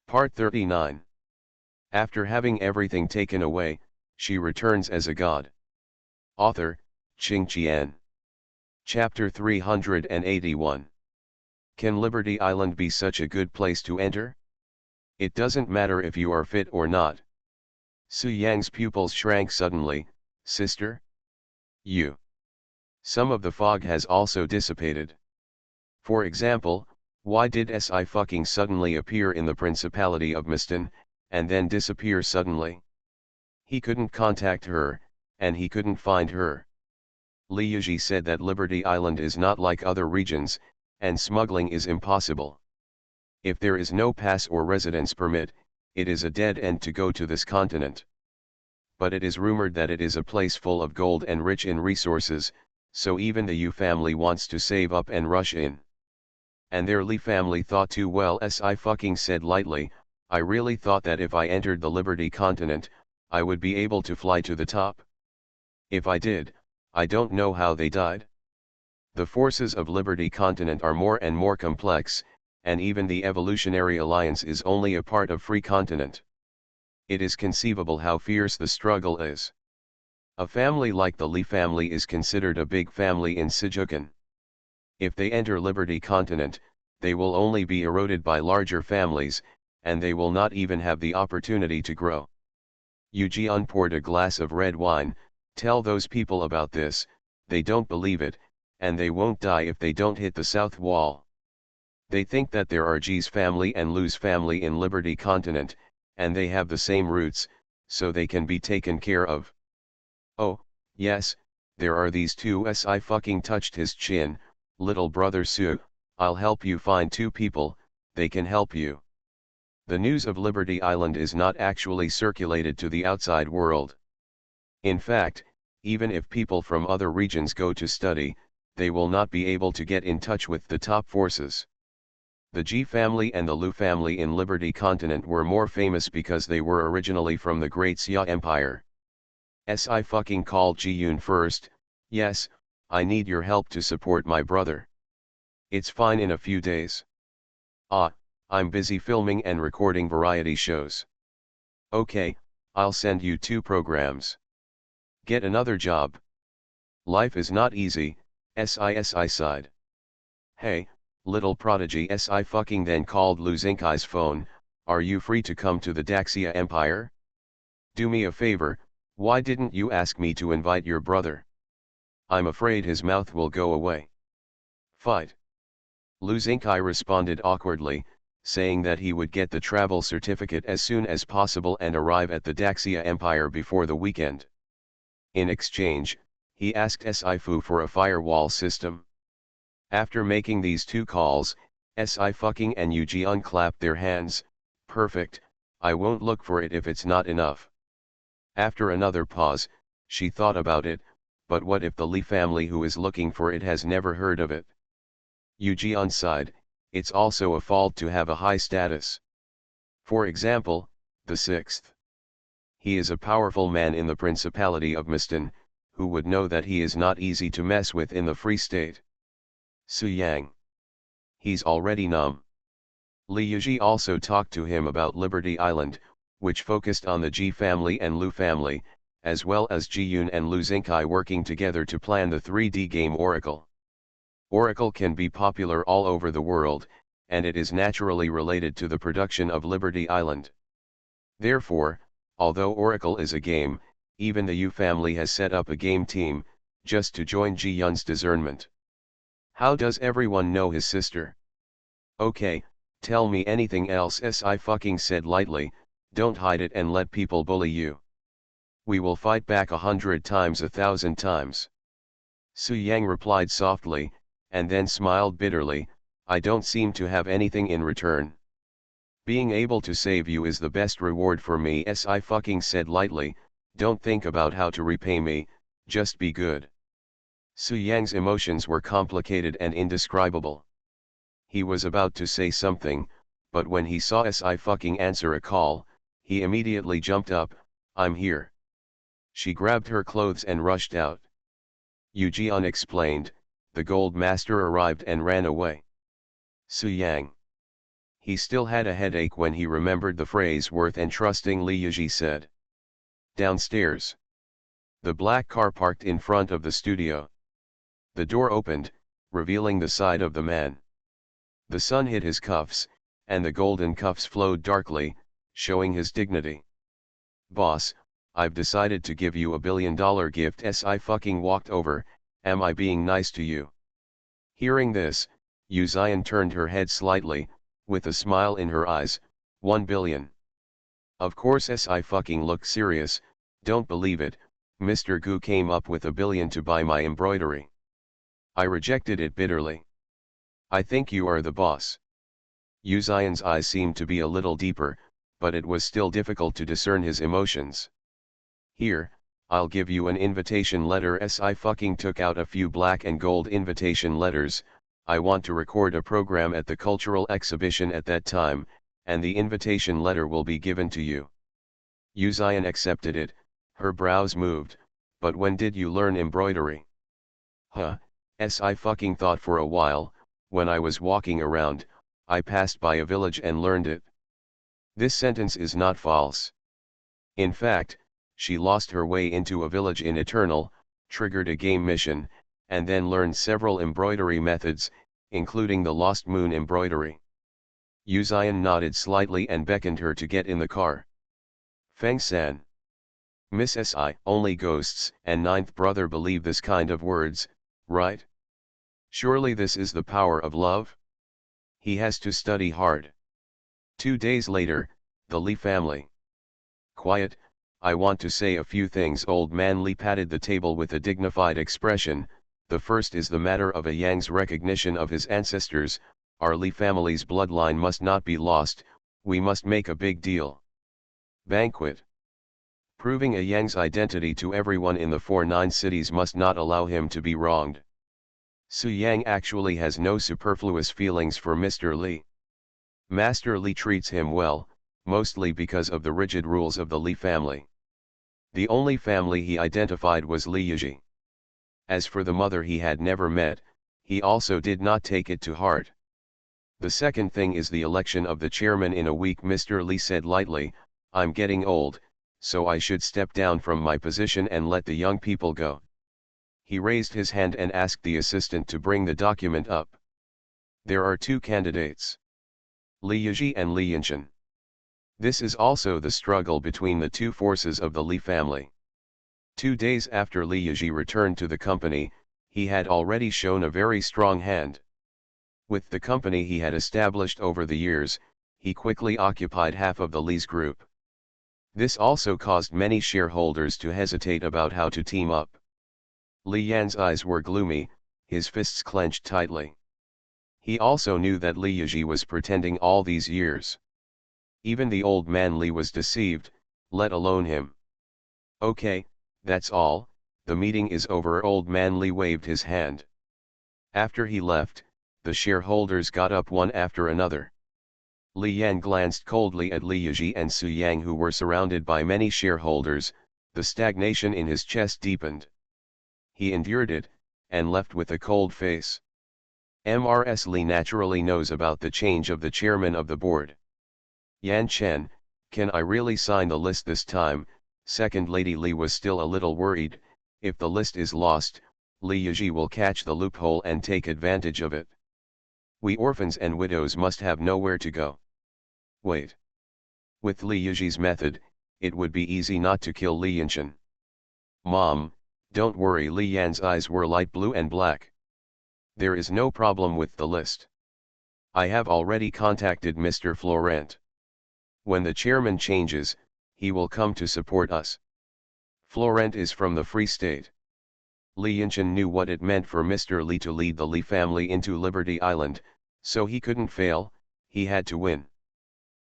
Part 39. After having everything taken away, she returns as a god. Author, Ching Qian. Chapter 381. Can Liberty Island be such a good place to enter? It doesn't matter if you are fit or not. Su Yang's pupils shrank suddenly. Sister? You. Some of the fog has also dissipated. For example, why did Si fucking suddenly appear in the Principality of Miston, and then disappear suddenly? He couldn't contact her, and he couldn't find her. Li Yuji said that Liberty Island is not like other regions, and smuggling is impossible. If there is no pass or residence permit, it is a dead end to go to this continent. But it is rumored that it is a place full of gold and rich in resources, so even the Yu family wants to save up and rush in. And their Li family thought too. Well, Si fucking said lightly, I really thought that if I entered the Liberty continent, I would be able to fly to the top. If I did, I don't know how they died. The forces of Liberty continent are more and more complex, and even the Evolutionary Alliance is only a part of Free Continent. It is conceivable how fierce the struggle is. A family like the Li family is considered a big family in Sijukan. If they enter Liberty Continent, they will only be eroded by larger families, and they will not even have the opportunity to grow. Yu Jian poured a glass of red wine. Tell those people about this, they don't believe it, and they won't die if they don't hit the south wall. They think that there are Ji's family and Lu's family in Liberty Continent, and they have the same roots, so they can be taken care of. Oh, yes, there are these two. Si fucking touched his chin. Little brother Su, I'll help you find two people, they can help you. The news of Liberty Island is not actually circulated to the outside world. In fact, even if people from other regions go to study, they will not be able to get in touch with the top forces. The Ji family and the Lu family in Liberty Continent were more famous because they were originally from the Great Xia Empire. Si fucking called Ji Yun first. Yes, I need your help to support my brother. It's fine in a few days. Ah, I'm busy filming and recording variety shows. Okay, I'll send you 2 programs. Get another job. Life is not easy, Si sighed. Hey, little prodigy. Si fucking then called Lu Xinkai's phone. Are you free to come to the Daxia Empire? Do me a favor, why didn't you ask me to invite your brother? I'm afraid his mouth will go away. Fight. Lu Xinkai responded awkwardly, saying that he would get the travel certificate as soon as possible and arrive at the Daxia Empire before the weekend. In exchange, he asked Si Fu for a firewall system. After making these 2 calls, Si fucking and Yu Jian clapped their hands. Perfect, I won't look for it if it's not enough. After another pause, she thought about it, but what if the Li family who is looking for it has never heard of it? Yu Jian sighed, it's also a fault to have a high status. For example, the 6th. He is a powerful man in the Principality of Miston, who would know that he is not easy to mess with in the Free State. Su Yang. He's already numb. Li Yuji also talked to him about Liberty Island, which focused on the Ji family and Lu family, as well as Ji Yun and Lu Xinkai working together to plan the 3D game Oracle. Oracle can be popular all over the world, and it is naturally related to the production of Liberty Island. Therefore, although Oracle is a game, even the Yu family has set up a game team, just to join Ji Yun's discernment. How does everyone know his sister? Okay, tell me anything else. Si fucking said lightly, don't hide it and let people bully you. We will fight back 100 times 1,000 times. Su Yang replied softly, and then smiled bitterly, I don't seem to have anything in return. Being able to save you is the best reward for me. Si fucking said lightly, don't think about how to repay me, just be good. Su Yang's emotions were complicated and indescribable. He was about to say something, but when he saw Si fucking answer a call, he immediately jumped up, I'm here. She grabbed her clothes and rushed out. Yu Jian explained, the gold master arrived and ran away. Su Yang. He still had a headache when he remembered the phrase worth entrusting. Li Yiji said. Downstairs. The black car parked in front of the studio. The door opened, revealing the side of the man. The sun hit his cuffs, and the golden cuffs flowed darkly, showing his dignity. Boss, I've decided to give you $1 billion gift. I fucking walked over. Am I being nice to you? Hearing this, Yu Xian turned her head slightly, with a smile in her eyes. 1 billion. Of course I fucking looked serious. Don't believe it, Mr. Gu came up with $1 billion to buy my embroidery. I rejected it bitterly. I think you are the boss. Yu Xian's eyes seemed to be a little deeper, but it was still difficult to discern his emotions. Here, I'll give you an invitation letter. I fucking took out a few black and gold invitation letters. I want to record a program at the cultural exhibition at that time, and the invitation letter will be given to you. Yu Xian accepted it, her brows moved. But when did you learn embroidery? Huh, I fucking thought for a while. When I was walking around, I passed by a village and learned it. This sentence is not false. In fact, she lost her way into a village in Eternal, triggered a game mission, and then learned several embroidery methods, including the Lost Moon embroidery. Yu Xian nodded slightly and beckoned her to get in the car. Feng-san. Miss Si, only ghosts and ninth brother believe this kind of words, right? Surely this is the power of love? He has to study hard. 2 days later, the Li family. Quiet, I want to say a few things. Old man Li patted the table with a dignified expression. The first is the matter of a Yang's recognition of his ancestors. Our Li family's bloodline must not be lost, we must make a big deal. Banquet. Proving a Yang's identity to everyone in the 4-9 cities must not allow him to be wronged. Su Yang actually has no superfluous feelings for Mr. Li. Master Li treats him well, mostly because of the rigid rules of the Li family. The only family he identified was Li Yiji. As for the mother he had never met, he also did not take it to heart. The second thing is the election of the chairman in a week. Mr. Li said lightly, I'm getting old, so I should step down from my position and let the young people go. He raised his hand and asked the assistant to bring the document up. There are 2 candidates. Li Yiji and Li Yinshan. This is also the struggle between the 2 forces of the Li family. 2 days after Li Yiji returned to the company, he had already shown a very strong hand. With the company he had established over the years, he quickly occupied half of the Li's group. This also caused many shareholders to hesitate about how to team up. Li Yan's eyes were gloomy, his fists clenched tightly. He also knew that Li Yiji was pretending all these years. Even the old man Li was deceived, let alone him. Okay, that's all, the meeting is over. Old man Li waved his hand. After he left, the shareholders got up one after another. Li Yan glanced coldly at Li Yiji and Su Yang, who were surrounded by many shareholders. The stagnation in his chest deepened. He endured it, and left with a cold face. Mrs. Li naturally knows about the change of the chairman of the board. Yan Chen, can I really sign the list this time? Second Lady Li was still a little worried. If the list is lost, Li Yiji will catch the loophole and take advantage of it. We orphans and widows must have nowhere to go. Wait. With Li Yiji's method, it would be easy not to kill Li Yinshan. Mom, don't worry. Li Yan's eyes were light blue and black. There is no problem with the list. I have already contacted Mr. Florent. When the chairman changes, he will come to support us. Florent is from the Free State. Li Yinshan knew what it meant for Mr. Li to lead the Li family into Liberty Island, so he couldn't fail, he had to win.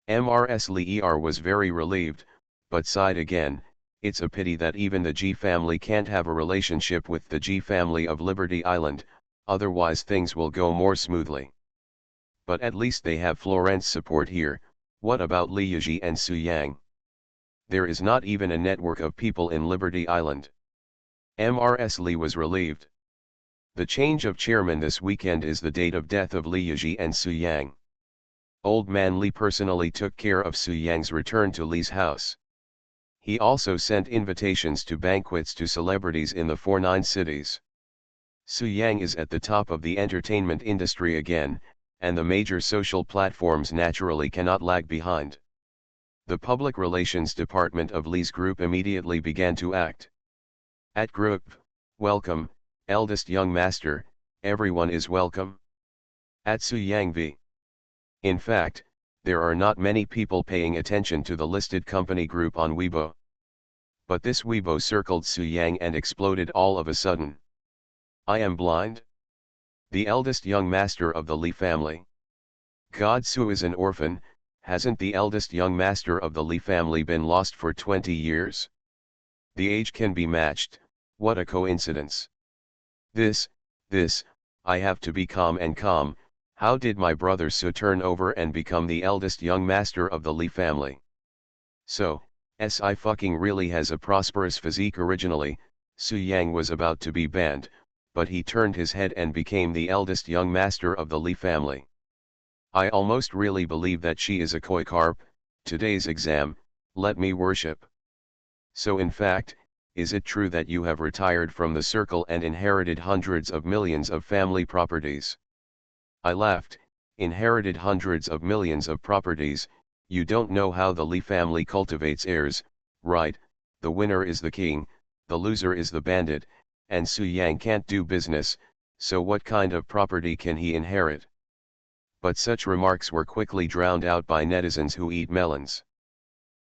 Mrs. Li was very relieved, but sighed again. It's a pity that even the G family can't have a relationship with the G family of Liberty Island, otherwise things will go more smoothly. But at least they have Florent's support here. What about Li Yiji and Su Yang? There is not even a network of people in Liberty Island. Mrs. Li was relieved. The change of chairman this weekend is the date of death of Li Yiji and Su Yang. Old man Li personally took care of Su Yang's return to Li's house. He also sent invitations to banquets to celebrities in the 49 cities. Su Yang is at the top of the entertainment industry again, and the major social platforms naturally cannot lag behind. The public relations department of Li's group immediately began to act. At group, welcome, eldest young master, everyone is welcome. At Su Yang v. In fact, there are not many people paying attention to the listed company group on Weibo. But this Weibo circled Su Yang and exploded all of a sudden. I am blind? The eldest young master of the Li family. God, Su is an orphan. Hasn't the eldest young master of the Li family been lost for 20 years? The age can be matched, what a coincidence. This, I have to be calm and calm. How did my brother Su turn over and become the eldest young master of the Li family? So, Si fucking really has a prosperous physique originally. Su Yang was about to be banned, but he turned his head and became the eldest young master of the Li family. I almost really believe that she is a koi carp. Today's exam, let me worship. So in fact, is it true that you have retired from the circle and inherited hundreds of millions of family properties? I laughed. Inherited hundreds of millions of properties. You don't know how the Li family cultivates heirs, right? The winner is the king, the loser is the bandit, and Su Yang can't do business, so what kind of property can he inherit? But such remarks were quickly drowned out by netizens who eat melons.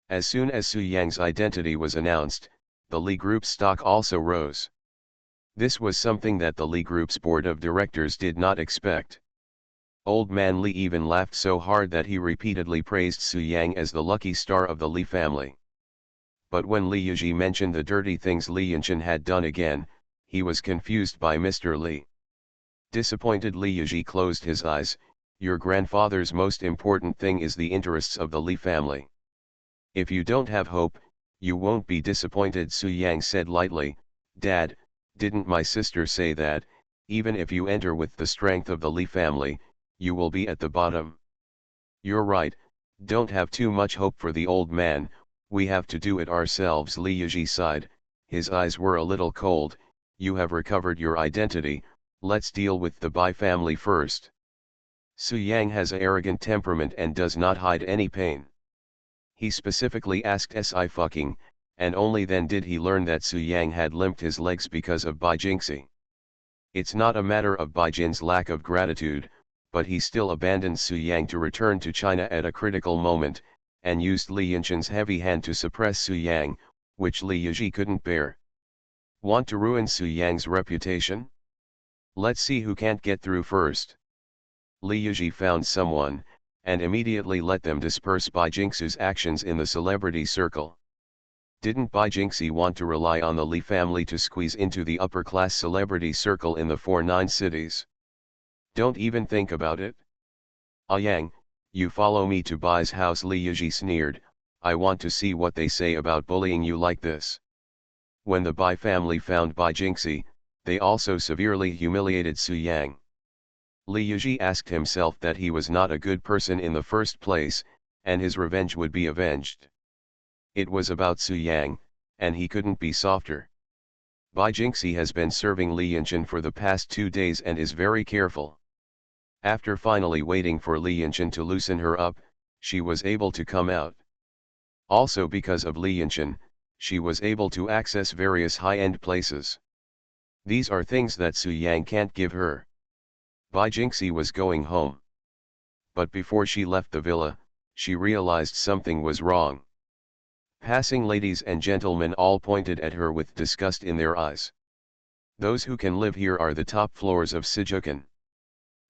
As soon as Su Yang's identity was announced, the Li Group's stock also rose. This was something that the Li Group's board of directors did not expect. Old man Li even laughed so hard that he repeatedly praised Su Yang as the lucky star of the Li family. But when Li Yiji mentioned the dirty things Li Yanchen had done again, he was confused by Mr. Li. Disappointed, Li Yiji closed his eyes. Your grandfather's most important thing is the interests of the Li family. If you don't have hope, you won't be disappointed, Su Yang said lightly. Dad, didn't my sister say that, even if you enter with the strength of the Li family, you will be at the bottom? You're right, don't have too much hope for the old man, we have to do it ourselves. Li Yiji sighed, his eyes were a little cold. You have recovered your identity, let's deal with the Bai family first. Su Yang has an arrogant temperament and does not hide any pain. He specifically asked Si fucking, and only then did he learn that Su Yang had limped his legs because of Bai Jingxi. It's not a matter of Bai Jin's lack of gratitude, but he still abandoned Su Yang to return to China at a critical moment, and used Li Yanchen's heavy hand to suppress Su Yang, which Li Yiji couldn't bear. Want to ruin Su Yang's reputation? Let's see who can't get through first. Li Yiji found someone, and immediately let them disperse Bai Jingxi's actions in the celebrity circle. Didn't Bai Jingxi want to rely on the Li family to squeeze into the upper-class celebrity circle in the 49 cities? Don't even think about it. Ah Yang, you follow me to Bai's house, Li Yiji sneered. I want to see what they say about bullying you like this. When the Bai family found Bai Jingxi, they also severely humiliated Su Yang. Li Yiji asked himself that he was not a good person in the first place, and his revenge would be avenged. It was about Su Yang, and he couldn't be softer. Bai Jingxi has been serving Li Yanchen for the past 2 days and is very careful. After finally waiting for Li Yanchen to loosen her up, she was able to come out. Also because of Li Yanchen, she was able to access various high-end places. These are things that Su Yang can't give her. Bai Jingxi was going home. But before she left the villa, she realized something was wrong. Passing ladies and gentlemen all pointed at her with disgust in their eyes. Those who can live here are the top floors of Sijukan.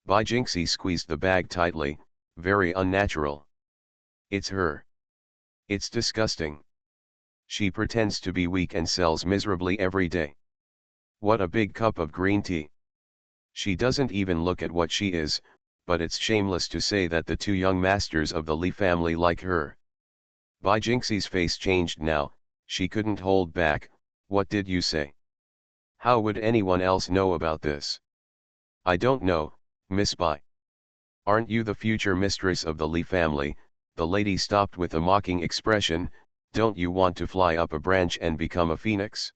Bai Jingxi squeezed the bag tightly, very unnatural. It's her. It's disgusting. She pretends to be weak and sells miserably every day. What a big cup of green tea. She doesn't even look at what she is, but it's shameless to say that the 2 young masters of the Li family like her. Bai Jingxi's face changed now, she couldn't hold back. What did you say? How would anyone else know about this? I don't know, Miss Bai. Aren't you the future mistress of the Lee family? The lady stopped with a mocking expression. Don't you want to fly up a branch and become a phoenix?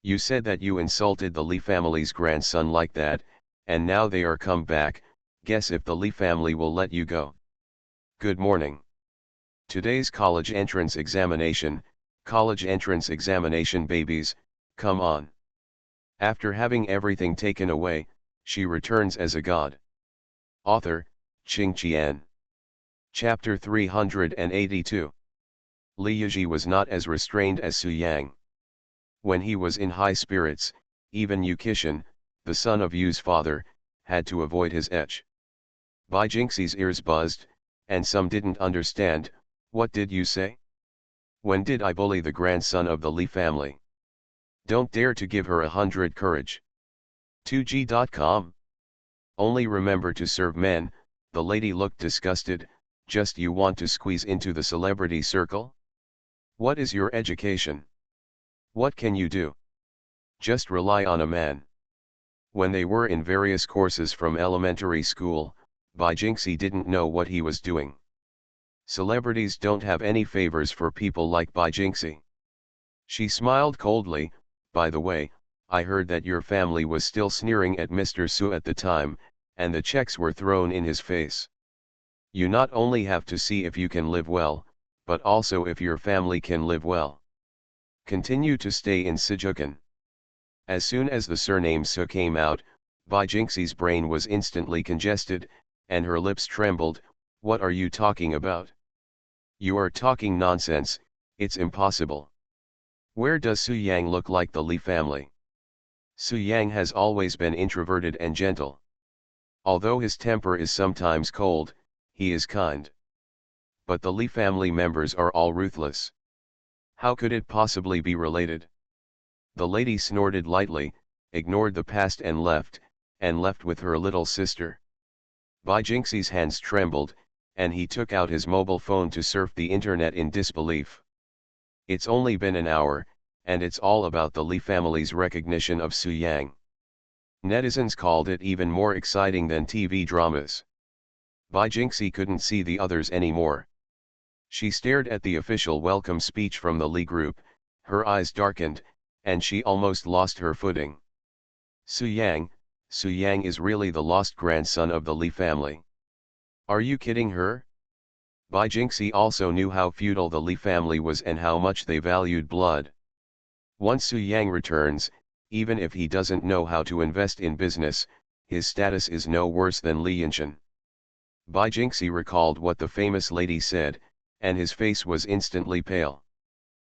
You said that you insulted the Lee family's grandson like that, and now they are come back. Guess if the Lee family will let you go. Good morning. Today's college entrance examination babies, come on. After having everything taken away, she returns as a god. Author, Qing Qian. Chapter 382. Li Yizhi was not as restrained as Su Yang. When he was in high spirits, even Yu Qixin, the son of Yu's father, had to avoid his etch. Bai Jingxi's ears buzzed, and some didn't understand. What did you say? When did I bully the grandson of the Li family? Don't dare to give her 100 courage. 2g.com. Only remember to serve men. The lady looked disgusted. Just you want to squeeze into the celebrity circle? What is your education? What can you do? Just rely on a man. When they were in various courses from elementary school, Bai Jingxi didn't know what he was doing. Celebrities don't have any favors for people like Bai Jingxi. She smiled coldly. By the way, I heard that your family was still sneering at Mr. Su at the time, and the checks were thrown in his face. You not only have to see if you can live well, but also if your family can live well. Continue to stay in Sijukan. As soon as the surname Su came out, Bai Jingxi's brain was instantly congested, and her lips trembled. What are you talking about? You are talking nonsense. It's impossible. Where does Su Yang look like the Li family? Su Yang has always been introverted and gentle. Although his temper is sometimes cold, he is kind. But the Li family members are all ruthless. How could it possibly be related? The lady snorted lightly, ignored the past and left with her little sister. Bai Jingxi's hands trembled, and he took out his mobile phone to surf the internet in disbelief. It's only been an hour, and it's all about the Li family's recognition of Su Yang. Netizens called it even more exciting than TV dramas. Bai Jingxi couldn't see the others anymore. She stared at the official welcome speech from the Li group, her eyes darkened, and she almost lost her footing. Su Yang is really the lost grandson of the Li family. Are you kidding her? Bai Jingxi also knew how feudal the Li family was and how much they valued blood. Once Su Yang returns, even if he doesn't know how to invest in business, his status is no worse than Li Yinshan. Bai Jingxi recalled what the famous lady said, and his face was instantly pale.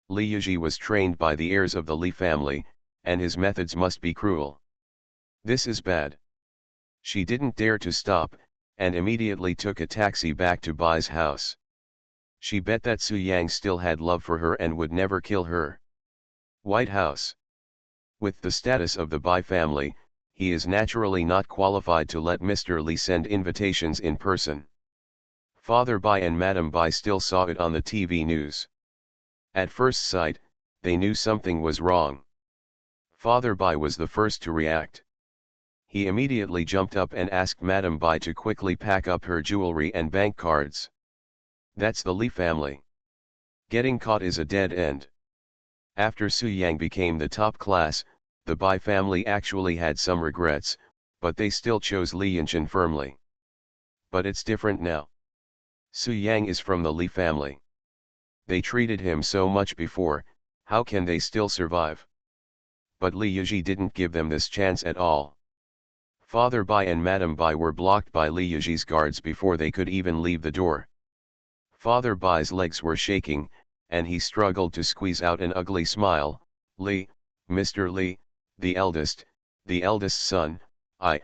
Li Yizhi was trained by the heirs of the Li family, and his methods must be cruel. This is bad. She didn't dare to stop, and immediately took a taxi back to Bai's house. She bet that Su Yang still had love for her and would never kill her. White House. With the status of the Bai family, he is naturally not qualified to let Mr. Li send invitations in person. Father Bai and Madam Bai still saw it on the TV news. At first sight, they knew something was wrong. Father Bai was the first to react. He immediately jumped up and asked Madam Bai to quickly pack up her jewelry and bank cards. That's the Li family. Getting caught is a dead end. After Su Yang became the top class, the Bai family actually had some regrets, but they still chose Li Yinshan firmly. But it's different now. Su Yang is from the Li family. They treated him so much before, how can they still survive? But Li Yizhi didn't give them this chance at all. Father Bai and Madam Bai were blocked by Li Yizhi's guards before they could even leave the door. Father Bai's legs were shaking, and he struggled to squeeze out an ugly smile. Li, Mr. Li, the eldest son, I.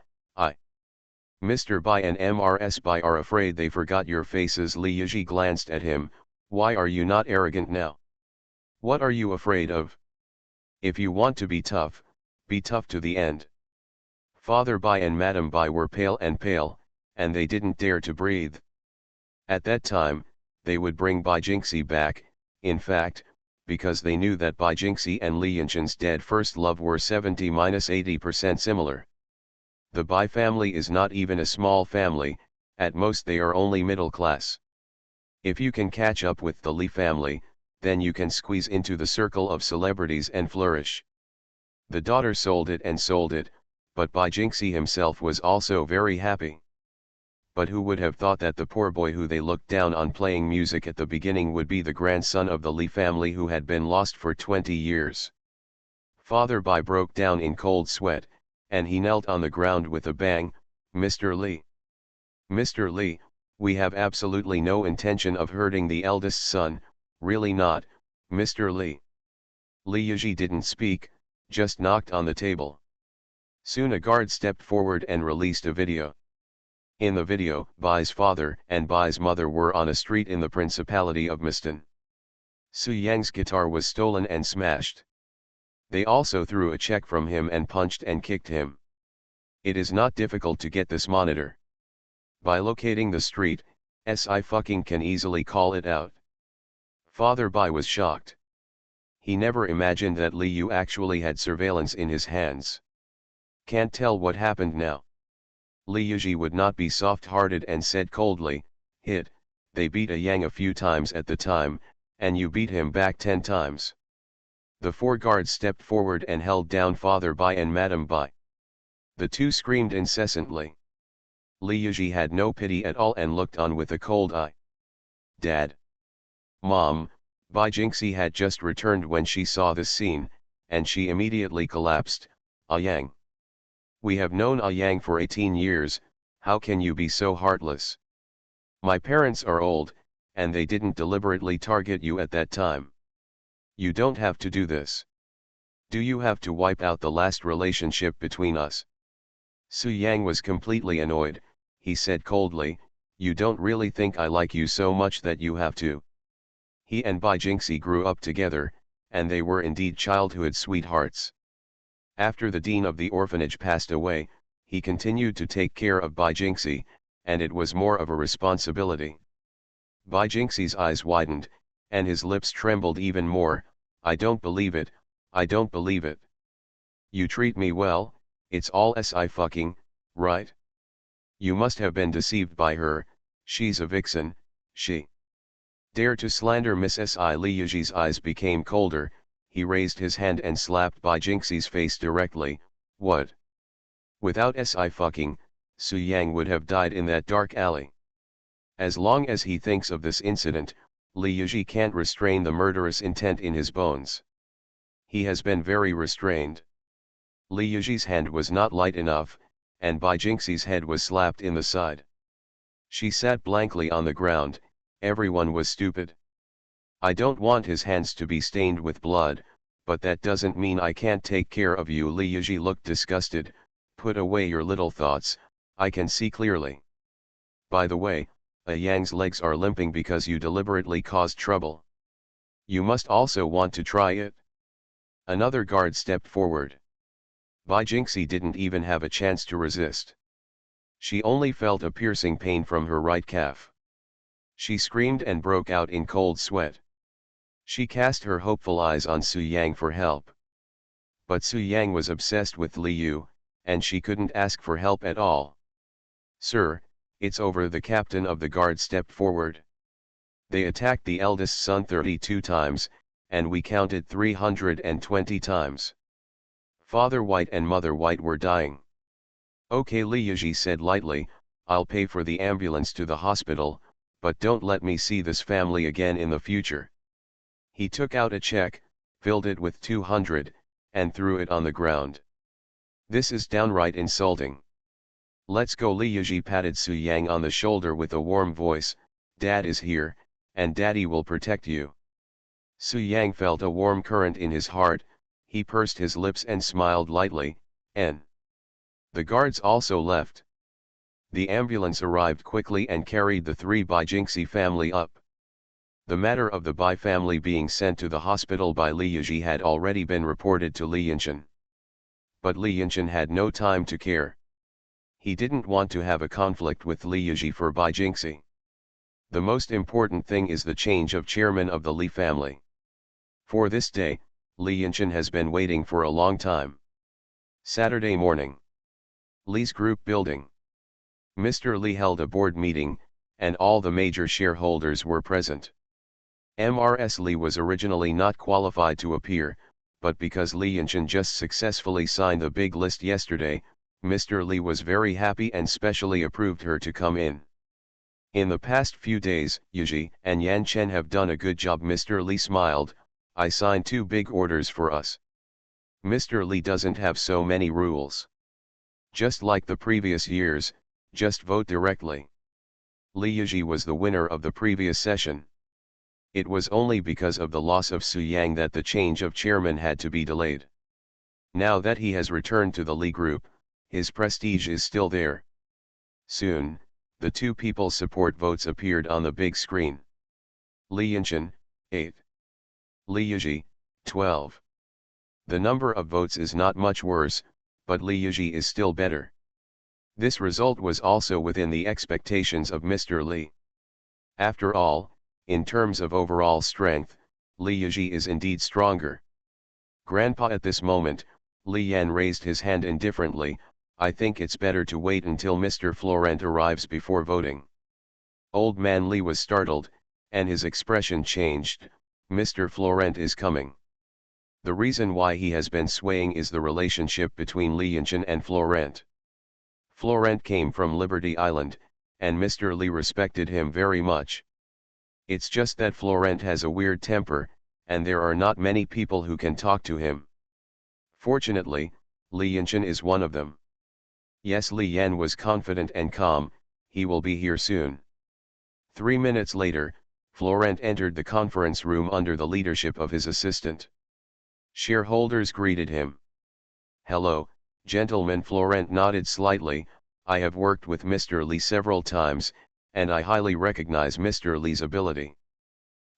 Mr. Bai and Mrs. Bai are afraid they forgot your faces. Li Yizhi glanced at him. Why are you not arrogant now? What are you afraid of? If you want to be tough to the end. Father Bai and Madam Bai were pale, and they didn't dare to breathe. At that time, they would bring Bai Jingxi back, in fact, because they knew that Bai Jingxi and Li Yinshan's dead first love were 70–80% similar. The Bai family is not even a small family, At most they are only middle class. If you can catch up with the Lee family, then you can squeeze into the circle of celebrities and flourish. The daughter sold it, but Jinxie himself was also very happy. But who would have thought that the poor boy who they looked down on playing music at the beginning would be the grandson of the Lee family who had been lost for 20 years. Father Bai broke down in cold sweat, and he knelt on the ground with a bang. "Mr. Lee. Mr. Lee, we have absolutely no intention of hurting the eldest son, really not, Mr. Lee." Li Yiji didn't speak, just knocked on the table. Soon a guard stepped forward and released a video. In the video, Bai's father and Bai's mother were on a street in the Principality of Mistan. Su Yang's guitar was stolen and smashed. They also threw a check from him and punched and kicked him. It is not difficult to get this monitor. By locating the street, Sci-fi can easily call it out. Father Bai was shocked. He never imagined that Li Yu actually had surveillance in his hands. Can't tell what happened now. Li Yuji would not be soft-hearted and said coldly, they beat a Yang a few times at the time, and you beat him back 10 times. The 4 guards stepped forward and held down Father Bai and Madame Bai. The two screamed incessantly. Li Yuji had no pity at all and looked on with a cold eye. "Dad. Mom," Bai Jinxie had just returned when she saw this scene, and she immediately collapsed. "Ah Yang. We have known Ah Yang for 18 years, how can you be so heartless? My parents are old, and they didn't deliberately target you at that time. You don't have to do this. Do you have to wipe out the last relationship between us?" Su Yang was completely annoyed. He said coldly, "You don't really think I like you so much that you have to?" He and Bai Jinxie grew up together, and they were indeed childhood sweethearts. After the dean of the orphanage passed away, he continued to take care of Bai Jinxie, and it was more of a responsibility. Bai Jinxie's eyes widened, and his lips trembled even more. "I don't believe it, I don't believe it. You treat me well, it's all Sci-fi, right? You must have been deceived by her, she's a vixen, she dare to slander Miss Si." Li Yuji's eyes became colder. He raised his hand and slapped Bai Jinxie's face directly. "What? Without Sci-fi, Su Yang would have died in that dark alley." As long as he thinks of this incident, Li Yuji can't restrain the murderous intent in his bones. He has been very restrained. Li Yuji's hand was not light enough, and Bai Jinxie's head was slapped in the side. She sat blankly on the ground. Everyone was stupid. "I don't want his hands to be stained with blood, but that doesn't mean I can't take care of you." Li Yuji looked disgusted. "Put away your little thoughts, I can see clearly. By the way, Ah Yang's legs are limping because you deliberately caused trouble. You must also want to try it." Another guard stepped forward. Bai Jinxie didn't even have a chance to resist. She only felt a piercing pain from her right calf. She screamed and broke out in cold sweat. She cast her hopeful eyes on Su Yang for help. But Su Yang was obsessed with Li Yu, and she couldn't ask for help at all. "Sir, it's over." The captain of the guard stepped forward. "They attacked the eldest son 32 times, and we counted 320 times. Father White and Mother White were dying." "Okay," Li Yuji said lightly, "I'll pay for the ambulance to the hospital, but don't let me see this family again in the future." He took out a check, filled it with 200, and threw it on the ground. "This is downright insulting. Let's go." Li Yuji patted Su Yang on the shoulder with a warm voice. "Dad is here, and Daddy will protect you." Su Yang felt a warm current in his heart. He pursed his lips and smiled lightly. The guards also left. The ambulance arrived quickly and carried the 3 Bai Jinxie family up. The matter of the Bai family being sent to the hospital by Li Yuji had already been reported to Li Yinshan. But Li Yinshan had no time to care. He didn't want to have a conflict with Li Yuji for Bai Jinxie. The most important thing is the change of chairman of the Li family. For this day, Li Yinshan has been waiting for a long time. Saturday morning. Li's group building. Mr. Li held a board meeting, and all the major shareholders were present. Mrs. Li was originally not qualified to appear, but because Li Yanchen just successfully signed the big list yesterday, Mr. Li was very happy and specially approved her to come in. In the past few days, Yuji and Yan Chen have done a good job. Mr. Li smiled. I signed 2 big orders for us. Mr. Li doesn't have so many rules. Just like the previous years, just vote directly. Li Yuji was the winner of the previous session. It was only because of the loss of Su Yang that the change of chairman had to be delayed. Now that he has returned to the Li group, his prestige is still there. Soon, the 2 people's support votes appeared on the big screen. Li Yanchen, 8. Li Yuji, 12. The number of votes is not much worse, but Li Yuji is still better. This result was also within the expectations of Mr. Li. After all, in terms of overall strength, Li Yuji is indeed stronger. Grandpa, at this moment, Li Yan raised his hand indifferently. I think it's better to wait until Mr. Florent arrives before voting. Old man Li was startled, and his expression changed. Mr. Florent is coming. The reason why he has been swaying is the relationship between Li Yanchen and Florent. Florent came from Liberty Island, and Mr. Li respected him very much. It's just that Florent has a weird temper, and there are not many people who can talk to him. Fortunately, Li Yanchen is one of them. Yes, Li Yan was confident and calm. He will be here soon. 3 minutes later, Florent entered the conference room under the leadership of his assistant. Shareholders greeted him. Hello, gentlemen. Florent nodded slightly. I have worked with Mr. Li several times, and I highly recognize Mr. Li's ability.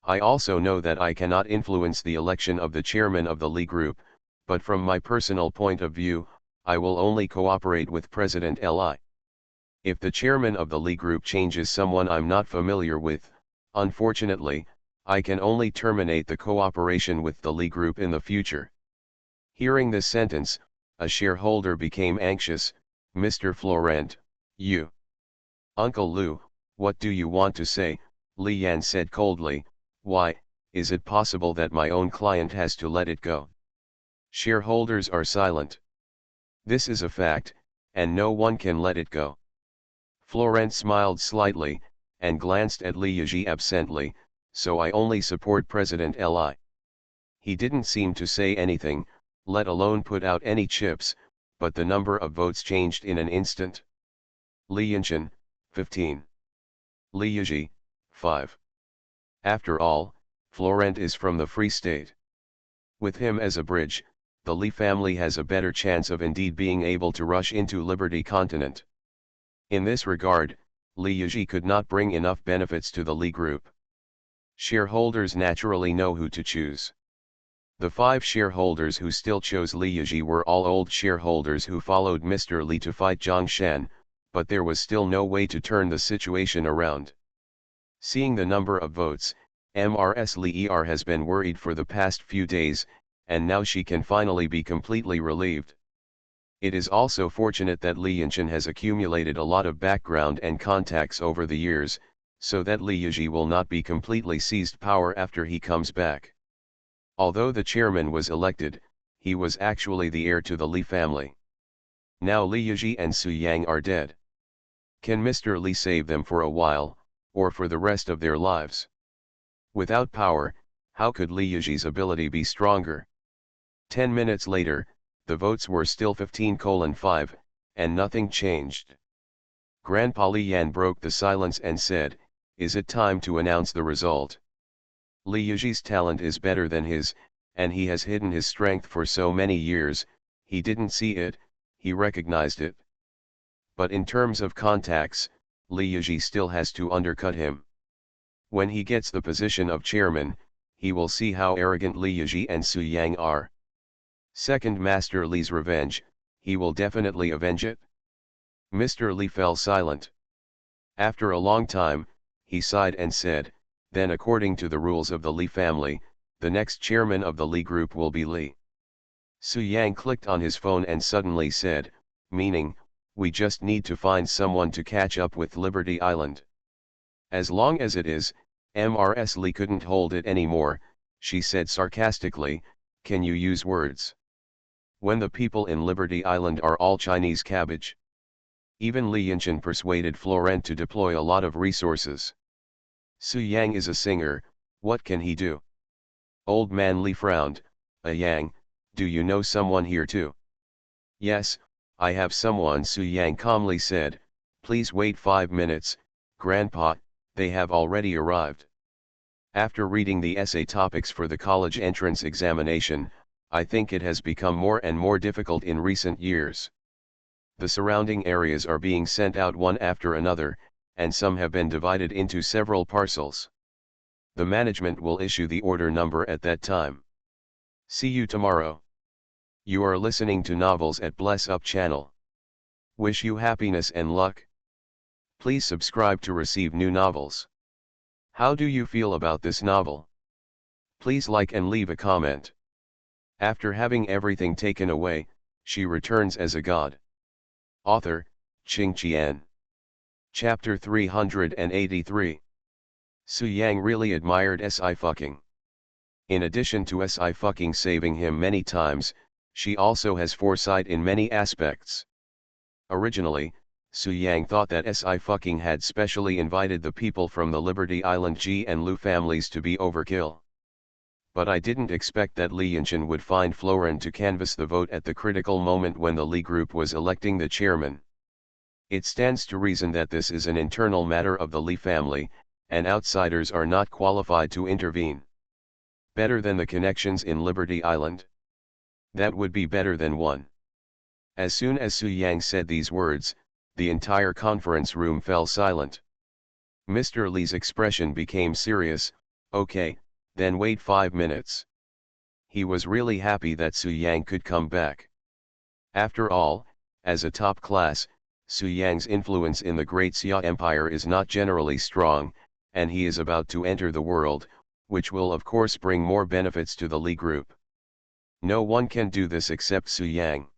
I also know that I cannot influence the election of the chairman of the Li group, but from my personal point of view, I will only cooperate with President Li. If the chairman of the Li group changes someone I'm not familiar with, unfortunately, I can only terminate the cooperation with the Li group in the future. Hearing this sentence, a shareholder became anxious. Mr. Florent, you. Uncle Lu, what do you want to say? Li Yan said coldly. Why, is it possible that my own client has to let it go? Shareholders are silent. This is a fact, and no one can let it go. Florent smiled slightly, and glanced at Li Yuji absently. So I only support President Li. He didn't seem to say anything, let alone put out any chips, but the number of votes changed in an instant. Li Yanchen, 15. Li Yuji, 5. After all, Florent is from the Free State. With him as a bridge, the Li family has a better chance of indeed being able to rush into Liberty Continent. In this regard, Li Yuji could not bring enough benefits to the Li group. Shareholders naturally know who to choose. The 5 shareholders who still chose Li Yuji were all old shareholders who followed Mr. Li to fight Zhang Shan, but there was still no way to turn the situation around. Seeing the number of votes, Mrs. Li has been worried for the past few days, and now she can finally be completely relieved. It is also fortunate that Li Yanchen has accumulated a lot of background and contacts over the years, so that Li Yuji will not be completely seized power after he comes back. Although the chairman was elected, he was actually the heir to the Li family. Now Li Yuji and Su Yang are dead. Can Mr. Li save them for a while, or for the rest of their lives? Without power, how could Li Yuji's ability be stronger? 10 minutes later, the votes were still 15:5, and nothing changed. Grandpa Li Yan broke the silence and said, is it time to announce the result? Li Yuji's talent is better than his, and he has hidden his strength for so many years. He didn't see it, he recognized it. But in terms of contacts, Li Yuji still has to undercut him. When he gets the position of chairman, he will see how arrogant Li Yuji and Su Yang are. Second, Master Li's revenge, he will definitely avenge it. Mr. Li fell silent. After a long time, he sighed and said, then according to the rules of the Li family, the next chairman of the Li group will be Li. Su Yang clicked on his phone and suddenly said, meaning, we just need to find someone to catch up with Liberty Island. As long as it is, Mrs. Lee couldn't hold it anymore, she said sarcastically, can you use words? When the people in Liberty Island are all Chinese cabbage. Even Li Yinshan persuaded Florent to deploy a lot of resources. Su Yang is a singer, what can he do? Old man Li frowned, Yang, do you know someone here too? Yes, I have someone, Su Yang calmly said, please wait 5 minutes, Grandpa, they have already arrived. After reading the essay topics for the college entrance examination, I think it has become more and more difficult in recent years. The surrounding areas are being sent out one after another, and some have been divided into several parcels. The management will issue the order number at that time. See you tomorrow. You are listening to Novels at Bless Up channel. Wish you happiness and luck. Please subscribe to receive new novels. How do you feel about this novel? Please like and leave a comment. After having everything taken away, she returns as a god. Author, Qing Qian. Chapter 383. Su Yang really admired Sci-fucking. In addition to Sci-fucking saving him many times, she also has foresight in many aspects. Originally, Su Yang thought that Sci-fucking had specially invited the people from the Liberty Island Ji and Lu families to be overkill. But I didn't expect that Li Yinshan would find Florent to canvass the vote at the critical moment when the Li group was electing the chairman. It stands to reason that this is an internal matter of the Li family, and outsiders are not qualified to intervene. Better than the connections in Liberty Island? That would be better than one. As soon as Su Yang said these words, the entire conference room fell silent. Mr. Li's expression became serious. Okay, then wait 5 minutes. He was really happy that Su Yang could come back. After all, as a top class, Su Yang's influence in the Great Xia Empire is not generally strong, and he is about to enter the world, which will of course bring more benefits to the Li group. No one can do this except Su Yang.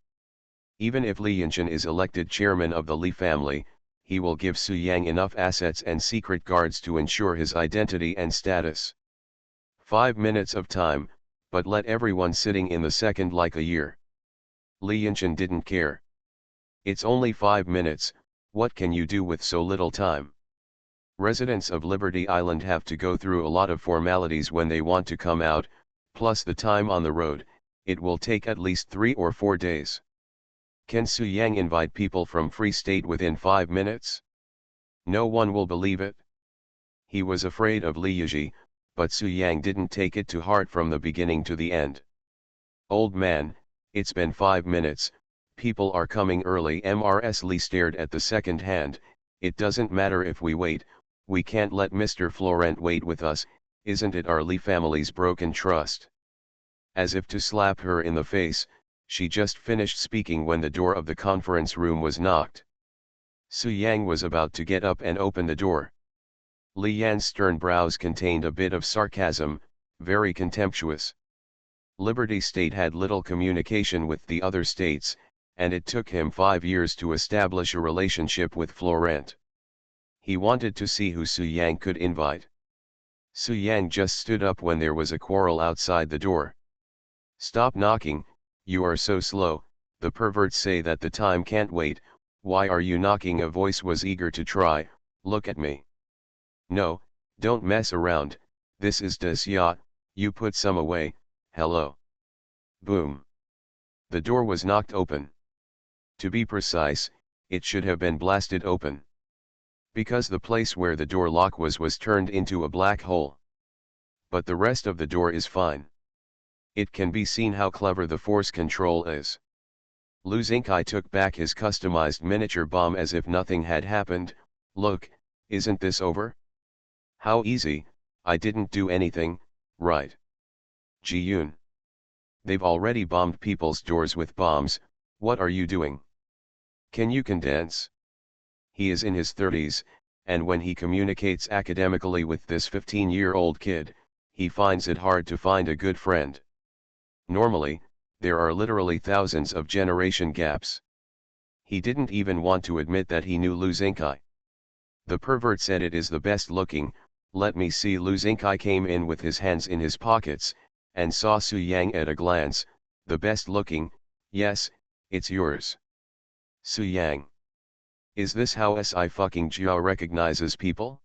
Even if Li Yinshan is elected chairman of the Li family, he will give Su Yang enough assets and secret guards to ensure his identity and status. 5 minutes of time, but let everyone sitting in the second like a year. Li Yinshan didn't care. It's only 5 minutes, what can you do with so little time? Residents of Liberty Island have to go through a lot of formalities when they want to come out, plus the time on the road, it will take at least 3 or 4 days. Can Su Yang invite people from Free State within 5 minutes? No one will believe it. He was afraid of Li Yizhi, but Su Yang didn't take it to heart from the beginning to the end. Old man, it's been 5 minutes, people are coming early. Mrs. Li stared at the second hand. It doesn't matter if we wait, we can't let Mr. Florent wait with us, isn't it our Li family's broken trust? As if to slap her in the face, she just finished speaking when the door of the conference room was knocked. Su Yang was about to get up and open the door. Li Yan's stern brows contained a bit of sarcasm, very contemptuous. Liberty State had little communication with the other states, and it took him 5 years to establish a relationship with Florent. He wanted to see who Su Yang could invite. Su Yang just stood up when there was a quarrel outside the door. Stop knocking, you are so slow, the perverts say that the time can't wait, why are you knocking? A voice was eager to try, look at me. No, don't mess around, this is Xia, you put some away, hello. Boom. The door was knocked open. To be precise, it should have been blasted open. Because the place where the door lock was turned into a black hole. But the rest of the door is fine. It can be seen how clever the force control is. Lu Xingkai took back his customized miniature bomb as if nothing had happened. Look, isn't this over? How easy, I didn't do anything, right? Ji-Yun. They've already bombed people's doors with bombs, what are you doing? Can you condense? He is in his 30s, and when he communicates academically with this 15-year-old kid, he finds it hard to find a good friend. Normally, there are literally thousands of generation gaps. He didn't even want to admit that he knew Lu Xingkai. The pervert said it is the best looking. Let me see. Lu Xingkai came in with his hands in his pockets, and saw Su Yang at a glance. The best looking, yes, it's yours. Su Yang. Is this how Sci-fi recognizes people?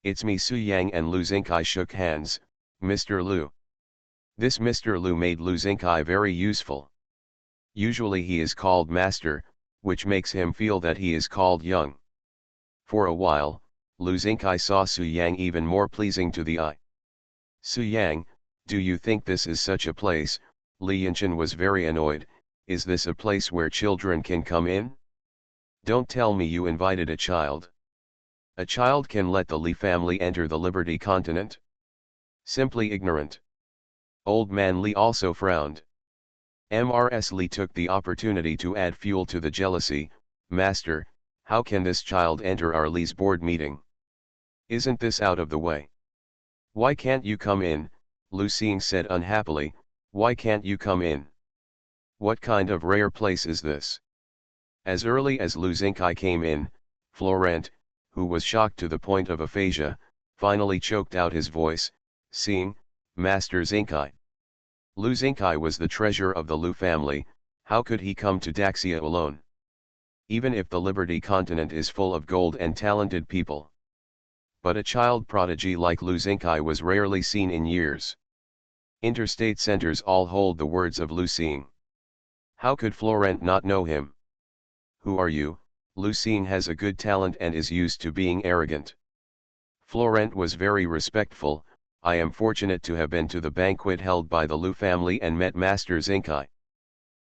It's me. Su Yang and Lu Xingkai shook hands. Mr. Lu. This Mr. Lu made Lu Xingkai very useful. Usually he is called master, which makes him feel that he is called young. For a while, Lu Xingkai saw Su Yang even more pleasing to the eye. Su Yang, do you think this is such a place? Li Yanchen was very annoyed. Is this a place where children can come in? Don't tell me you invited a child. A child can let the Li family enter the Liberty continent? Simply ignorant. Old man Li also frowned. Mrs. Li took the opportunity to add fuel to the jealousy. Master, how can this child enter our Li's board meeting? Isn't this out of the way? Why can't you come in? Lu Xing said unhappily. Why can't you come in? What kind of rare place is this? As early as Lu Xingkai came in, Florent, who was shocked to the point of aphasia, finally choked out his voice, Xing, Master Xingkai. Lu Xingkai was the treasure of the Lu family. How could he come to Daxia alone? Even if the Liberty continent is full of gold and talented people. But a child prodigy like Lu Xingkai was rarely seen in years. Interstate centers all hold the words of Lu Xing. How could Florent not know him? Who are you? Lu Xing has a good talent and is used to being arrogant. Florent was very respectful. I am fortunate to have been to the banquet held by the Lu family and met Master Xingkai.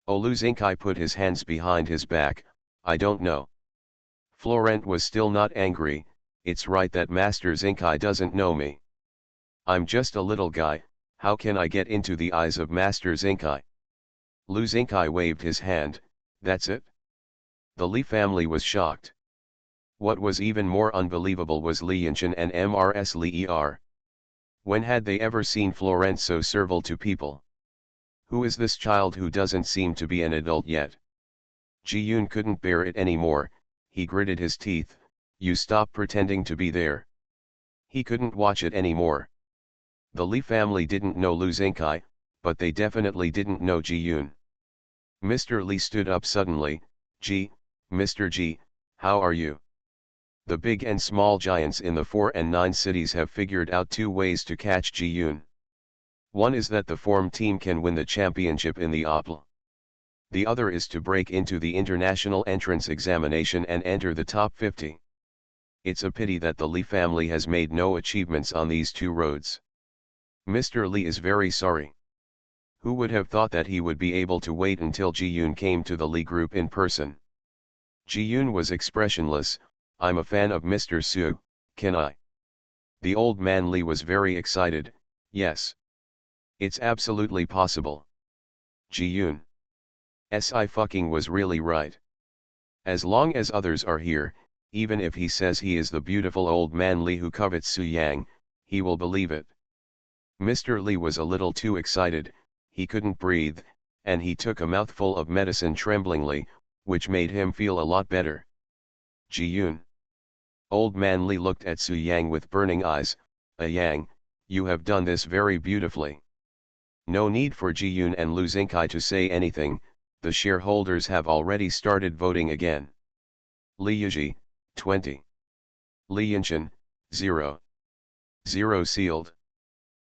Oh, Lu Xingkai put his hands behind his back. I don't know. Florent was still not angry. It's right that Master Xingkai doesn't know me. I'm just a little guy, how can I get into the eyes of Master Xingkai? Lu Xingkai waved his hand. That's it? The Li family was shocked. What was even more unbelievable was Li Yanchen and Mrs. Li Er. When had they ever seen Florent so servile to people? Who is this child who doesn't seem to be an adult yet? Ji Yun couldn't bear it anymore. He gritted his teeth. You stop pretending to be there. He couldn't watch it anymore. The Li family didn't know Lu Xingkai, but they definitely didn't know Ji Yun. Mr. Li stood up suddenly. Ji, Mr. Ji, how are you? The big and small giants in the 4 and 9 cities have figured out 2 ways to catch Ji Yun. One is that the form team can win the championship in the OPL. The other is to break into the international entrance examination and enter the top 50. It's a pity that the Li family has made no achievements on these 2 roads. Mr. Li is very sorry. Who would have thought that he would be able to wait until Ji Yun came to the Li group in person? Ji Yun was expressionless. I'm a fan of Mr. Su, can I? The old man Li was very excited. Yes. It's absolutely possible. Ji Yun. Sci-fi was really right. As long as others are here, even if he says he is the beautiful old man Li who covets Su Yang, he will believe it. Mr. Li was a little too excited, he couldn't breathe, and he took a mouthful of medicine tremblingly, which made him feel a lot better. Ji Yun. Old man Li looked at Su Yang with burning eyes. Yang, you have done this very beautifully. No need for Ji Yun and Lu Xingkai to say anything, the shareholders have already started voting again. Li Yiji, 20. Li Yanchen, 0. 0 sealed.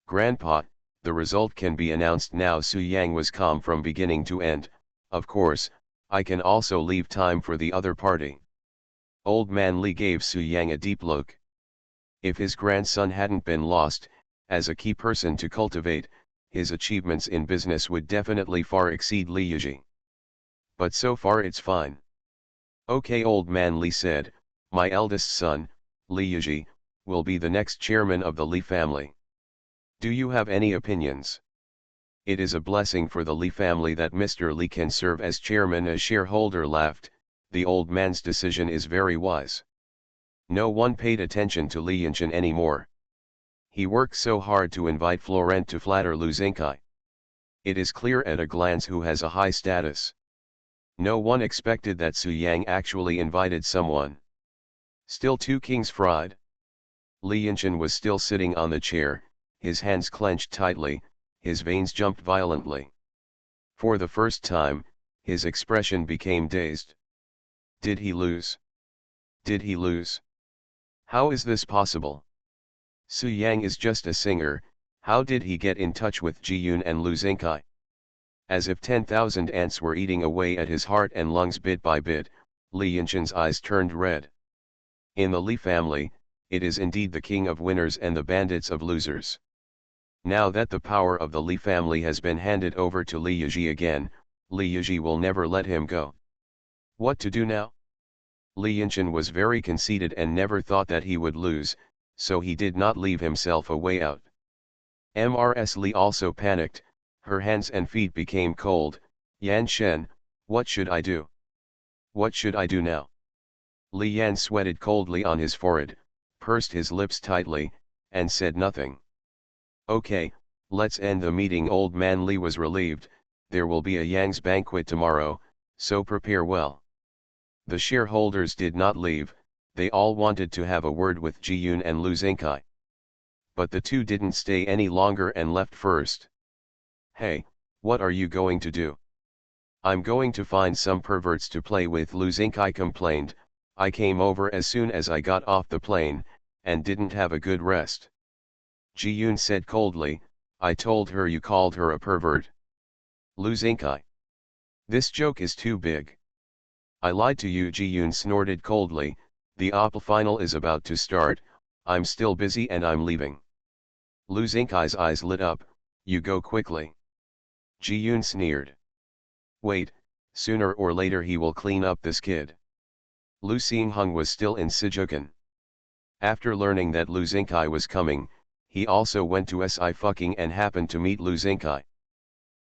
Grandpa, the result can be announced now. Su Yang was calm from beginning to end. Of course, I can also leave time for the other party. Old man Li gave Su Yang a deep look. If his grandson hadn't been lost, as a key person to cultivate, his achievements in business would definitely far exceed Li Yiji. But so far it's fine. Okay, old man Li said, my eldest son, Li Yiji, will be the next chairman of the Li family. Do you have any opinions? It is a blessing for the Li family that Mr. Li can serve as chairman. A shareholder laughed. The old man's decision is very wise. No one paid attention to Li Yanchen anymore. He worked so hard to invite Florent to flatter Lu Xingkai. It is clear at a glance who has a high status. No one expected that Su Yang actually invited someone. Still two kings fried? Li Yinshan was still sitting on the chair, his hands clenched tightly, his veins jumped violently. For the first time, his expression became dazed. Did he lose? Did he lose? How is this possible? Su Yang is just a singer, how did he get in touch with Ji Yun and Lu Xingkai? As if 10,000 ants were eating away at his heart and lungs bit by bit, Li Yinshan's eyes turned red. In the Li family, it is indeed the king of winners and the bandits of losers. Now that the power of the Li family has been handed over to Li Yizhi again, Li Yizhi will never let him go. What to do now? Li Yinshan was very conceited and never thought that he would lose, so he did not leave himself a way out. Mrs. Li also panicked, her hands and feet became cold. Yan Shen, what should I do? What should I do now? Li Yan sweated coldly on his forehead, pursed his lips tightly, and said nothing. Okay, let's end the meeting. Old man Li was relieved, there will be a Yang's banquet tomorrow, so prepare well. The shareholders did not leave, they all wanted to have a word with Ji Yun and Lu Xingkai. But the two didn't stay any longer and left first. Hey, what are you going to do? I'm going to find some perverts to play with, Lu Xingkai complained. I came over as soon as I got off the plane, and didn't have a good rest. Ji Yun said coldly, I told her you called her a pervert. Lu Xingkai. This joke is too big. I lied to you, Ji Yun snorted coldly, the OPL final is about to start, I'm still busy and I'm leaving. Lu Xingkai's eyes lit up, you go quickly. Ji Yun sneered. Wait, sooner or later he will clean up this kid. Lu Xingheng was still in Sijukan. After learning that Lu Xingkai was coming, he also went to Sci-fi and happened to meet Lu Xingkai.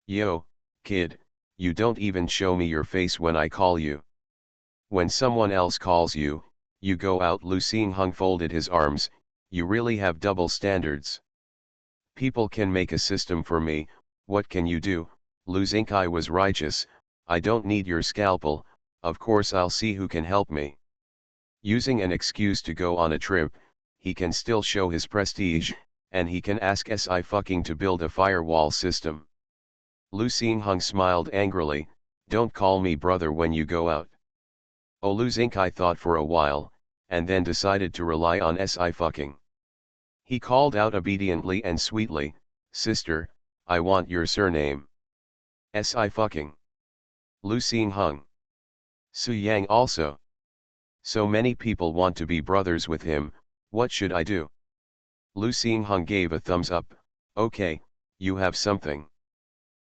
Yo, kid, you don't even show me your face when I call you. When someone else calls you, you go out. Lu Xingheng folded his arms, you really have double standards. People can make a system for me, what can you do? Lu Xingkai was righteous, I don't need your scalpel, of course I'll see who can help me. Using an excuse to go on a trip, he can still show his prestige, and he can ask Sci-fi to build a firewall system. Lu Xingheng smiled angrily, don't call me brother when you go out. Oh, Lu Xingkai thought for a while, and then decided to rely on Sci-fi. He called out obediently and sweetly, sister, I want your surname. Sci-fi. Lu Xingheng. Su Yang also. So many people want to be brothers with him, what should I do? Lu Xingheng gave a thumbs up, okay, you have something.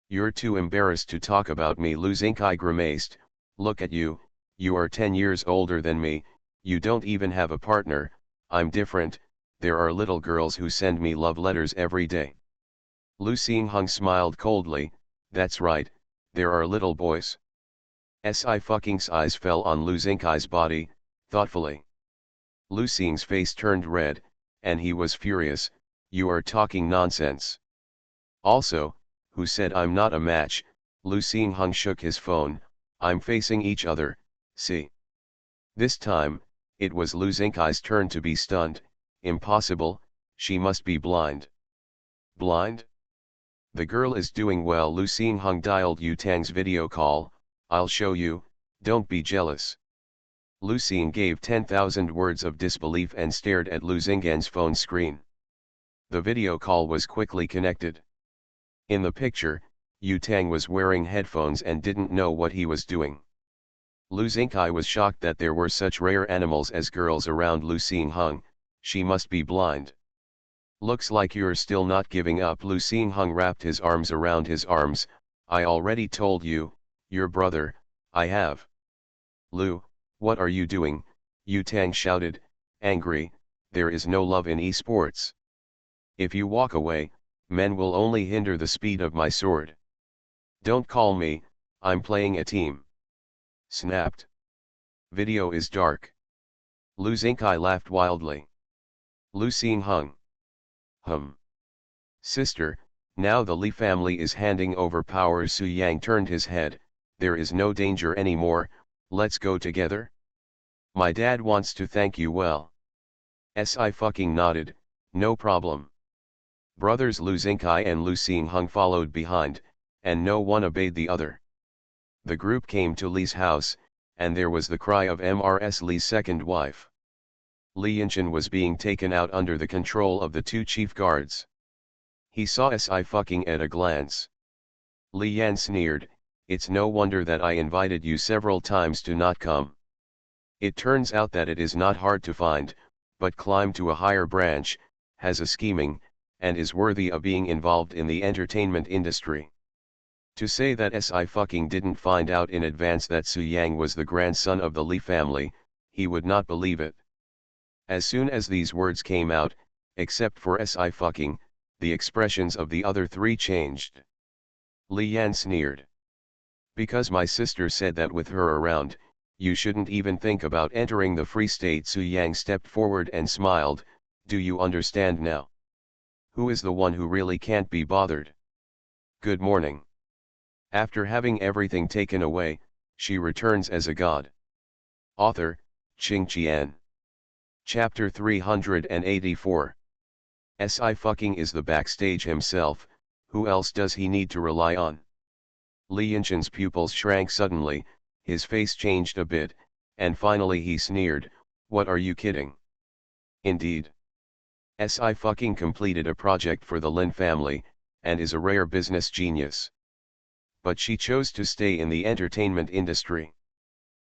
You're too embarrassed to talk about me. Lu Xingkai grimaced, look at you, you are 10 years older than me, you don't even have a partner, I'm different, there are little girls who send me love letters every day. Lu Xingheng smiled coldly, that's right, there are little boys. Sci-fi's eyes fell on Lu Xingkai's body, thoughtfully. Lu Xing's face turned red, and he was furious, you are talking nonsense. Also, who said I'm not a match? Lu Xingheng shook his phone, I'm facing each other, see. This time, it was Lu Xingkai's turn to be stunned, impossible, she must be blind. Blind? The girl is doing well. Lu Xingheng dialed Yu Tang's video call, I'll show you, don't be jealous. Lu Xing gave 10,000 words of disbelief and stared at Lu Xinggen's phone screen. The video call was quickly connected. In the picture, Yu Tang was wearing headphones and didn't know what he was doing. Lu Xingkai was shocked that there were such rare animals as girls around Lu Xingheng, she must be blind. Looks like you're still not giving up. Lu Xingheng wrapped his arms around his arms, I already told you, your brother, I have. Lu, what are you doing? Yu Tang shouted, angry, there is no love in esports. If you walk away, men will only hinder the speed of my sword. Don't call me, I'm playing a team. Snapped. Video is dark. Lu Xingkai laughed wildly. Lu Xingheng. Sister, now the Li family is handing over power. Su Yang turned his head, there is no danger anymore, let's go together? My dad wants to thank you well. Si fucking nodded, no problem. Brothers Lu Xingkai and Lu Xingheng followed behind, and no one obeyed the other. The group came to Li's house, and there was the cry of Mrs. Li's second wife. Li Yinshan was being taken out under the control of the two chief guards. He saw Si fucking at a glance. Li Yan sneered, it's no wonder that I invited you several times to not come. It turns out that it is not hard to find, but climb to a higher branch, has a scheming, and is worthy of being involved in the entertainment industry. To say that Si fucking didn't find out in advance that Su Yang was the grandson of the Li family, he would not believe it. As soon as these words came out, except for Si fucking, the expressions of the other three changed. Li Yan sneered. Because my sister said that with her around, you shouldn't even think about entering the Free State. Su Yang stepped forward and smiled, do you understand now? Who is the one who really can't be bothered? Good morning. After having everything taken away, she returns as a god. Author, Qing Qian. Chapter 384. Si fucking is the backstage himself, who else does he need to rely on? Li Yinshan's pupils shrank suddenly, his face changed a bit, and finally he sneered, what are you kidding? Indeed. Si fucking completed a project for the Lin family, and is a rare business genius. But she chose to stay in the entertainment industry.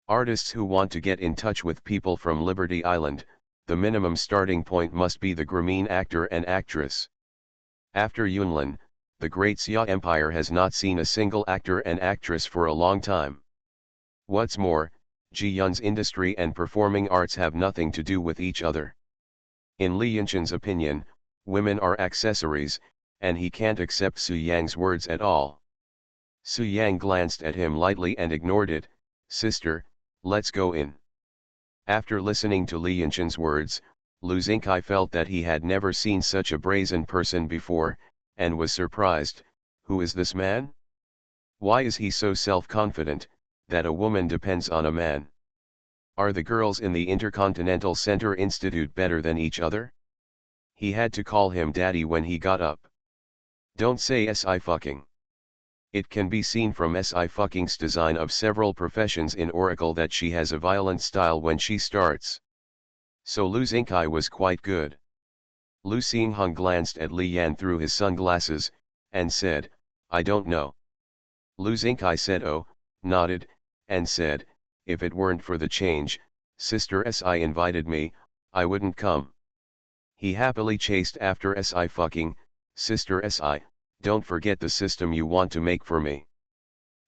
Artists who want to get in touch with people from Liberty Island, the minimum starting point must be the Grameen actor and actress. After Yunlin, the Great Xia Empire has not seen a single actor and actress for a long time. What's more, Ji Yun's industry and performing arts have nothing to do with each other. In Li Yinshan's opinion, women are accessories, and he can't accept Su Yang's words at all. Su Yang glanced at him lightly and ignored it, sister, let's go in. After listening to Li Yinshan's words, Lu Xingkai felt that he had never seen such a brazen person before, and was surprised, who is this man? Why is he so self-confident, that a woman depends on a man? Are the girls in the Intercontinental Center Institute better than each other? He had to call him daddy when he got up. Don't say Si fucking. It can be seen from Si fucking's design of several professions in Oracle that she has a violent style when she starts. So Lu Xingkai was quite good. Lu Xingheng glanced at Li Yan through his sunglasses, and said, I don't know. Lu Xingkai said oh, nodded, and said, if it weren't for the change, Sister Si invited me, I wouldn't come. He happily chased after Si fucking, Sister Si, don't forget the system you want to make for me.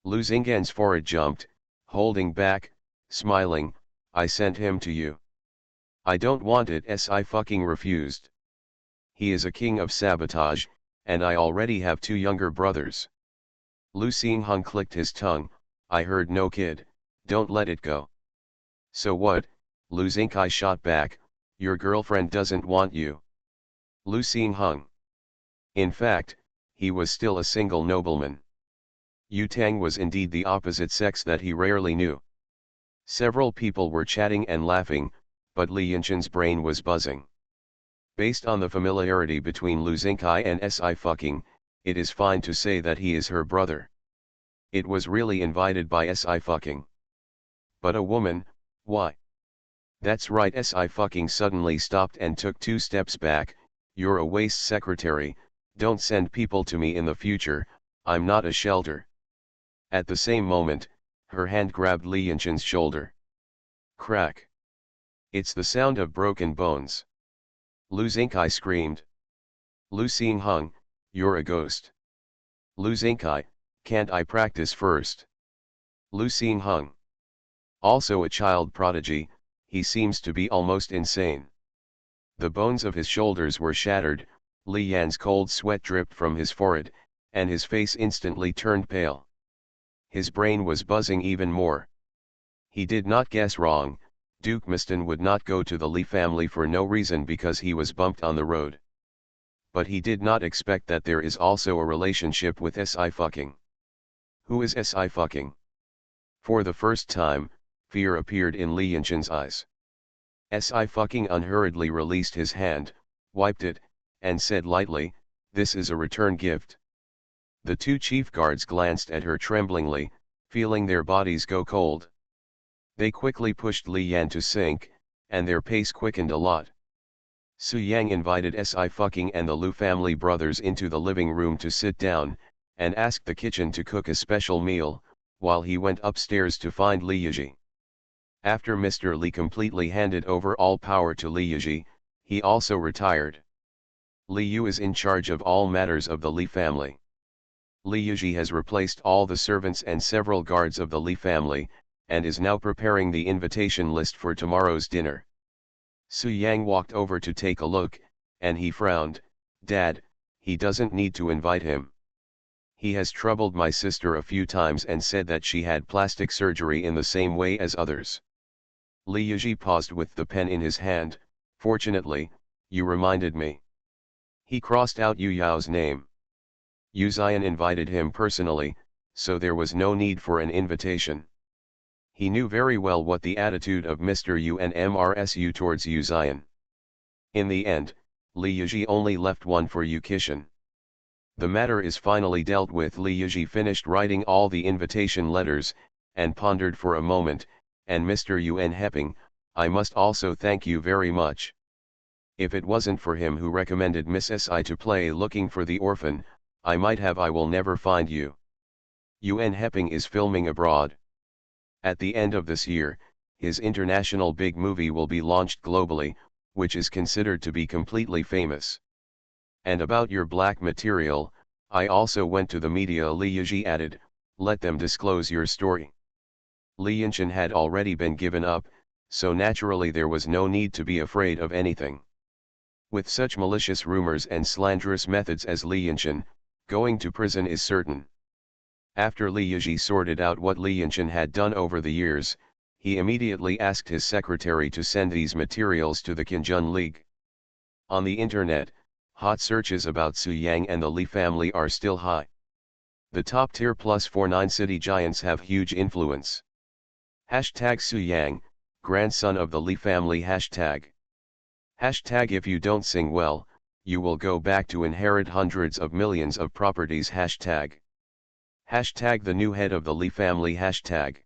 Lu Xinggan's forehead jumped, holding back, smiling, I sent him to you. I don't want it. Si fucking refused. He is a king of sabotage, and I already have two younger brothers. Lu Xingheng clicked his tongue, I heard no kid, don't let it go. So what? Lu Xingkai shot back, your girlfriend doesn't want you. Lu Xingheng. In fact, he was still a single nobleman. Yu Tang was indeed the opposite sex that he rarely knew. Several people were chatting and laughing, but Li Yinshan's brain was buzzing. Based on the familiarity between Lu Xingkai and Si fucking, it is fine to say that he is her brother. It was really invited by Si fucking. But a woman, why? That's right. Si fucking suddenly stopped and took 2 steps back, you're a waste secretary, don't send people to me in the future, I'm not a shelter. At the same moment, her hand grabbed Li Yinshan's shoulder. Crack. It's the sound of broken bones. Lu Xingkai screamed. Lu Xingheng, you're a ghost. Lu Xingkai, can't I practice first? Lu Xingheng. Also a child prodigy, he seems to be almost insane. The bones of his shoulders were shattered, Li Yan's cold sweat dripped from his forehead, and his face instantly turned pale. His brain was buzzing even more. He did not guess wrong, Duke Miston would not go to the Li family for no reason because he was bumped on the road. But he did not expect that there is also a relationship with Si fucking. Who is Si fucking? For the first time, fear appeared in Li Yinchen's eyes. Sci-fi unhurriedly released his hand, wiped it, and said lightly, "This is a return gift." The two chief guards glanced at her tremblingly, feeling their bodies go cold. They quickly pushed Li Yan to sink, and their pace quickened a lot. Su Yang invited Sci-fi and the Lu family brothers into the living room to sit down, and asked the kitchen to cook a special meal, while he went upstairs to find Li Yiji. After Mr. Li completely handed over all power to Li Yiji, he also retired. Li Yu is in charge of all matters of the Li family. Li Yiji has replaced all the servants and several guards of the Li family, and is now preparing the invitation list for tomorrow's dinner. Su Yang walked over to take a look, and he frowned. "Dad, he doesn't need to invite him. He has troubled my sister a few times and said that she had plastic surgery in the same way as others." Li Yiji paused with the pen in his hand. "Fortunately, you reminded me." He crossed out Yu Yao's name. Yu Zian invited him personally, so there was no need for an invitation. He knew very well what the attitude of Mr. Yu and MRSU towards Yu Zian. In the end, Li Yiji only left one for Yu Kishan. "The matter is finally dealt with." Li Yiji finished writing all the invitation letters, and pondered for a moment, "And Mr. Yuan Heping, I must also thank you very much. If it wasn't for him who recommended Miss Si to play Looking for the Orphan, I might have I Will Never Find You. Yuan Heping is filming abroad. At the end of this year, his international big movie will be launched globally, which is considered to be completely famous. And about your black material, I also went to the media." Li Yiji added, "Let them disclose your story." Li Yinchen had already been given up, so naturally there was no need to be afraid of anything. With such malicious rumors and slanderous methods as Li Yinchen, going to prison is certain. After Li Yiji sorted out what Li Yinchen had done over the years, he immediately asked his secretary to send these materials to the Qinjun League. On the internet, hot searches about Su Yang and the Li family are still high. The top tier +49 city giants have huge influence. Hashtag Su Yang, grandson of the Li family. Hashtag if you don't sing well, you will go back to inherit hundreds of millions of properties. Hashtag the new head of the Li family. Hashtag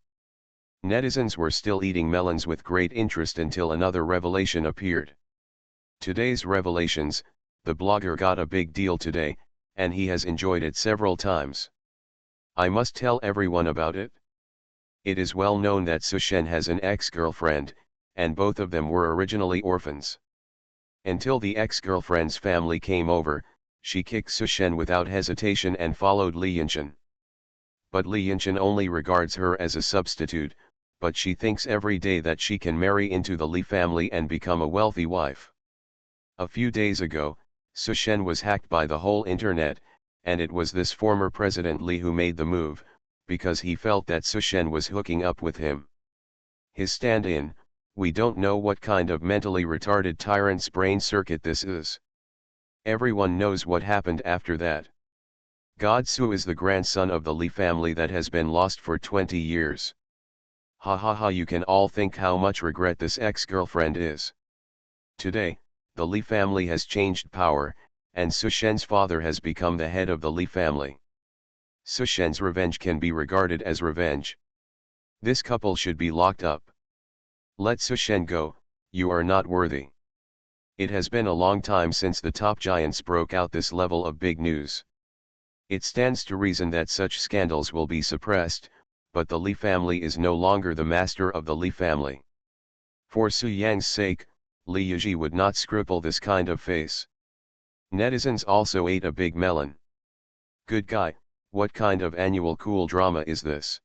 netizens were still eating melons with great interest until another revelation appeared. Today's revelations: the blogger got a big deal today, and he has enjoyed it several times. I must tell everyone about it. It is well known that Su Shen has an ex-girlfriend, and both of them were originally orphans. Until the ex-girlfriend's family came over, she kicked Su Shen without hesitation and followed Li Yinchen. But Li Yinchen only regards her as a substitute, but she thinks every day that she can marry into the Li family and become a wealthy wife. A few days ago, Su Shen was hacked by the whole internet, and it was this former President Li who made the move, because he felt that Su Shen was hooking up with him. His stand-in: "We don't know what kind of mentally retarded tyrant's brain circuit this is." Everyone knows what happened after that. God Su is the grandson of the Li family that has been lost for 20 years. Ha ha ha, you can all think how much regret this ex-girlfriend is. Today, the Li family has changed power, and Su Shen's father has become the head of the Li family. Su Shen's revenge can be regarded as revenge. This couple should be locked up. Let Su Shen go, you are not worthy. It has been a long time since the top giants broke out this level of big news. It stands to reason that such scandals will be suppressed, but the Li family is no longer the master of the Li family. For Su Yang's sake, Li Yiji would not scruple this kind of face. Netizens also ate a big melon. Good guy, what kind of annual cool drama is this?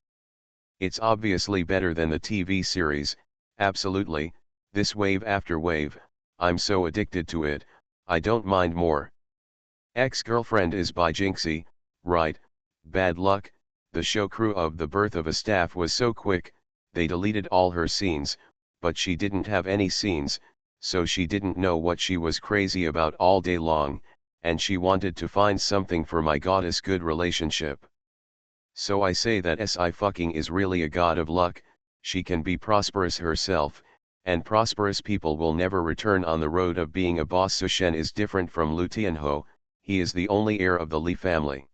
It's obviously better than the TV series, absolutely, this wave after wave, I'm so addicted to it, I don't mind more. Ex-girlfriend is by Jinxie, right? Bad luck. The show crew of The Birth of a Staff was so quick, they deleted all her scenes, but she didn't have any scenes, so she didn't know what she was crazy about all day long, and she wanted to find something for My Goddess good relationship. So I say that Si fucking is really a god of luck. She can be prosperous herself, and prosperous people will never return on the road of being a boss. Su Shen is different from Lu Tianho, he is the only heir of the Li family.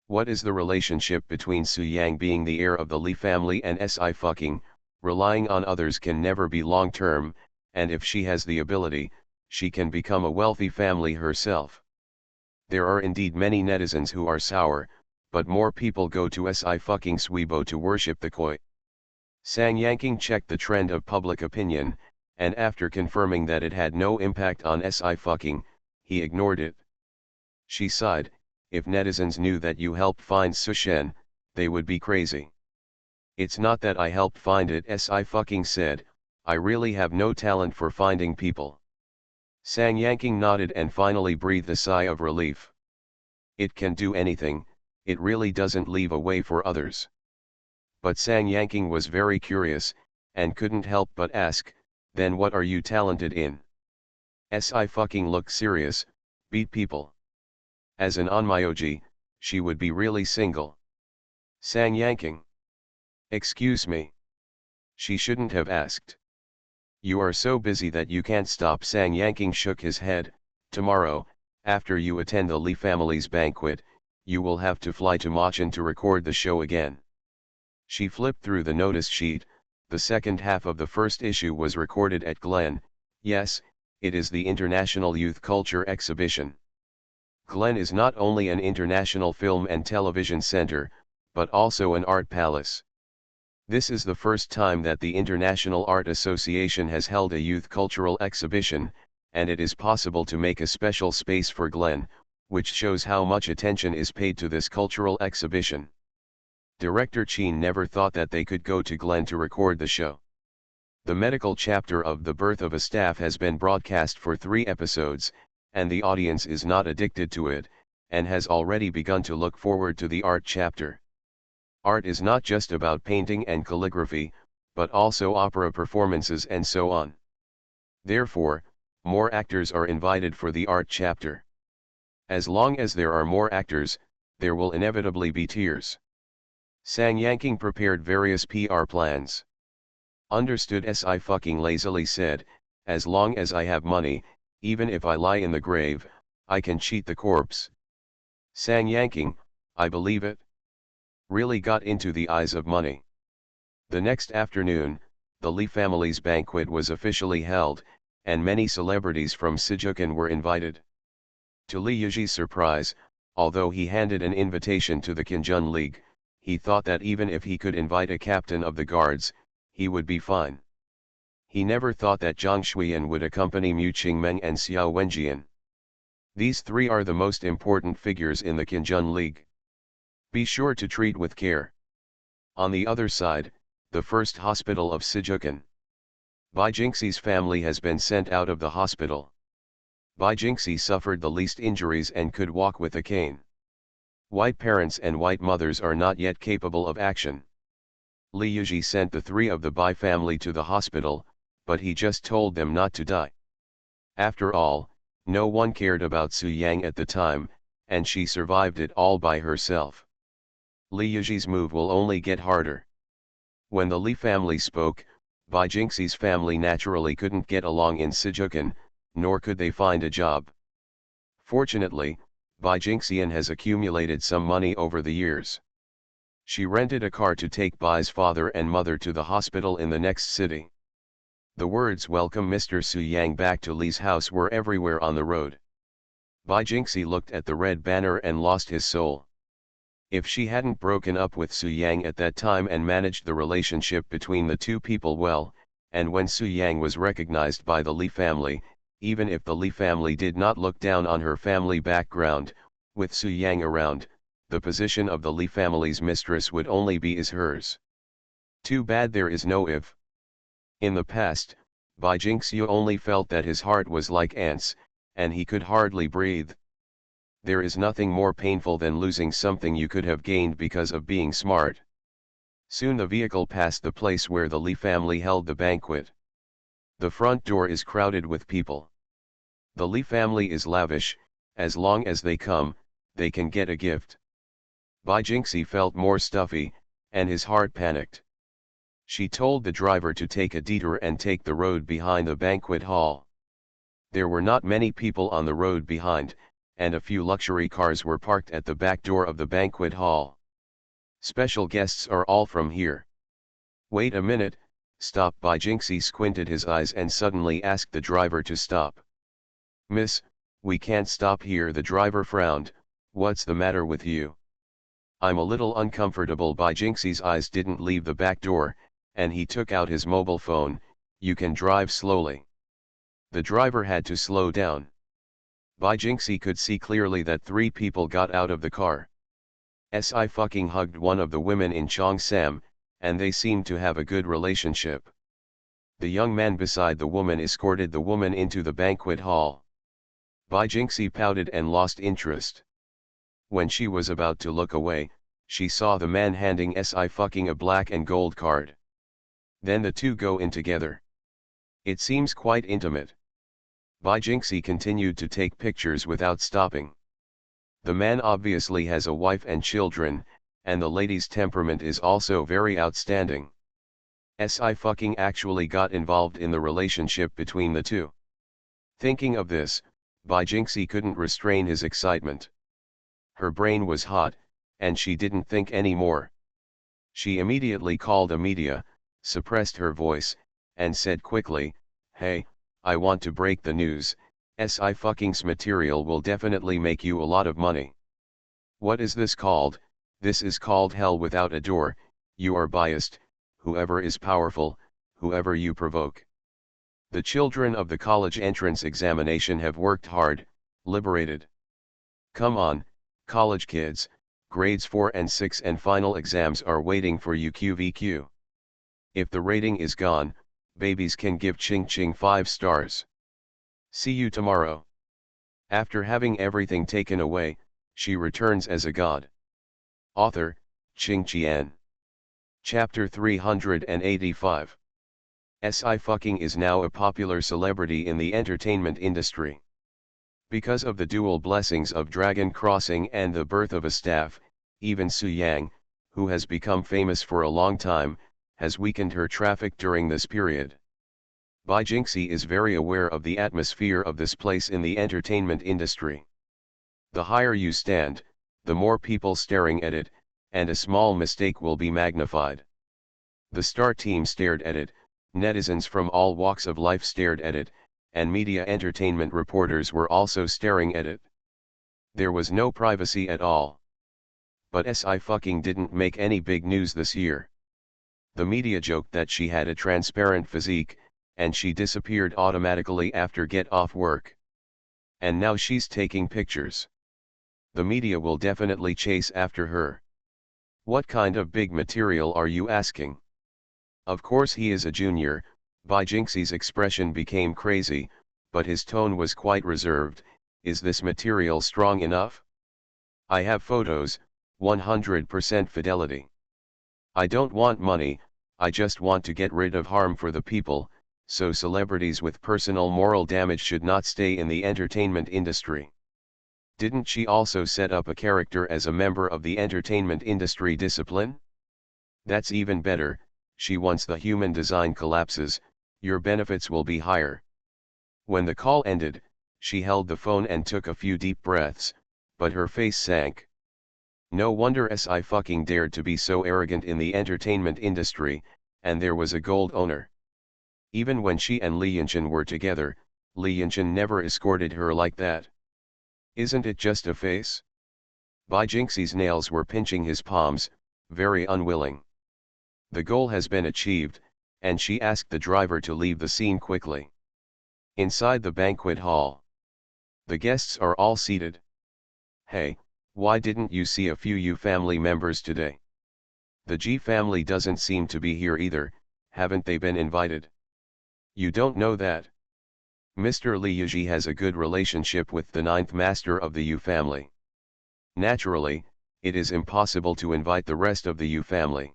What is the relationship between Su Yang being the heir of the Li family and Si fucking? Relying on others can never be long-term, and if she has the ability, she can become a wealthy family herself. There are indeed many netizens who are sour, but more people go to Si fucking Swibo to worship the koi. Sang Yanking checked the trend of public opinion, and after confirming that it had no impact on Si fucking, he ignored it. She sighed, if netizens knew that you helped find Su Shen, they would be crazy. It's not that I helped find it, Si fucking said, I really have no talent for finding people. Sang Yanking nodded and finally breathed a sigh of relief. It can do anything, it really doesn't leave a way for others. But Sang Yanking was very curious, and couldn't help but ask, then what are you talented in? Si fucking looked serious, beat people. As an onmyoji, she would be really single. Sang Yanking. Excuse me. She shouldn't have asked. You are so busy that you can't stop. Sang Yanking shook his head. Tomorrow, after you attend the Li family's banquet, you will have to fly to Machin to record the show again. She flipped through the notice sheet. The second half of the first issue was recorded at Glen. Yes, it is the International Youth Culture Exhibition. Glen is not only an international film and television center, but also an art palace. This is the first time that the International Art Association has held a youth cultural exhibition, and it is possible to make a special space for Glen, which shows how much attention is paid to this cultural exhibition. Director Chin never thought that they could go to Glen to record the show. The medical chapter of The Birth of a Staff has been broadcast for 3 episodes, and the audience is not addicted to it, and has already begun to look forward to the art chapter. Art is not just about painting and calligraphy, but also opera performances and so on. Therefore, more actors are invited for the art chapter. As long as there are more actors, there will inevitably be tears. Sang Yanking prepared various PR plans. Understood, Si fucking lazily said, as long as I have money, even if I lie in the grave, I can cheat the corpse. Sang Yanking, I believe it. Really got into the eyes of money. The next afternoon, the Li family's banquet was officially held, and many celebrities from Sijukan were invited. To Li Yiji's surprise, although he handed an invitation to the Qinjun League, he thought that even if he could invite a captain of the guards, he would be fine. He never thought that Zhang Shuiyan would accompany Mu Qingmeng and Xiao Wenjian. These 3 are the most important figures in the Qinjun League. Be sure to treat with care. On the other side, the first hospital of Sijukan. Bai Jingxi's family has been sent out of the hospital. Bai Jingxi suffered the least injuries and could walk with a cane. White parents and white mothers are not yet capable of action. Li Yiji sent the 3 of the Bai family to the hospital, but he just told them not to die. After all, no one cared about Su Yang at the time, and she survived it all by herself. Li Yiji's move will only get harder. When the Li family spoke, Bai Jingxi's family naturally couldn't get along in Sijukan, nor could they find a job. Fortunately, Bai Jingxian has accumulated some money over the years. She rented a car to take Bai's father and mother to the hospital in the next city. The words "Welcome Mr. Su Yang back to Li's house" were everywhere on the road. Bai Jingxi looked at the red banner and lost his soul. If she hadn't broken up with Su Yang at that time and managed the relationship between the 2 people well, and when Su Yang was recognized by the Li family, even if the Li family did not look down on her family background, with Su Yang around, the position of the Li family's mistress would only be as hers. Too bad there is no if. In the past, Bai Jingxiu only felt that his heart was like ants, and he could hardly breathe. There is nothing more painful than losing something you could have gained because of being smart. Soon the vehicle passed the place where the Li family held the banquet. The front door is crowded with people. The Li family is lavish, as long as they come, they can get a gift. Bai Jingxi felt more stuffy, and his heart panicked. She told the driver to take a detour and take the road behind the banquet hall. There were not many people on the road behind, and a few luxury cars were parked at the back door of the banquet hall. Special guests are all from here. Wait a minute, stop. Bai Jingxi squinted his eyes and suddenly asked the driver to stop. Miss, we can't stop here. The driver frowned. What's the matter with you? I'm a little uncomfortable. Bai Jingxi's eyes didn't leave the back door, and he took out his mobile phone. You can drive slowly. The driver had to slow down. Bai Jingxi could see clearly that 3 people got out of the car. Sci-fi hugged one of the women in Cheongsam, and they seemed to have a good relationship. The young man beside the woman escorted the woman into the banquet hall. Bai Jingxi pouted and lost interest. When she was about to look away, she saw the man handing Sci-fi a black and gold card. Then the two go in together. It seems quite intimate. Bai Jingxi continued to take pictures without stopping. The man obviously has a wife and children, and the lady's temperament is also very outstanding. Sci-fi actually got involved in the relationship between the two. Thinking of this, Bai Jingxi couldn't restrain his excitement. Her brain was hot, and she didn't think any more. She immediately called a media, suppressed her voice, and said quickly, "Hey, I want to break the news. Sci-fi's material will definitely make you a lot of money." "What is this called?" "This is called Hell Without a Door. You are biased, whoever is powerful, whoever you provoke. The children of the college entrance examination have worked hard, liberated. Come on, college kids, grades 4 and 6 and final exams are waiting for you. QVQ. If the rating is gone, babies can give Ching Ching 5 stars. See you tomorrow." After having everything taken away, she returns as a god. Author, Ching Qian. Chapter 385. Sci-fi is now a popular celebrity in the entertainment industry. Because of the dual blessings of Dragon Crossing and the birth of a staff, even Su Yang, who has become famous for a long time, has weakened her traffic during this period. Bai Jingxi is very aware of the atmosphere of this place in the entertainment industry. The higher you stand, the more people staring at it, and a small mistake will be magnified. The star team stared at it, netizens from all walks of life stared at it, and media entertainment reporters were also staring at it. There was no privacy at all. But Sci-fi didn't make any big news this year. The media joked that she had a transparent physique, and she disappeared automatically after get off work. And now she's taking pictures. The media will definitely chase after her. What kind of big material are you asking? Of course he is a junior. Bai Jingxi's expression became crazy, but his tone was quite reserved. Is this material strong enough? I have photos, 100% fidelity. I don't want money, I just want to get rid of harm for the people, so celebrities with personal moral damage should not stay in the entertainment industry. Didn't she also set up a character as a member of the entertainment industry discipline? That's even better. She wants the human design collapses, your benefits will be higher. When the call ended, she held the phone and took a few deep breaths, but her face sank. No wonder Sci-fi dared to be so arrogant in the entertainment industry, and there was a gold owner. Even when she and Li Yanchen were together, Li Yanchen never escorted her like that. Isn't it just a face? Bai Jingxi's nails were pinching his palms, very unwilling. The goal has been achieved, and she asked the driver to leave the scene quickly. Inside the banquet hall, the guests are all seated. "Hey, why didn't you see a few you family members today? The G family doesn't seem to be here either, haven't they been invited? You don't know that? Mr. Li Yuji has a good relationship with the 9th master of the Yu family. Naturally, it is impossible to invite the rest of the Yu family."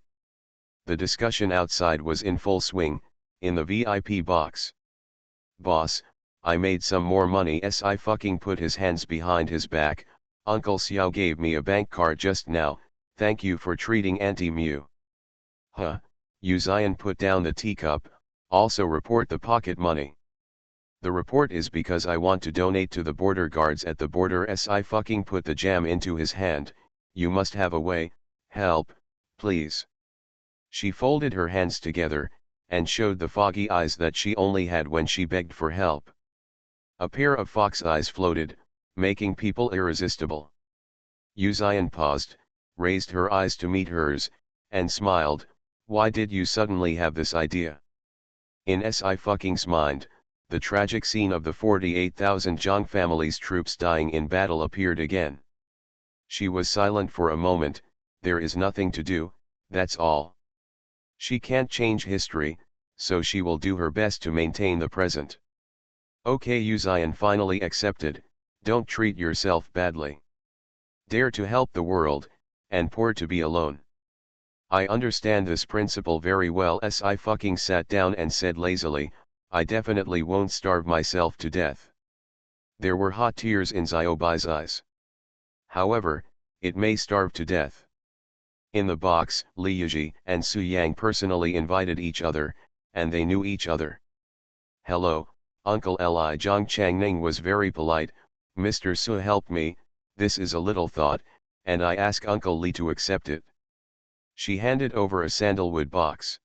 The discussion outside was in full swing, in the VIP box. "Boss, I made some more money." Sci-fi put his hands behind his back. "Uncle Xiao gave me a bank card just now, Thank you for treating Auntie Mew. Huh, Yu Zion put down the teacup, also report the pocket money. The report is because I want to donate to the border guards at the border. I fucking put the jam into his hand. You must have a way, help, please. She folded her hands together, and showed the foggy eyes that she only had when she begged for help. A pair of fox eyes floated, making people irresistible. Yu Zion paused, raised her eyes to meet hers, and smiled. Why did you suddenly have this idea? In Si mind, the tragic scene of the 48,000 Zhang family's troops dying in battle appeared again. She was silent for a moment. There is nothing to do, that's all. She can't change history, so she will do her best to maintain the present. Okay, Yu Zion finally accepted. Don't treat yourself badly. Dare to help the world, and poor to be alone. I understand this principle very well. I sat down and said lazily, I definitely won't starve myself to death. There were hot tears in Xiaobai's eyes. However, it may starve to death. In the box, Li Yizhi and Su Yang personally invited each other, and they knew each other. Hello, Uncle Li. Zhang Changning was very polite. Mr. Su, help me, this is a little thought, and I ask Uncle Li to accept it. She handed over a sandalwood box.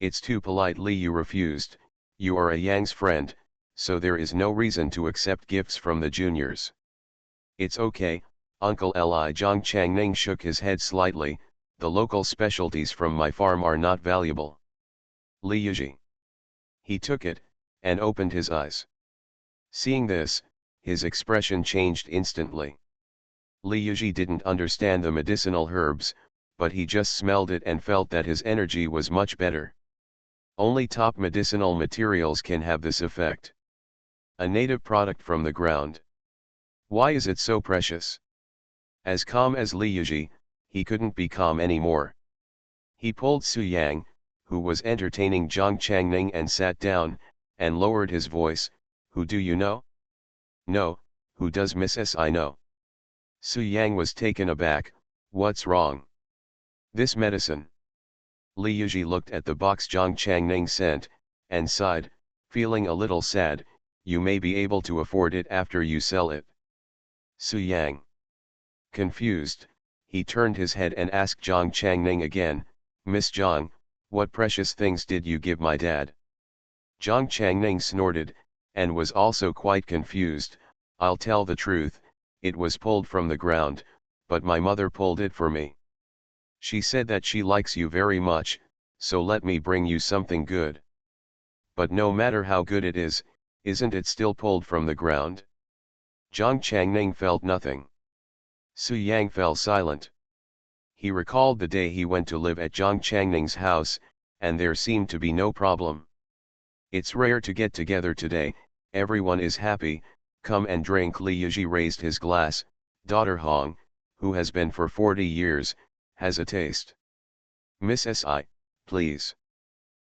It's too polite. Li Yu refused. You are a Yang's friend, so there is no reason to accept gifts from the juniors. It's okay, Uncle Li. Zhang Changning shook his head slightly. The local specialties from my farm are not valuable. Li Yizhi. He took it, and opened his eyes. Seeing this, his expression changed instantly. Li Yizhi didn't understand the medicinal herbs, but he just smelled it and felt that his energy was much better. Only top medicinal materials can have this effect. A native product from the ground. Why is it so precious? As calm as Li Yizhi, he couldn't be calm anymore. He pulled Su Yang, who was entertaining Zhang Changning, and sat down, and lowered his voice. Who do you know? No, who does Mrs. I know? Su Yang was taken aback. What's wrong? This medicine. Li Yizhi looked at the box Zhang Changning sent, and sighed, feeling a little sad. You may be able to afford it after you sell it. Su Yang. Confused, he turned his head and asked Zhang Changning again, Miss Zhang, what precious things did you give my dad? Zhang Changning snorted, and was also quite confused. I'll tell the truth, it was pulled from the ground, but my mother pulled it for me. She said that she likes you very much, so let me bring you something good. But no matter how good it is, isn't it still pulled from the ground? Zhang Changning felt nothing. Su Yang fell silent. He recalled the day he went to live at Zhang Changning's house, and there seemed to be no problem. It's rare to get together today, everyone is happy, come and drink. Li Yizhi raised his glass. Daughter Hong, who has been for 40 years, has a taste. Miss Si, please.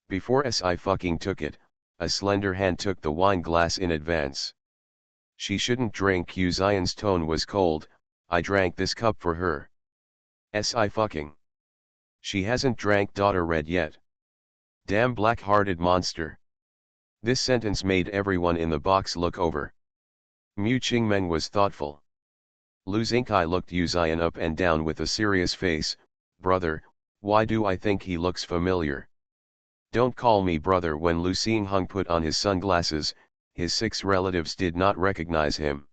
Before Si took it, a slender hand took the wine glass in advance. She shouldn't drink. Yu Zion's tone was cold. I drank this cup for her. Si. She hasn't drank daughter red yet. Damn black-hearted monster. This sentence made everyone in the box look over. Mu Qingmen was thoughtful. Lu Xingkai looked Yu Zion up and down with a serious face. Brother, why do I think he looks familiar? Don't call me brother. When Lu Xingheng put on his sunglasses, his 6 relatives did not recognize him.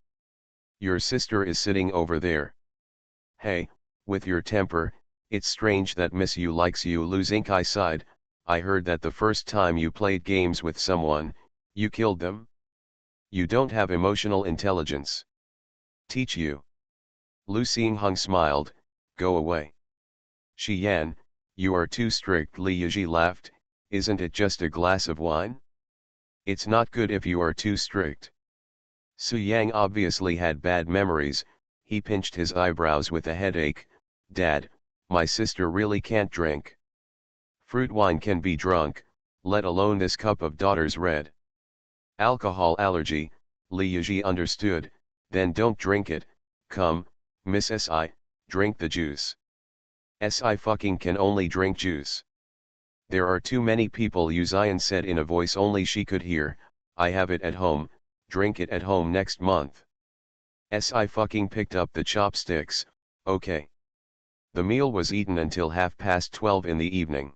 Your sister is sitting over there. Hey, with your temper, it's strange that Miss Yu likes you. Lu Xingkai sighed. I heard that the first time you played games with someone, you killed them? You don't have emotional intelligence. Teach you. Lu Xingheng smiled. Go away. Shi Yan, you are too strict. Li Yizhi laughed. Isn't it just a glass of wine? It's not good if you are too strict. Su Yang obviously had bad memories. He pinched his eyebrows with a headache. Dad, my sister really can't drink. Fruit wine can be drunk, let alone this cup of daughter's red. Alcohol allergy. Li Yizhi understood. Then don't drink it. Come, Miss Si, drink the juice. I fucking can only drink juice. There are too many people, Uzian said in a voice only she could hear. I have it at home, drink it at home next month. I fucking picked up the chopsticks. Okay. The meal was eaten until 12:30 in the evening.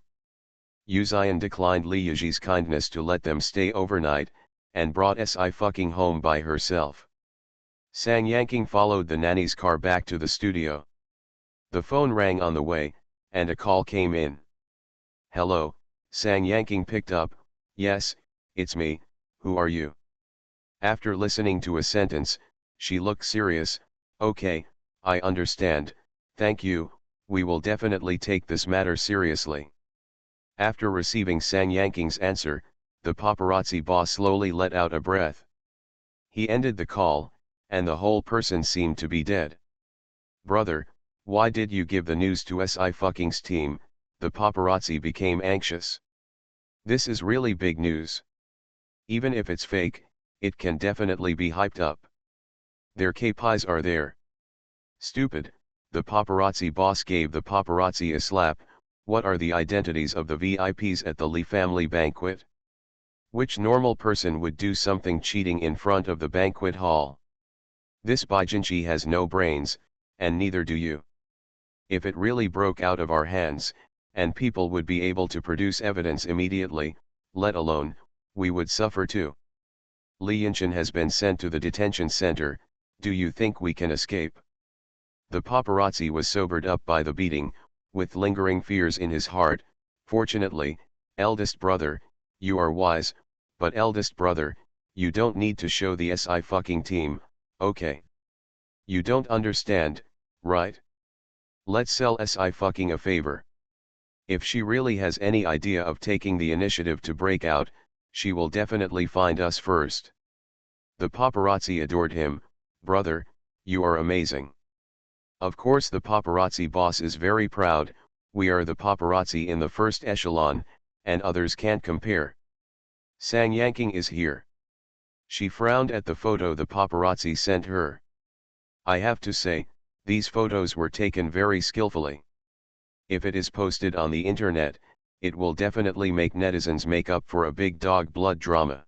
Uzian declined Liaji's kindness to let them stay overnight, and brought I fucking home by herself. Sang Yanking followed the nanny's car back to the studio. The phone rang on the way, and a call came in. Hello, Sang Yanking picked up. Yes, it's me, who are you? After listening to a sentence, she looked serious. Okay, I understand, thank you, we will definitely take this matter seriously. After receiving Sang Yanking's answer, the paparazzi boss slowly let out a breath. He ended the call, and the whole person seemed to be dead. Brother, why did you give the news to I fucking's team? The paparazzi became anxious. This is really big news. Even if it's fake, it can definitely be hyped up. Their KPIs are there. Stupid, the paparazzi boss gave the paparazzi a slap. What are the identities of the VIPs at the Lee family banquet? Which normal person would do something cheating in front of the banquet hall? This Baijinchi has no brains, and neither do you. If it really broke out of our hands, and people would be able to produce evidence immediately, let alone, we would suffer too. Li Yinshan has been sent to the detention center. Do you think we can escape? The paparazzi was sobered up by the beating, with lingering fears in his heart. Fortunately, eldest brother, you are wise, but eldest brother, you don't need to show the I fucking team, okay? You don't understand, right? Let's sell I fucking a favor. If she really has any idea of taking the initiative to break out, she will definitely find us first. The paparazzi adored him. Brother, you are amazing. Of course the paparazzi boss is very proud. We are the paparazzi in the first echelon, and others can't compare. Sang Yanking is here. She frowned at the photo the paparazzi sent her. I have to say, these photos were taken very skillfully. If it is posted on the internet, it will definitely make netizens make up for a big dog blood drama.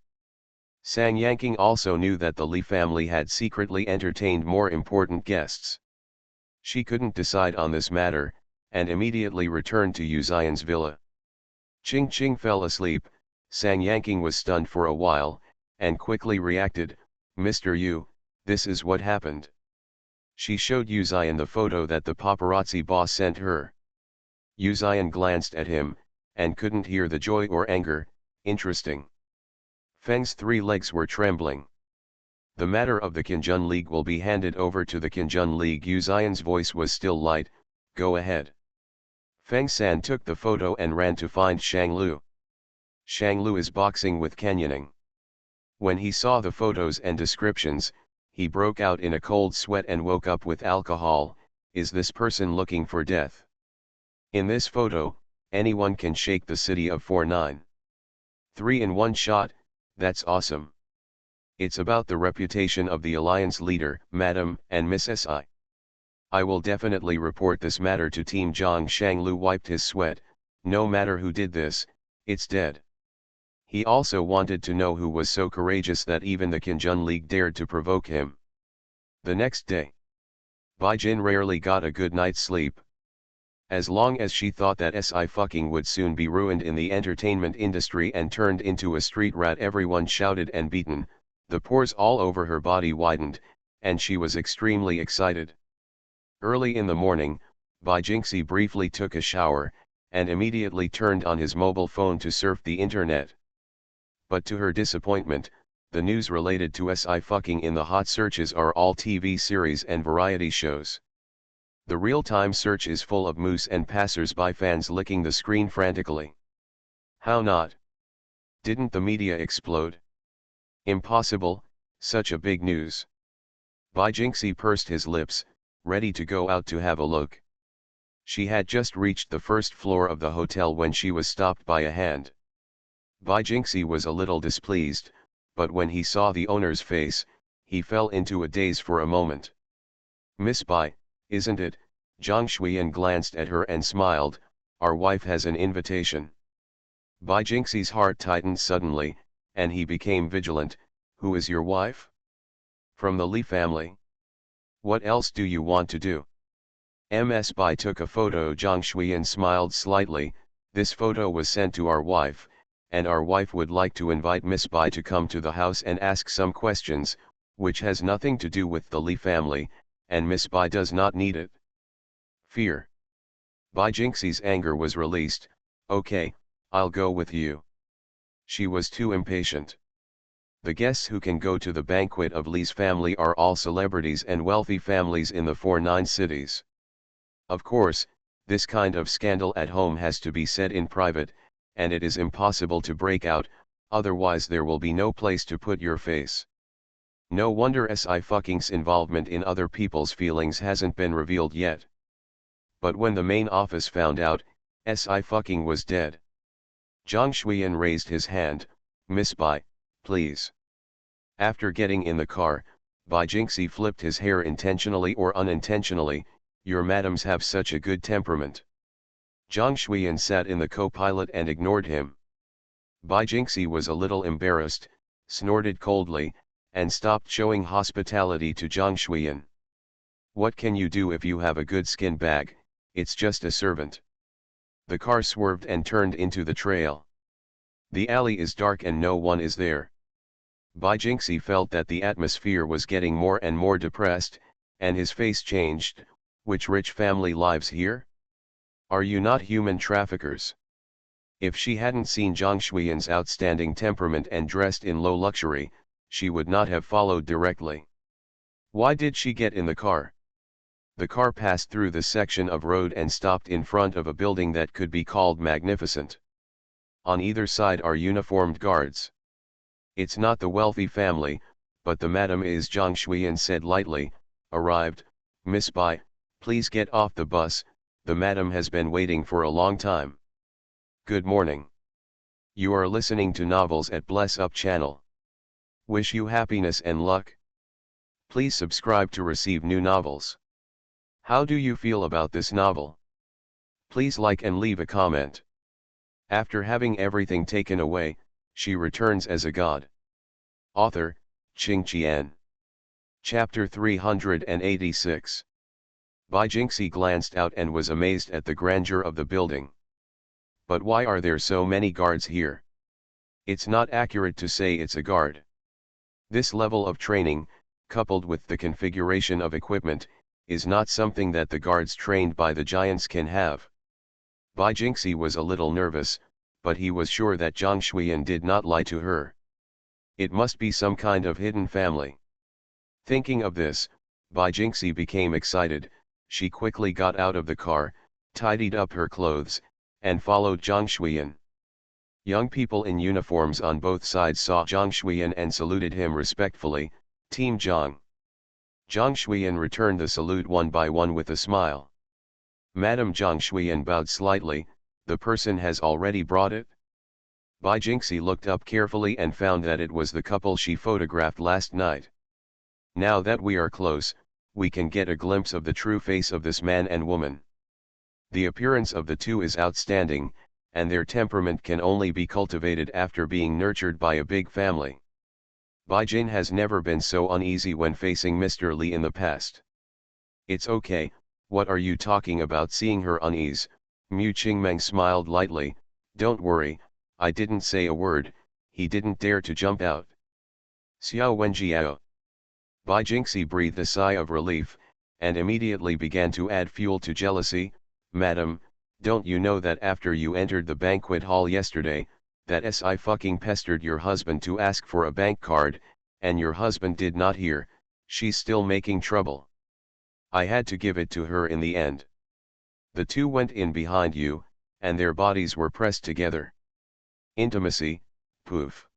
Sang Yanking also knew that the Lee family had secretly entertained more important guests. She couldn't decide on this matter, and immediately returned to Uzian's villa. Ching Ching fell asleep. Sang Yanking was stunned for a while, and quickly reacted. Mr. Yu, this is what happened. She showed Uzian the photo that the paparazzi boss sent her. Uzian glanced at him, and couldn't hear the joy or anger. Interesting. Feng's 3 legs were trembling. The matter of the Qinjun League will be handed over to the Qinjun League. Uzian's voice was still light. Go ahead. Feng San took the photo and ran to find Shang Lu. Shang Lu is boxing with Canyoning. When he saw the photos and descriptions, he broke out in a cold sweat and woke up with alcohol. Is this person looking for death? In this photo, anyone can shake the city of 493 in one shot. That's awesome. It's about the reputation of the alliance leader, Madam and Miss Si. I will definitely report this matter to Team Zhang. Shang Lu wiped his sweat. No matter who did this, it's dead. He also wanted to know who was so courageous that even the Qinjun League dared to provoke him. The next day, Bai Jin rarely got a good night's sleep. As long as she thought that Si fucking would soon be ruined in the entertainment industry and turned into a street rat, everyone shouted and beaten. The pores all over her body widened, and she was extremely excited. Early in the morning, Bai Jingxi briefly took a shower, and immediately turned on his mobile phone to surf the internet. But to her disappointment, the news related to Si fucking in the hot searches are all TV series and variety shows. The real-time search is full of moose and passers-by fans licking the screen frantically. How not? Didn't the media explode? Impossible, such a big news. Bai Jingxi pursed his lips, ready to go out to have a look. She had just reached the first floor of the hotel when she was stopped by a hand. Bai Jingxi was a little displeased, but when he saw the owner's face, he fell into a daze for a moment. Miss Bai, isn't it, Zhang Shuiyan glanced at her and smiled, our wife has an invitation. Bai Jingxi's heart tightened suddenly, and he became vigilant, who is your wife? From the Li family. What else do you want to do? Ms. Bai took a photo. Zhang Shuiyan smiled slightly, this photo was sent to our wife, and our wife would like to invite Miss Bai to come to the house and ask some questions, which has nothing to do with the Li family, and Miss Bai does not need it. Fear. Bai Jingxi's anger was released, okay, I'll go with you. She was too impatient. The guests who can go to the banquet of Li's family are all celebrities and wealthy families in the 49 cities. Of course, this kind of scandal at home has to be said in private, and it is impossible to break out, otherwise there will be no place to put your face. No wonder Sci-fi's involvement in other people's feelings hasn't been revealed yet. But when the main office found out, Sci-fi was dead. Zhang Shuiyan raised his hand, Miss Bai, please. After getting in the car, Bai Jingxi flipped his hair intentionally or unintentionally, your madams have such a good temperament. Zhang Shuiyan sat in the co-pilot and ignored him. Bai Jingxi was a little embarrassed, snorted coldly, and stopped showing hospitality to Zhang Shuiyan. What can you do if you have a good skin bag, it's just a servant. The car swerved and turned into the trail. The alley is dark and no one is there. Bai Jingxi felt that the atmosphere was getting more and more depressed, and his face changed, which rich family lives here? Are you not human traffickers? If she hadn't seen Zhang Shuiyan's outstanding temperament and dressed in low luxury, she would not have followed directly. Why did she get in the car? The car passed through the section of road and stopped in front of a building that could be called magnificent. On either side are uniformed guards. It's not the wealthy family, but the madam is, Zhang Shuiyan said lightly, arrived, Miss Bai, please get off the bus, the madam has been waiting for a long time. Good morning. You are listening to novels at Bless Up channel. Wish you happiness and luck. Please subscribe to receive new novels. How do you feel about this novel? Please like and leave a comment. After having everything taken away, she returns as a god. Author, Qing Qian. Chapter 386. Bai Jingxi glanced out and was amazed at the grandeur of the building. But why are there so many guards here? It's not accurate to say it's a guard. This level of training, coupled with the configuration of equipment, is not something that the guards trained by the giants can have. Bai Jingxi was a little nervous, but he was sure that Zhang Shuiyan did not lie to her. It must be some kind of hidden family. Thinking of this, Bai Jingxi became excited. She quickly got out of the car, tidied up her clothes, and followed Zhang Shuiyan. Young people in uniforms on both sides saw Zhang Shuiyan and saluted him respectfully, Team Zhang. Zhang Shuiyan returned the salute one by one with a smile. Madam, Zhang Shuiyan bowed slightly, the person has already brought it? Bai Jingxi looked up carefully and found that it was the couple she photographed last night. Now that we are close, we can get a glimpse of the true face of this man and woman. The appearance of the two is outstanding, and their temperament can only be cultivated after being nurtured by a big family. Bai Jin has never been so uneasy when facing Mr. Li in the past. It's okay, what are you talking about? Seeing her unease, Mu Qingmeng smiled lightly, don't worry, I didn't say a word, he didn't dare to jump out. Xiao Wenjiao. Bai Jingxi breathed a sigh of relief, and immediately began to add fuel to jealousy. Madam, don't you know that after you entered the banquet hall yesterday, that Sci-fi pestered your husband to ask for a bank card, and your husband did not hear, she's still making trouble. I had to give it to her in the end. The two went in behind you, and their bodies were pressed together. Intimacy, poof.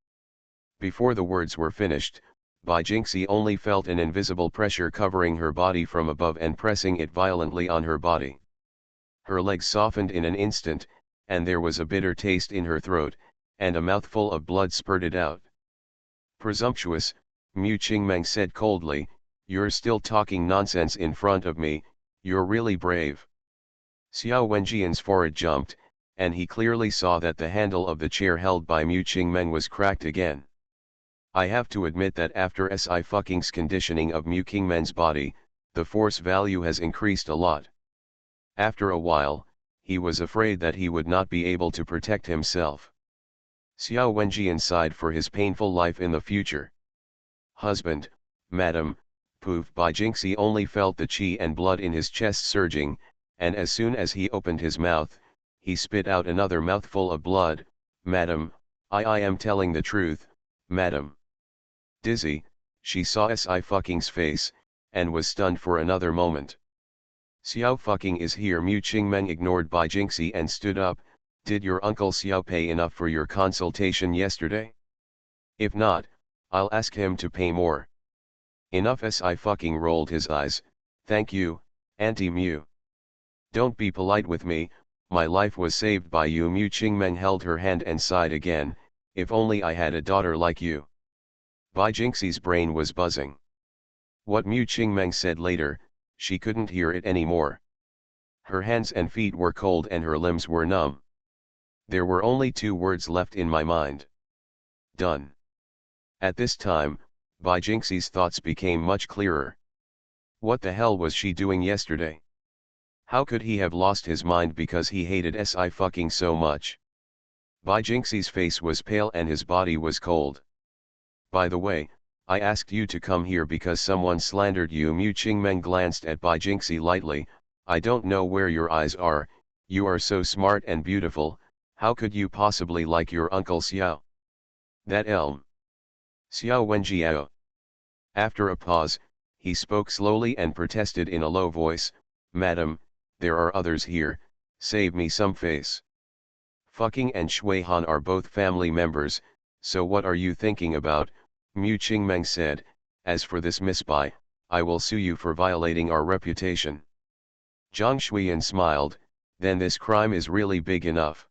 Before the words were finished, Bai Jingxi only felt an invisible pressure covering her body from above and pressing it violently on her body. Her legs softened in an instant, and there was a bitter taste in her throat, and a mouthful of blood spurted out. Presumptuous, Mu Qingmeng said coldly, you're still talking nonsense in front of me, You're really brave. Xiao Wenjian's forehead jumped, and he clearly saw that the handle of the chair held by Mu Qingmeng was cracked again. I have to admit that after Sci-Fucking's conditioning of Mu Qingmeng's body, the force value has increased a lot. After a while, he was afraid that he would not be able to protect himself. Xiao Wenjian sighed for his painful life in the future. Husband, madam, poof! Bai Jingxi only felt the qi and blood in his chest surging, and as soon as he opened his mouth, he spit out another mouthful of blood. Madam, I am telling the truth, madam. Dizzy, she saw Sci-Fucking's face, and was stunned for another moment. Xiao Fucking is here. Mu Qingmeng ignored Bai Jingxi and stood up. Did your uncle Xiao pay enough for your consultation yesterday? If not, I'll ask him to pay more. Enough. Sci-Fucking rolled his eyes. Thank you, Auntie Mu. Don't be polite with me, my life was saved by you. Mu Qingmeng held her hand and sighed again. If only I had a daughter like you. Bai Jingxi's brain was buzzing. What Mu Qingmeng said later, she couldn't hear it anymore. Her hands and feet were cold and her limbs were numb. There were only 2 words left in my mind. Done. At this time, Bai Jingxi's thoughts became much clearer. What the hell was she doing yesterday? How could he have lost his mind because he hated Sci-Fucking so much? Bai Jingxi's face was pale and his body was cold. By the way, I asked you to come here because someone slandered you. Mu Qingmeng glanced at Bai Jingxi lightly. I don't know where your eyes are, you are so smart and beautiful, how could you possibly like your uncle Xiao? That elm. Xiao Wenjiao. After a pause, he spoke slowly and protested in a low voice, Madam, there are others here, save me some face. Fucking and Shui Han are both family members, so what are you thinking about? Mu Qingmeng said, as for this Miss Bai, I will sue you for violating our reputation. Zhang Shuiyan smiled, then this crime is really big enough.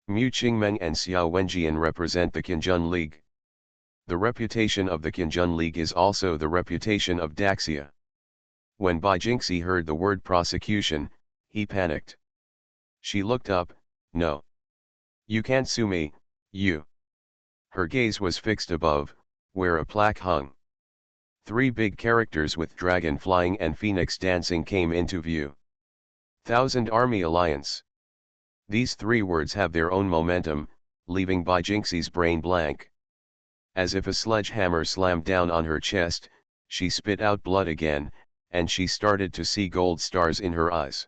Mu Qingmeng and Xiao Wenjian represent the Qinjun League. The reputation of the Qinjun League is also the reputation of Daxia. When Bai Jingxi heard the word prosecution, he panicked. She looked up, no. You can't sue me, you. Her gaze was fixed above, where a plaque hung. 3 big characters with dragon flying and phoenix dancing came into view. Thousand Army Alliance. These 3 words have their own momentum, leaving Bai Jingxi's brain blank. As if a sledgehammer slammed down on her chest, she spit out blood again, and she started to see gold stars in her eyes.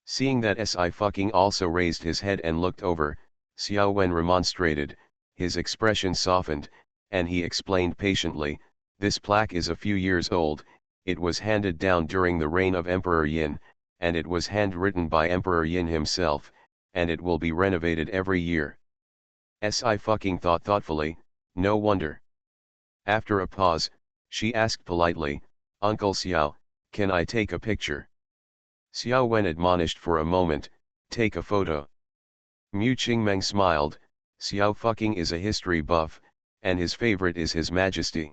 Seeing that Sci-Fucking also raised his head and looked over, Xiao Wen remonstrated, his expression softened, and he explained patiently, this plaque is a few years old, it was handed down during the reign of Emperor Yin, and it was handwritten by Emperor Yin himself, and it will be renovated every year. Sci-Fucking thought thoughtfully, no wonder. After a pause, she asked politely, Uncle Xiao, can I take a picture? Xiao Wen admonished for a moment, take a photo. Mu Qingmeng smiled, Xiao Fucking is a history buff, and his favorite is His Majesty.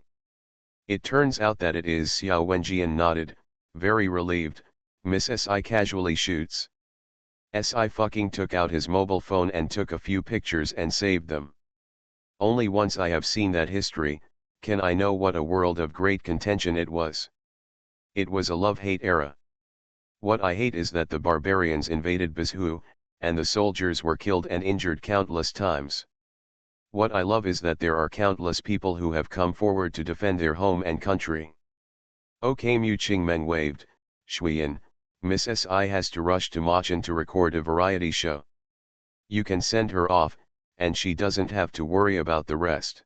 It turns out that it is. Xiao Wenjian nodded, very relieved, Miss Si casually shoots. Sci-Fucking took out his mobile phone and took a few pictures and saved them. Only once I have seen that history, can I know what a world of great contention it was. It was a love-hate era. What I hate is that the barbarians invaded Bezhu, and the soldiers were killed and injured countless times. What I love is that there are countless people who have come forward to defend their home and country. Okay, Mu Qingmeng waved, Shuiyan, Miss Si has to rush to Machan to record a variety show. You can send her off, and she doesn't have to worry about the rest.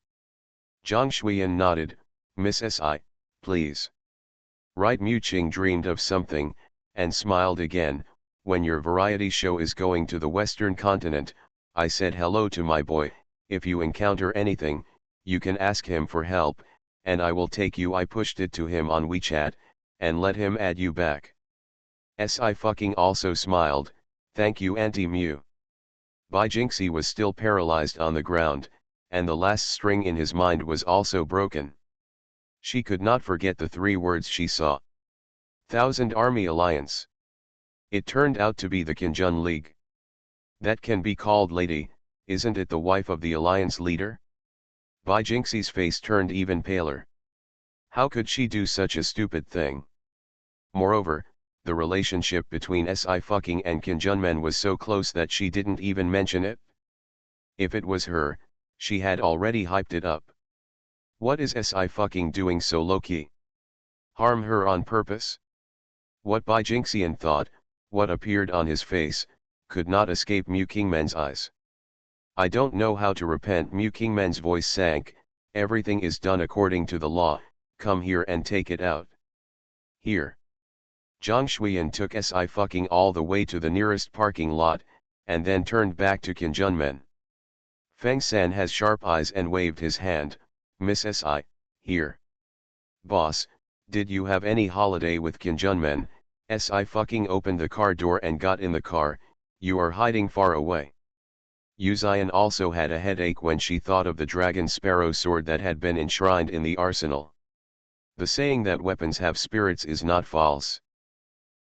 Zhang Shuiyan nodded, Miss Si, please. Right. Mu Qing dreamed of something, and smiled again, when your variety show is going to the Western continent, I said hello to my boy, if you encounter anything, you can ask him for help, and I will take you. I pushed it to him on WeChat, and let him add you back. Sci-Fucking also smiled, thank you Auntie Mu. Bai Jingxi was still paralyzed on the ground, and the last string in his mind was also broken. She could not forget the 3 words she saw. Thousand Army Alliance. It turned out to be the Kinjun League. That can be called lady, isn't it, the wife of the alliance leader? Bai Jingxi's face turned even paler. How could she do such a stupid thing? Moreover, the relationship between Si and Kinjunmen was so close that she didn't even mention it. If it was her, she had already hyped it up. What is Si doing so low-key? Harm her on purpose? What Bai Jingxian thought, what appeared on his face, could not escape Mu Kingmen's eyes. I don't know how to repent. Mu Kingmen's voice sank. Everything is done according to the law, come here and take it out. Here. Zhang Shuiyan took Si all the way to the nearest parking lot, and then turned back to Kinjunmen. Feng San has sharp eyes and waved his hand. Miss Si, here. Boss, did you have any holiday with Kinjunmen? Si opened the car door and got in the car. You are hiding far away. Yu Ziyan also had a headache when she thought of the dragon sparrow sword that had been enshrined in the arsenal. The saying that weapons have spirits is not false.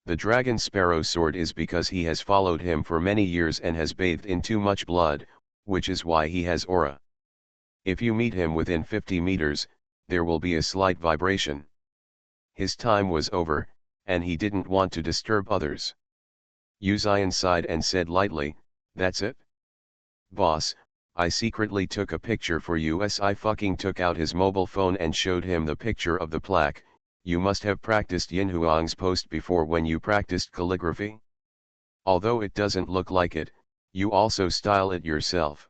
The dragon sparrow sword is because he has followed him for many years and has bathed in too much blood, which is why he has aura. If you meet him within 50 meters, there will be a slight vibration. His time was over, and he didn't want to disturb others. Yu Ziyan sighed and said lightly, that's it? Boss, I secretly took a picture for you. Si took out his mobile phone and showed him the picture of the plaque. You must have practiced Yin Huang's post before when you practiced calligraphy. Although it doesn't look like it, you also style it yourself.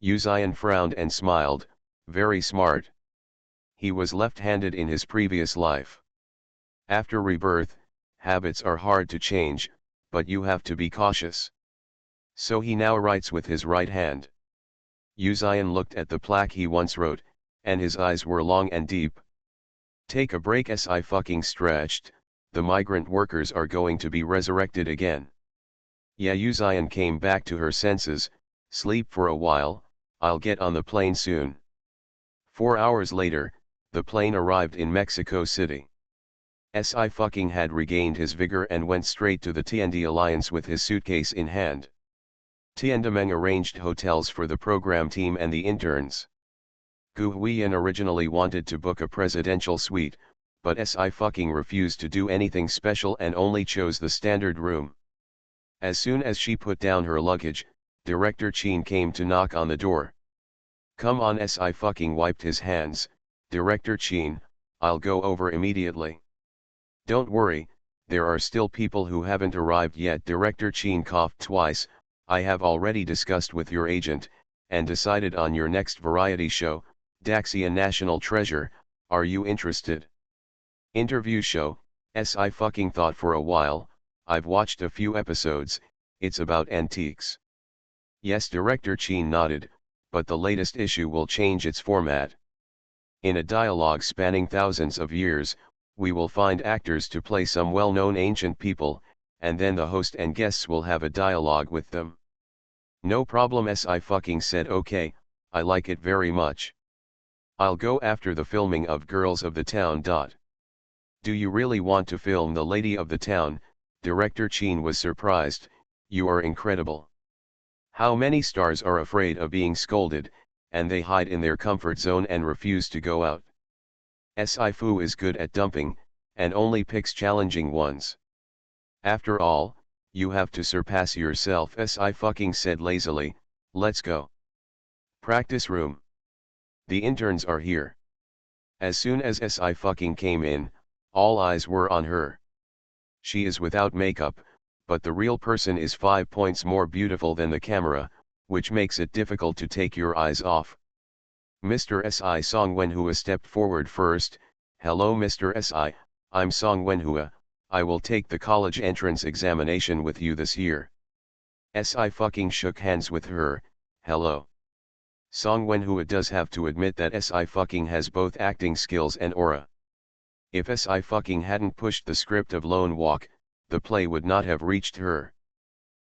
Yu Ziyan frowned and smiled, very smart. He was left-handed in his previous life. After rebirth, habits are hard to change, but you have to be cautious. So he now writes with his right hand. Yu Ziyan looked at the plaque he once wrote, and his eyes were long and deep. Take a break. Si stretched, the migrant workers are going to be resurrected again. Yeah, Yu Ziyan came back to her senses. Sleep for a while, I'll get on the plane soon. 4 hours later, the plane arrived in Mexico City. Si had regained his vigor and went straight to the Tiandi Alliance with his suitcase in hand. Tiandameng arranged hotels for the program team and the interns. Gu Huiyan originally wanted to book a presidential suite, but Si refused to do anything special and only chose the standard room. As soon as she put down her luggage, Director Qin came to knock on the door. Come on. Si wiped his hands. Director Qin, I'll go over immediately. Don't worry, there are still people who haven't arrived yet. Director Qin coughed twice. I have already discussed with your agent, and decided on your next variety show, Daxia National Treasure. Are you interested? Interview show. Si thought for a while. I've watched a few episodes, it's about antiques. Yes, Director Qin nodded, but the latest issue will change its format. In a dialogue spanning thousands of years, we will find actors to play some well-known ancient people, and then the host and guests will have a dialogue with them. No problem. Si said. Okay, I like it very much. I'll go after the filming of Girls of the Town. Do you really want to film the Lady of the Town? Director Qin was surprised. You are incredible. How many stars are afraid of being scolded, and they hide in their comfort zone and refuse to go out? Si Fu is good at dumping, and only picks challenging ones. After all, you have to surpass yourself. Si said lazily. Let's go. Practice room. The interns are here. As soon as Si came in, all eyes were on her. She is without makeup, but the real person is 5 points more beautiful than the camera, which makes it difficult to take your eyes off. Mr. Si Song Wenhua stepped forward first. Hello Mr. Si, I'm Song Wenhua, I will take the college entrance examination with you this year. Si shook hands with her. Hello. Song Wenhua does have to admit that Si has both acting skills and aura. If Si hadn't pushed the script of Lone Walk, the play would not have reached her.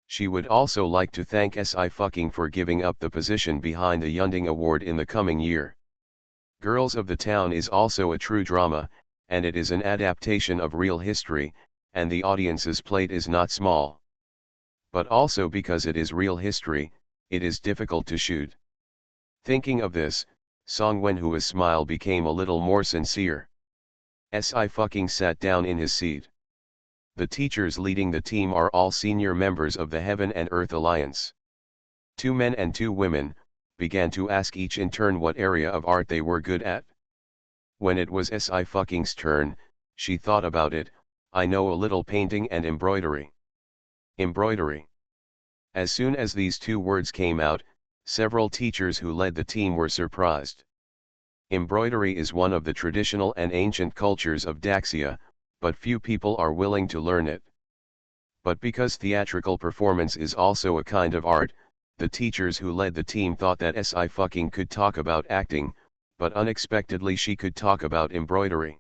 She would also like to thank Si for giving up the position behind the Yunding Award in the coming year. Girls of the Town is also a true drama, and it is an adaptation of real history, and the audience's plate is not small. But also because it is real history, it is difficult to shoot. Thinking of this, Song Wenhua's smile became a little more sincere. Si sat down in his seat. The teachers leading the team are all senior members of the Heaven and Earth Alliance. 2 men and 2 women began to ask each in turn what area of art they were good at. When it was Si's turn, she thought about it. I know a little painting and embroidery. Embroidery. As soon as these 2 words came out, several teachers who led the team were surprised. Embroidery is one of the traditional and ancient cultures of Daxia, but few people are willing to learn it. But because theatrical performance is also a kind of art, the teachers who led the team thought that Si could talk about acting, but unexpectedly she could talk about embroidery.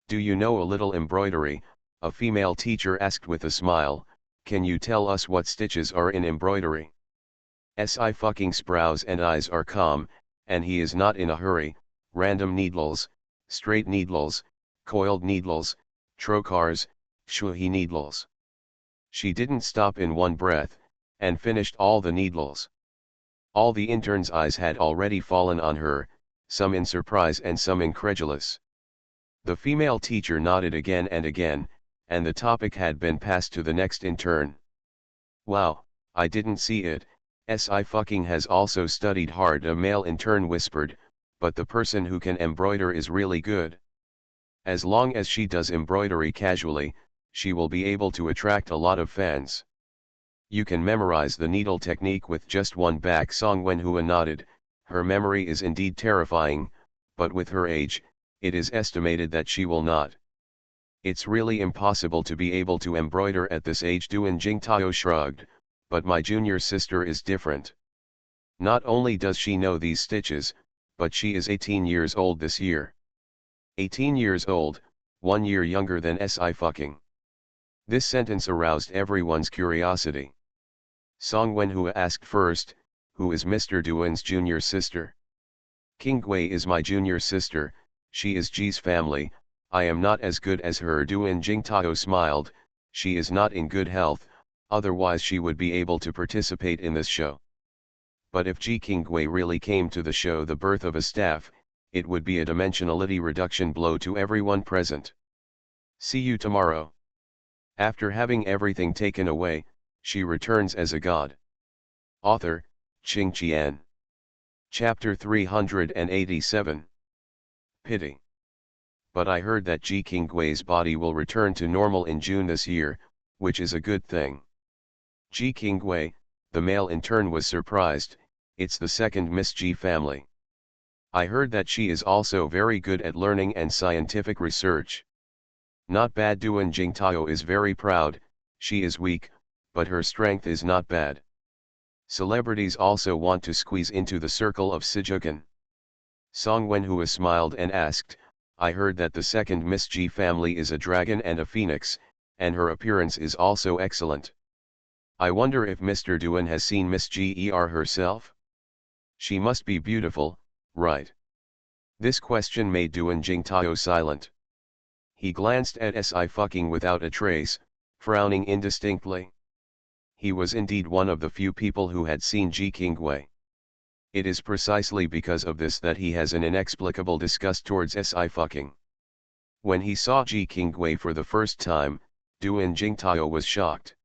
Do you know a little embroidery? A female teacher asked with a smile. Can you tell us what stitches are in embroidery? Si's brows and eyes are calm, and he is not in a hurry. Random needles, straight needles, coiled needles, trocars, shui needles. She didn't stop in one breath, and finished all the needles. All the interns' eyes had already fallen on her, some in surprise and some incredulous. The female teacher nodded again and again, and the topic had been passed to the next intern. Wow, I didn't see it. Si has also studied hard, a male intern whispered, but the person who can embroider is really good. As long as she does embroidery casually, she will be able to attract a lot of fans. You can memorize the needle technique with just one back. Song Wenhua nodded. Her memory is indeed terrifying, but with her age, it is estimated that she will not. It's really impossible to be able to embroider at this age. Duan Jingtao shrugged, but my junior sister is different. Not only does she know these stitches, but she is 18 years old this year. 18 years old, 1 year younger than Si. This sentence aroused everyone's curiosity. Song Wenhua asked first, who is Mr. Duan's junior sister? King Gui is my junior sister, she is Ji's family. I am not as good as her. Duan Jingtao smiled. She is not in good health, otherwise she would be able to participate in this show. But if Ji King Gui really came to the show, the birth of a staff, it would be a dimensionality reduction blow to everyone present. See you tomorrow. After having everything taken away, she returns as a god. Author, Qing Qian. Chapter 387. Pity. But I heard that Ji King Gui's body will return to normal in June this year, which is a good thing. Ji King Gui, the male intern, was surprised. It's the second Miss Ji family. I heard that she is also very good at learning and scientific research. Not bad. Duan Jingtao is very proud. She is weak, but her strength is not bad. Celebrities also want to squeeze into the circle of Sijukan. Song Wenhua smiled and asked, I heard that the second Miss Ji family is a dragon and a phoenix, and her appearance is also excellent. I wonder if Mr. Duan has seen Miss Ger herself? She must be beautiful, right? This question made Duan Jingtao silent. He glanced at Si without a trace, frowning indistinctly. He was indeed one of the few people who had seen Ji King Gui. It is precisely because of this that he has an inexplicable disgust towards Si. When he saw Ji King Gui for the first time, Duan Jingtao was shocked.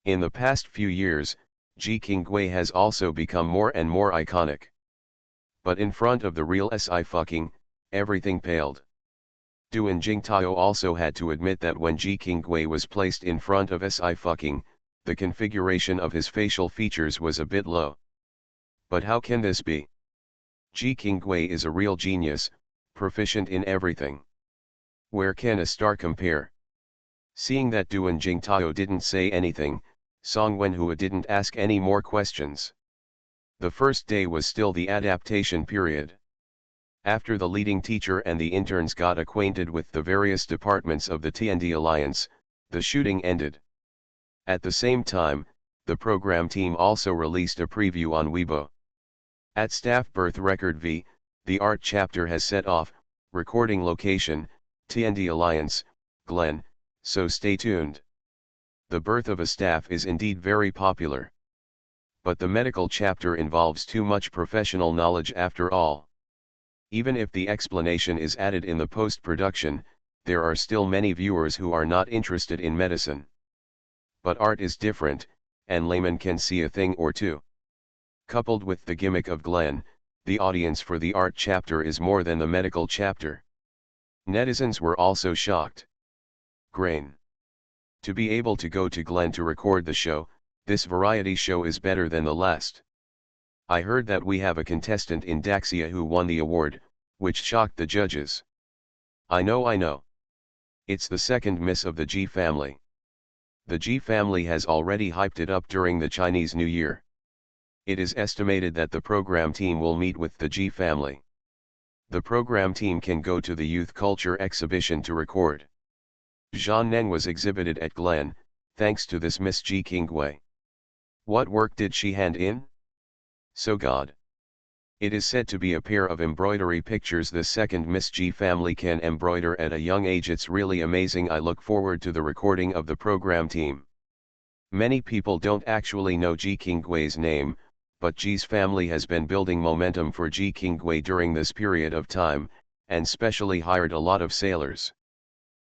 In the past few years, Ji King Gui has also become more and more iconic. But in front of the real Si, everything paled. Duan Jingtao also had to admit that when Ji King Gui was placed in front of Si, the configuration of his facial features was a bit low. But how can this be? Ji King Gui is a real genius, proficient in everything. Where can a star compare? Seeing that Duan Jingtao didn't say anything, Song Wenhua didn't ask any more questions. The first day was still the adaptation period. After the leading teacher and the interns got acquainted with the various departments of the TND Alliance, the shooting ended. At the same time, the program team also released a preview on Weibo. At Staff Birth Record V, the art chapter has set off, recording location, TND Alliance, Glenn, so stay tuned. The birth of a staff is indeed very popular. But the medical chapter involves too much professional knowledge after all. Even if the explanation is added in the post-production, there are still many viewers who are not interested in medicine. But art is different, and laymen can see a thing or two. Coupled with the gimmick of Glenn, the audience for the art chapter is more than the medical chapter. Netizens were also shocked. Grain. To be able to go to Glenn to record the show, this variety show is better than the last. I heard that we have a contestant in Daxia who won the award, which shocked the judges. I know. It's the second Miss of the G family. The G family has already hyped it up during the Chinese New Year. It is estimated that the program team will meet with the G family. The program team can go to the youth culture exhibition to record. Zhan Neng was exhibited at Glenn, thanks to this Miss Ji Qingwei. What work did she hand in? So God. It is said to be a pair of embroidery pictures the second Miss Ji family can embroider at a young age. It's really amazing. I look forward to the recording of the program team. Many people don't actually know Ji Qingwei's name, but Ji's family has been building momentum for Ji Qingwei during this period of time, and specially hired a lot of sailors.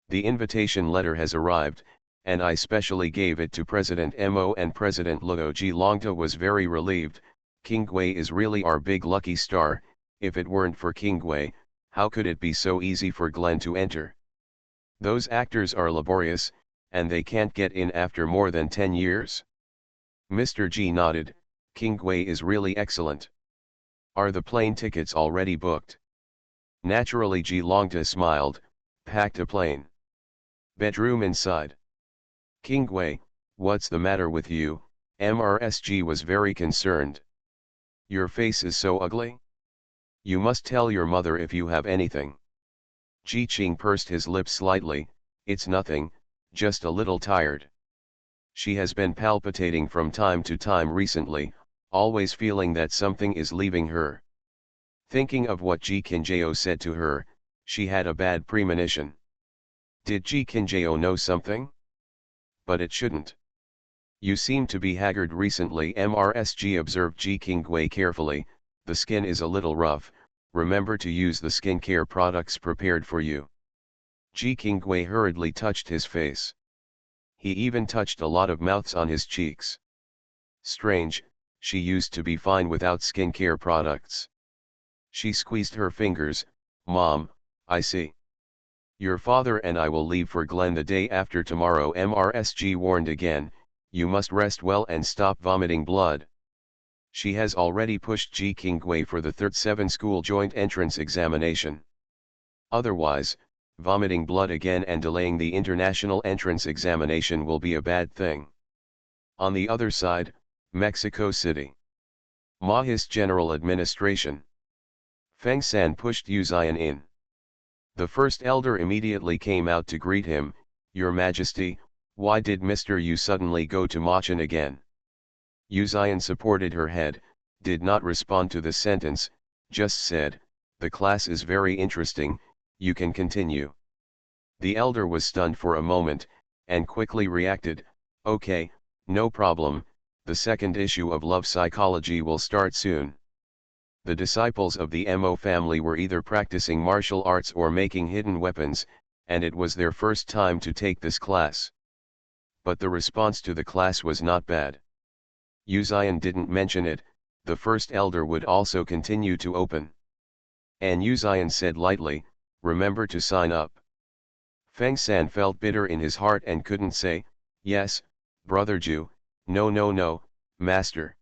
The invitation letter has arrived, and I specially gave it to President Mo and President Luo Ji Longta was very relieved. Qingwei is really our big lucky star. If it weren't for Qingwei, how could it be so easy for Glenn to enter? Those actors are laborious, and they can't get in after more than 10 years. Mr. Ji nodded. Qingwei is really excellent. Are the plane tickets already booked? Naturally, Ji Longta smiled. Packed a plane. Bedroom inside. Qingwei, what's the matter with you? MRSG was very concerned. Your face is so ugly? You must tell your mother if you have anything. Ji Qing pursed his lips slightly. It's nothing, just a little tired. She has been palpitating from time to time recently, always feeling that something is leaving her. Thinking of what Ji Qinjao said to her, she had a bad premonition. Did Ji Qinjao know something? But it shouldn't. You seem to be haggard recently. MRSG observed Ji Qingwei carefully. The skin is a little rough, remember to use the skincare products prepared for you. Ji Qingwei hurriedly touched his face. He even touched a lot of mouths on his cheeks. Strange, she used to be fine without skincare products. She squeezed her fingers. Mom, I see. Your father and I will leave for Glenn the day after tomorrow. MRSG warned again, you must rest well and stop vomiting blood. She has already pushed Ji Qingwei for the third 7 school joint entrance examination. Otherwise, vomiting blood again and delaying the international entrance examination will be a bad thing. On the other side, Mexico City. Mahis General Administration. Feng San pushed Yu Xian in. The first elder immediately came out to greet him. Your Majesty, why did Mr. Yu suddenly go to Machin again? Yu Xian supported her head, did not respond to the sentence, just said, the class is very interesting, you can continue. The elder was stunned for a moment, and quickly reacted, okay, no problem, the second issue of Love Psychology will start soon. The disciples of the Mo family were either practicing martial arts or making hidden weapons, and it was their first time to take this class. But the response to the class was not bad. Yu Xian didn't mention it, the first elder would also continue to open. And Yu Xian said lightly, remember to sign up. Feng San felt bitter in his heart and couldn't say, yes, brother Ju, no, master.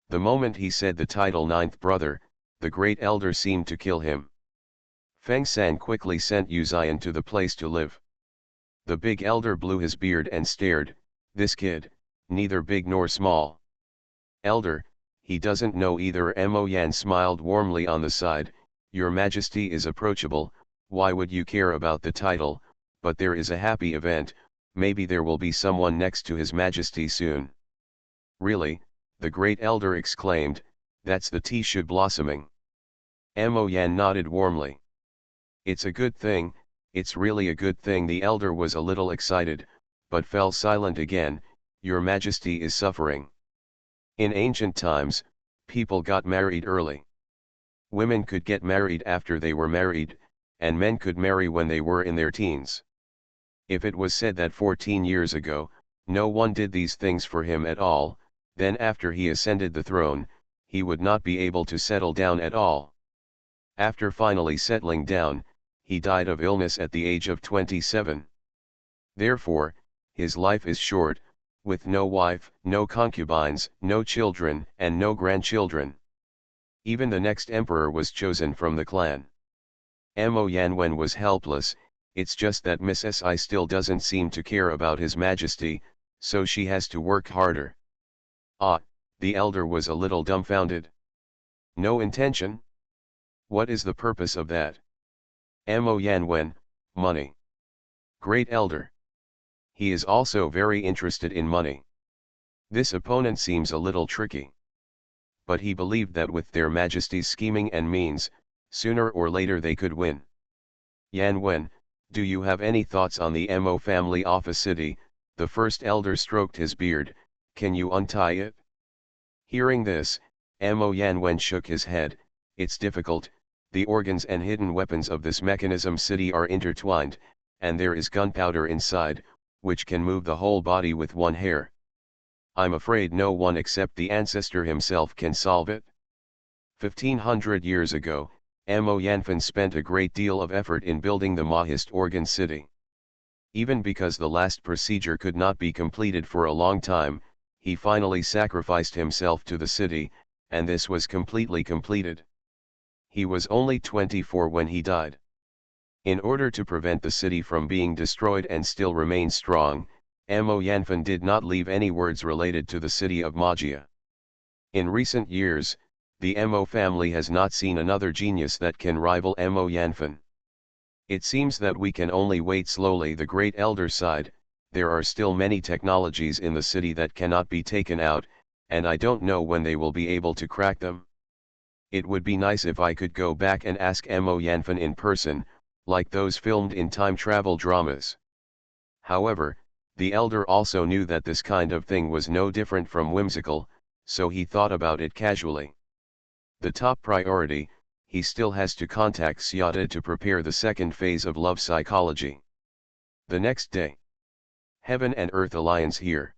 The moment he said the title ninth brother, the great elder seemed to kill him. Feng San quickly sent Yu Xian to the place to live. The big elder blew his beard and stared, this kid, neither big nor small. Elder, he doesn't know either. Mo Yan smiled warmly on the side, your majesty is approachable, why would you care about the title, but there is a happy event, maybe there will be someone next to his majesty soon. Really? The great elder exclaimed, that's the tea should blossoming. Mo Yan nodded warmly. It's a good thing, It's really a good thing. The elder was a little excited, but fell silent again. Your Majesty is suffering. In ancient times, people got married early. Women could get married after they were married, and men could marry when they were in their teens. If it was said that 14 years ago, no one did these things for him at all, then after he ascended the throne, he would not be able to settle down at all. After finally settling down, he died of illness at the age of 27. Therefore, his life is short, with no wife, no concubines, no children, and no grandchildren. Even the next emperor was chosen from the clan. Mo Yanwen was helpless. It's just that Miss Si still doesn't seem to care about His Majesty, so she has to work harder. Ah, the elder was a little dumbfounded. No intention? What is the purpose of that? Mo Yanwen, money. Great elder. He is also very interested in money. This opponent seems a little tricky. But he believed that with their Majesty's scheming and means, sooner or later they could win. Yanwen, do you have any thoughts on the Mo family office city? The first elder stroked his beard. Can you untie it? Hearing this, Mo Yanwen shook his head. It's difficult. The organs and hidden weapons of this mechanism city are intertwined, and there is gunpowder inside, which can move the whole body with one hair. I'm afraid no one except the ancestor himself can solve it. 1500 years ago, Mo Yanfen spent a great deal of effort in building the Mahist organ city. Even because the last procedure could not be completed for a long time, he finally sacrificed himself to the city, and this was completely completed. He was only 24 when he died. In order to prevent the city from being destroyed and still remain strong, Mo Yanfen did not leave any words related to the city of Magia. In recent years, the Mo family has not seen another genius that can rival Mo Yanfen. It seems that we can only wait. Slowly the great elder sighed. There are still many technologies in the city that cannot be taken out, and I don't know when they will be able to crack them. It would be nice if I could go back and ask Mo Yanfen in person, like those filmed in time travel dramas. However, the elder also knew that this kind of thing was no different from whimsical, so he thought about it casually. The top priority, he still has to contact Xiata to prepare the second phase of love psychology. The next day. Heaven and Earth Alliance here.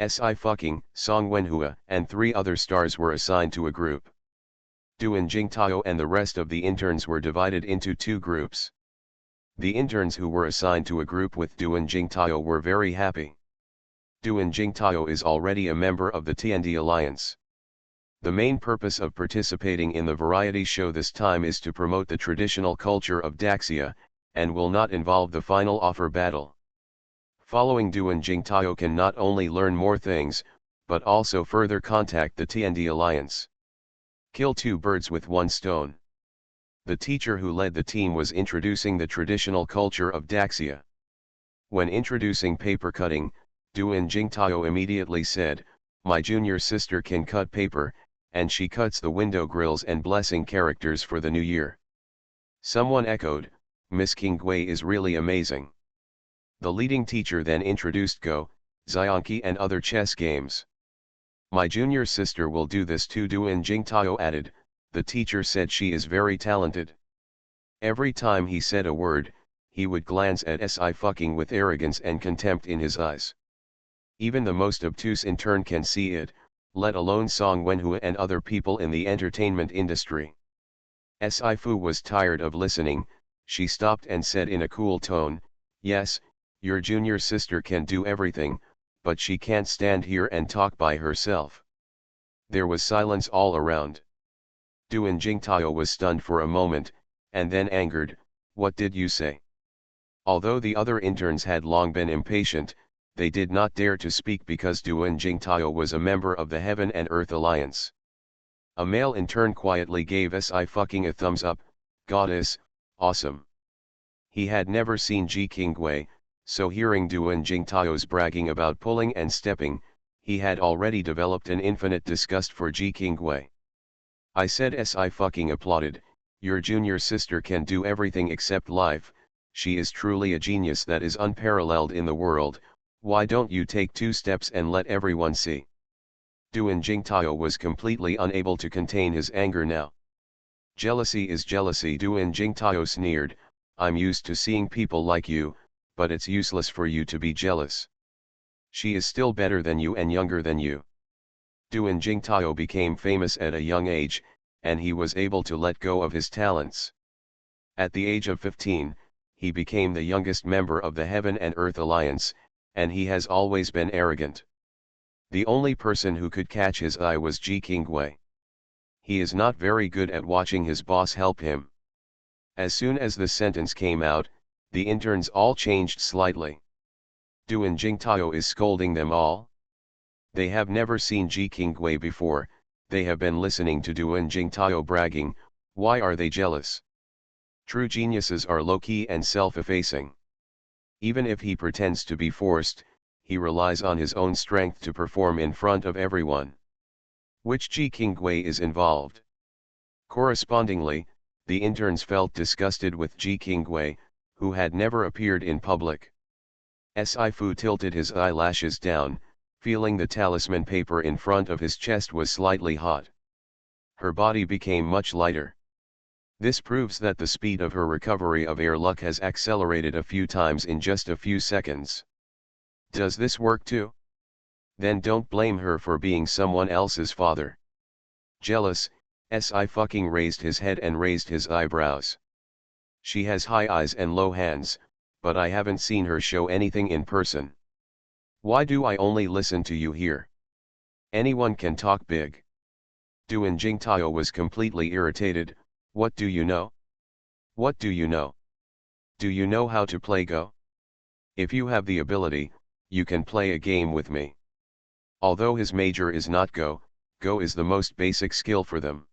Sci-fi, Song Wenhua and 3 other stars were assigned to a group. Duan Jingtao and the rest of the interns were divided into 2 groups. The interns who were assigned to a group with Duan Jingtao were very happy. Duan Jingtao is already a member of the TND Alliance. The main purpose of participating in the variety show this time is to promote the traditional culture of Daxia, and will not involve the final offer battle. Following Duan Jingtao can not only learn more things, but also further contact the TND Alliance. Kill 2 birds with 1 stone. The teacher who led the team was introducing the traditional culture of Daxia. When introducing paper cutting, Duan Jingtao immediately said, "My junior sister can cut paper, and she cuts the window grills and blessing characters for the new year." Someone echoed, "Miss Qinggui is really amazing." The leading teacher then introduced Go, Zionki and other chess games. "My junior sister will do this too," Duan Jingtao added. The teacher said she is very talented. Every time he said a word, he would glance at Si with arrogance and contempt in his eyes. Even the most obtuse intern can see it, let alone Song Wenhua and other people in the entertainment industry. Si was tired of listening. She stopped and said in a cool tone, "Yes, your junior sister can do everything, but she can't stand here and talk by herself." There was silence all around. Duan Jingtao was stunned for a moment, and then angered. "What did you say?" Although the other interns had long been impatient, they did not dare to speak because Duan Jingtao was a member of the Heaven and Earth Alliance. A male intern quietly gave Si a thumbs up. "Goddess, awesome." He had never seen Ji Qinggui, so hearing Duan Jingtao's bragging about pulling and stepping, he had already developed an infinite disgust for Ji Qinggui. I said. Si applauded. "Your junior sister can do everything except life, She is truly a genius that is unparalleled in the world, why don't you take 2 steps and let everyone see? Duan Jingtao was completely unable to contain his anger now. Jealousy is jealousy, Duan Jingtao sneered, I'm used to seeing people like you, but it's useless for you to be jealous. She is still better than you and younger than you. Duan Jingtao became famous at a young age, and he was able to let go of his talents. At the age of 15, he became the youngest member of the Heaven and Earth Alliance, and he has always been arrogant. The only person who could catch his eye was Ji Qingwei. He is not very good at watching his boss help him. As soon as the sentence came out, the interns all changed slightly. Duan Jingtao is scolding them all. They have never seen Ji Qingwei before, they have been listening to Duan Jingtao bragging, why are they jealous? True geniuses are low-key and self-effacing. Even if he pretends to be forced, he relies on his own strength to perform in front of everyone. Which Ji Qingwei is involved. Correspondingly, the interns felt disgusted with Ji Qingwei, who had never appeared in public. Sci-fi tilted his eyelashes down, feeling the talisman paper in front of his chest was slightly hot. Her body became much lighter. This proves that the speed of her recovery of air luck has accelerated a few times in just a few seconds. Does this work too? Then don't blame her for being someone else's father. Jealous, Sci-fi raised his head and raised his eyebrows. She has high eyes and low hands, but I haven't seen her show anything in person. Why do I only listen to you here? Anyone can talk big. Duan Jingtao was completely irritated, what do you know? What do you know? Do you know how to play Go? If you have the ability, you can play a game with me. Although his major is not Go, Go is the most basic skill for them.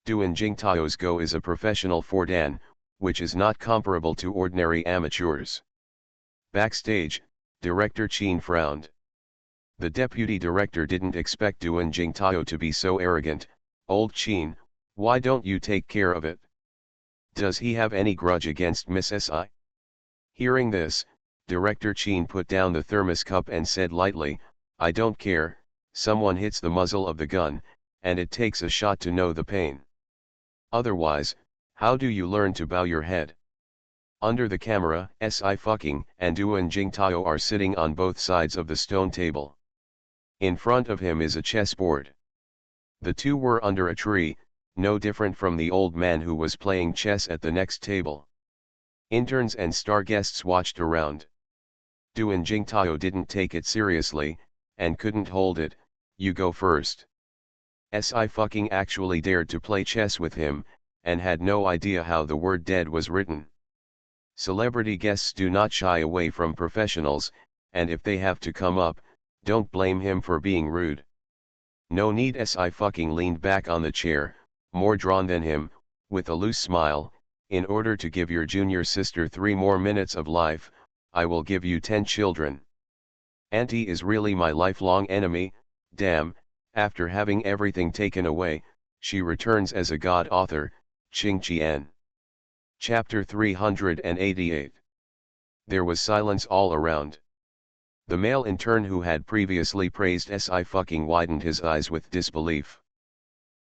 Duan Jingtao's Go is a professional fordan, which is not comparable to ordinary amateurs. Backstage, Director Qin frowned. The deputy director didn't expect Duan Jingtao to be so arrogant. Old Qin, why don't you take care of it? Does he have any grudge against Miss Si? Hearing this, Director Qin put down the thermos cup and said lightly, I don't care, someone hits the muzzle of the gun, and it takes a shot to know the pain. Otherwise, how do you learn to bow your head? Under the camera, Sci-fi and Duan Jingtao are sitting on both sides of the stone table. In front of him is a chessboard. The two were under a tree, no different from the old man who was playing chess at the next table. Interns and star guests watched around. Duan Jingtao didn't take it seriously, and couldn't hold it, you go first. Sci-fi actually dared to play chess with him, and had no idea how the word dead was written. Celebrity guests do not shy away from professionals, and if they have to come up, don't blame him for being rude. No need. Sci-fi leaned back on the chair, more drawn than him, with a loose smile, in order to give your junior sister 3 more minutes of life, I will give you 10 children. Auntie is really my lifelong enemy, damn, after having everything taken away, she returns as a god. Author, Qing Qian. Chapter 388. There was silence all around. The male intern who had previously praised Sci-fi widened his eyes with disbelief.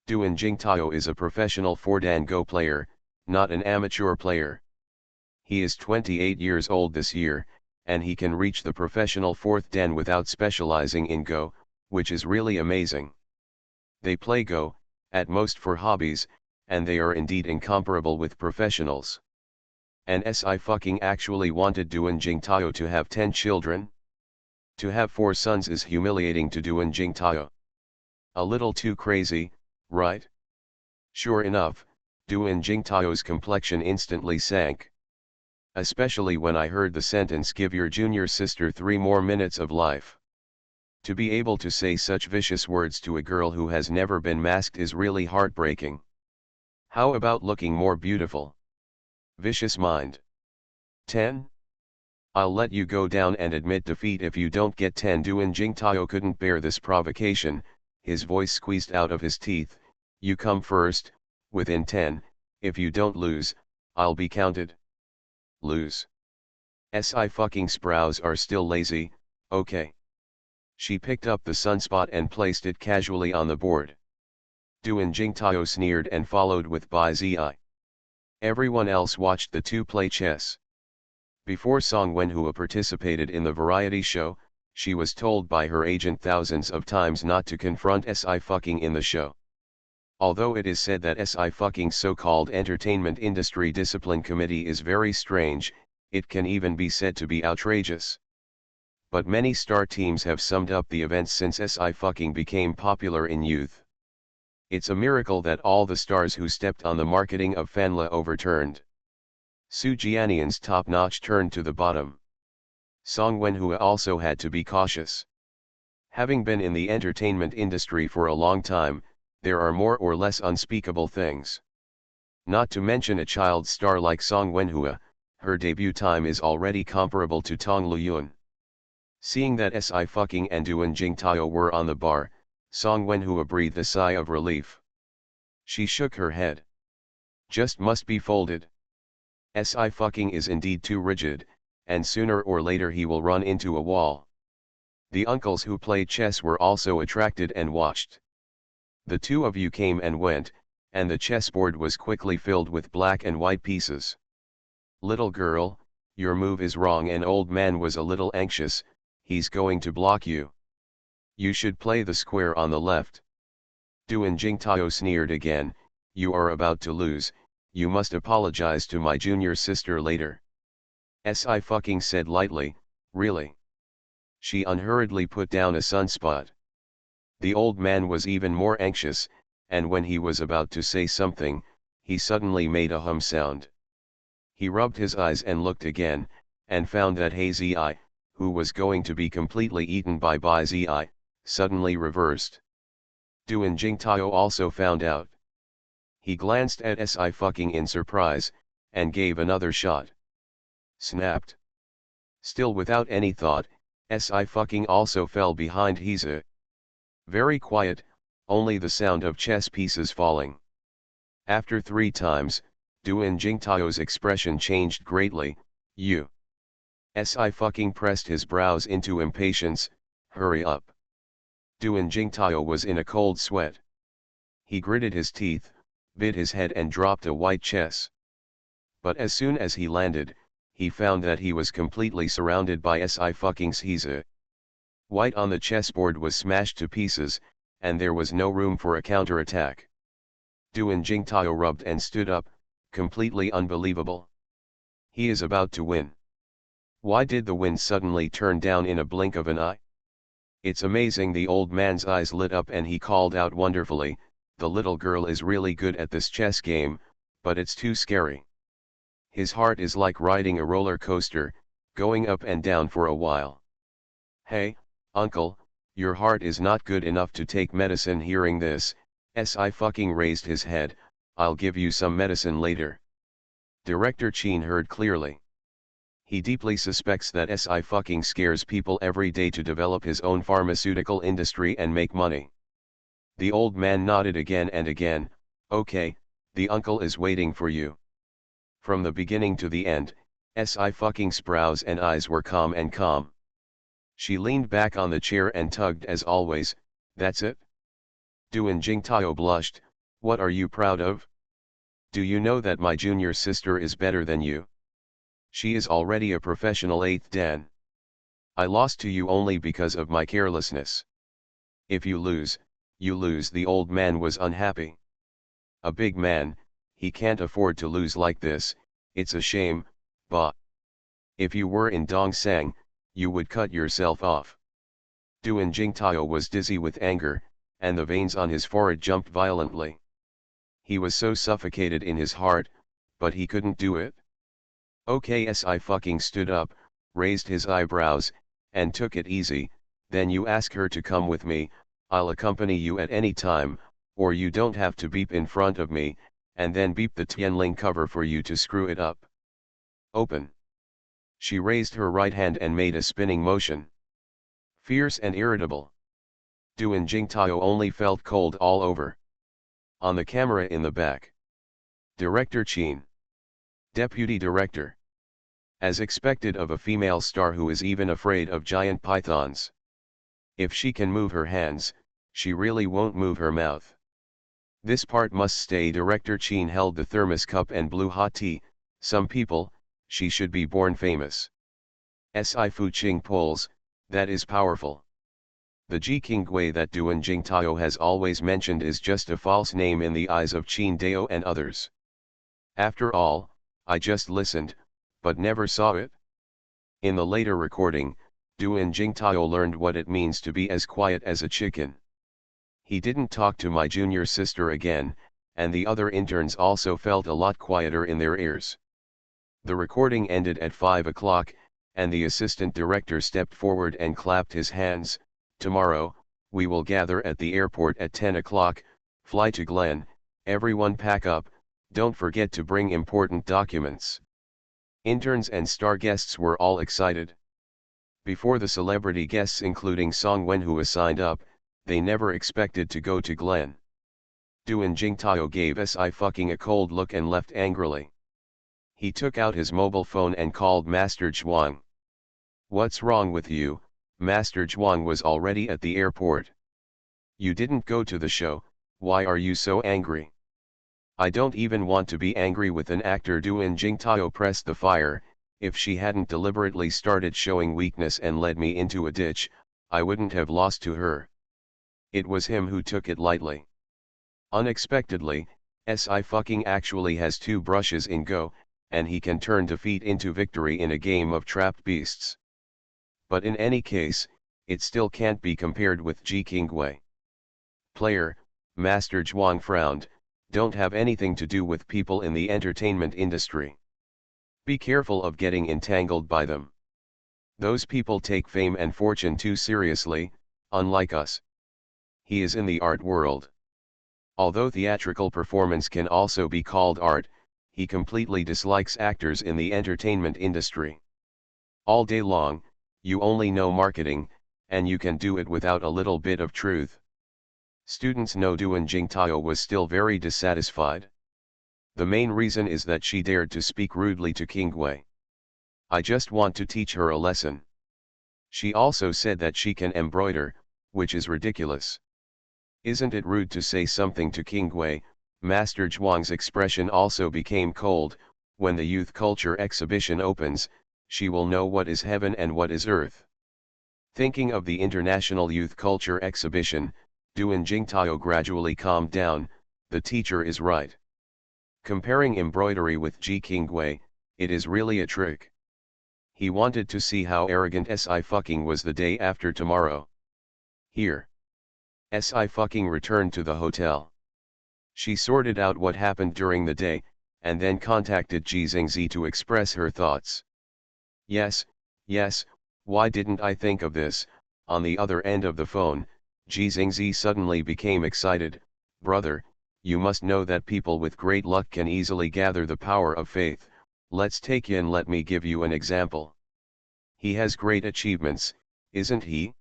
Duan Jingtao is a professional fordan Go player, not an amateur player. He is 28 years old this year, and he can reach the professional 4th dan without specializing in Go, which is really amazing. They play Go, at most for hobbies, and they are indeed incomparable with professionals. And Sci-fi actually wanted Duan Jingtao to have 10 children? To have 4 sons is humiliating to Duan Jingtao. A little too crazy, right? Sure enough, Duan Jingtao's complexion instantly sank. Especially when I heard the sentence, give your junior sister 3 more minutes of life. To be able to say such vicious words to a girl who has never been masked is really heartbreaking. How about looking more beautiful? Vicious mind. 10? I'll let you go down and admit defeat if you don't get 10. Duan Jingtao couldn't bear this provocation, his voice squeezed out of his teeth, you come first, within 10, if you don't lose, I'll be counted. lose. Si fucking sprouse are still lazy, okay. She picked up the sunspot and placed it casually on the board. Duan Jingtao sneered and followed with Bai Zi. Everyone else watched the two play chess. Before Song Wenhua participated in the variety show, she was told by her agent thousands of times not to confront Si fucking in the show. Although it is said that Si fucking's so-called entertainment industry discipline committee is very strange, it can even be said to be outrageous. But many star teams have summed up the events since Si fucking became popular in youth. It's a miracle that all the stars who stepped on the marketing of Fanla overturned. Su Jianian's top-notch turned to the bottom. Song Wenhua also had to be cautious. Having been in the entertainment industry for a long time, there are more or less unspeakable things. Not to mention a child star like Song Wenhua, her debut time is already comparable to Tong Luyun. Seeing that Si fucking and Duan Jingtao were on the bar, Song Wenhua breathed a sigh of relief. She shook her head. Just must be folded. Si fucking is indeed too rigid, and sooner or later he will run into a wall. The uncles who played chess were also attracted and watched. The two of you came and went, and the chessboard was quickly filled with black and white pieces. Little girl, your move is wrong. An old man was a little anxious, he's going to block you. You should play the square on the left. Duan Jingtao sneered again, you are about to lose, you must apologize to my junior sister later. Si fucking said lightly, really? She unhurriedly put down a sunspot. The old man was even more anxious, and when he was about to say something, he suddenly made a hum sound. He rubbed his eyes and looked again, and found that He Zi, who was going to be completely eaten by Bai Zi, suddenly reversed. Duan Jingtao also found out. He glanced at Si fucking in surprise, and gave another shot. Snapped. Still without any thought, Si fucking also fell behind He Zi. Very quiet, only the sound of chess pieces falling. After 3 times, Duan Jingtao's expression changed greatly. You. Si fucking pressed his brows into impatience, hurry up. Duan Jingtao was in a cold sweat. He gritted his teeth, bit his head and dropped a white chess. But as soon as he landed, he found that he was completely surrounded by Si fucking's He Zi. White on the chessboard was smashed to pieces, and there was no room for a counterattack. Duan Jingtao rubbed and stood up, completely unbelievable. He is about to win. Why did the wind suddenly turn down in a blink of an eye? It's amazing. The old man's eyes lit up and he called out wonderfully, the little girl is really good at this chess game, but it's too scary. His heart is like riding a roller coaster, going up and down for a while. Hey, uncle, your heart is not good enough to take medicine. Hearing this, Si fucking raised his head, I'll give you some medicine later. Director Chin heard clearly. He deeply suspects that Si fucking scares people every day to develop his own pharmaceutical industry and make money. The old man nodded again and again, okay, the uncle is waiting for you. From the beginning to the end, Si fucking's brows and eyes were calm and calm. She leaned back on the chair and tugged as always, that's it? Duan Jingtao blushed, what are you proud of? Do you know that my junior sister is better than you? She is already a professional 8th dan. I lost to you only because of my carelessness. If you lose, you lose. The old man was unhappy. A big man, he can't afford to lose like this, it's a shame, bah. If you were in Dongsang, you would cut yourself off. Duan Jingtao was dizzy with anger, and the veins on his forehead jumped violently. He was so suffocated in his heart, but he couldn't do it. Okay, Si fucking stood up, raised his eyebrows, and took it easy, then you ask her to come with me, I'll accompany you at any time, or you don't have to beep in front of me, and then beep the Tianling cover for you to screw it up. Open. She raised her right hand and made a spinning motion. Fierce and irritable. Duan Jingtao only felt cold all over. On the camera in the back. Director Chin. Deputy Director. As expected of a female star who is even afraid of giant pythons. If she can move her hands, she really won't move her mouth. This part must stay. Director Chin held the thermos cup and blew hot tea. Some people, she should be born famous. Si Fu Ching Poles, that is powerful. The Ji King Gui that Duan Jingtao has always mentioned is just a false name in the eyes of Qin Dao and others. After all, I just listened, but never saw it. In the later recording, Duan Jingtao learned what it means to be as quiet as a chicken. He didn't talk to my junior sister again, and the other interns also felt a lot quieter in their ears. The recording ended at 5 o'clock, and the assistant director stepped forward and clapped his hands. Tomorrow, we will gather at the airport at 10 o'clock, fly to Glen, everyone pack up, don't forget to bring important documents. Interns and star guests were all excited. Before the celebrity guests including Song Wenhua signed up, they never expected to go to Glen. Duan Jingtao gave Si fucking a cold look and left angrily. He took out his mobile phone and called Master Zhuang. What's wrong with you? Master Zhuang was already at the airport. You didn't go to the show, why are you so angry? I don't even want to be angry with an actor. Duan Jingtao pressed the fire. If she hadn't deliberately started showing weakness and led me into a ditch, I wouldn't have lost to her. It was him who took it lightly. Unexpectedly, Si fucking actually has two brushes in Go, and he can turn defeat into victory in a game of trapped beasts. But in any case, it still can't be compared with Ji Qingwei. Player, Master Zhuang frowned, don't have anything to do with people in the entertainment industry. Be careful of getting entangled by them. Those people take fame and fortune too seriously, unlike us. He is in the art world. Although theatrical performance can also be called art, he completely dislikes actors in the entertainment industry. All day long, you only know marketing, and you can do it without a little bit of truth. Students know Duan Jingtao was still very dissatisfied. The main reason is that she dared to speak rudely to Qingwei. I just want to teach her a lesson. She also said that she can embroider, which is ridiculous. Isn't it rude to say something to Qingwei? Master Zhuang's expression also became cold. When the youth culture exhibition opens, she will know what is heaven and what is earth. Thinking of the International Youth Culture Exhibition, Duan Jingtao gradually calmed down. The teacher is right. Comparing embroidery with Ji Qingwei, it is really a trick. He wanted to see how arrogant Si fucking was the day after tomorrow. Here. Si fucking returned to the hotel. She sorted out what happened during the day, and then contacted Ji Xingzi to express her thoughts. Yes, why didn't I think of this? On the other end of the phone, Ji Xingzi suddenly became excited. Brother, you must know that people with great luck can easily gather the power of faith. Let's take Yin. Let me give you an example. He has great achievements, isn't he?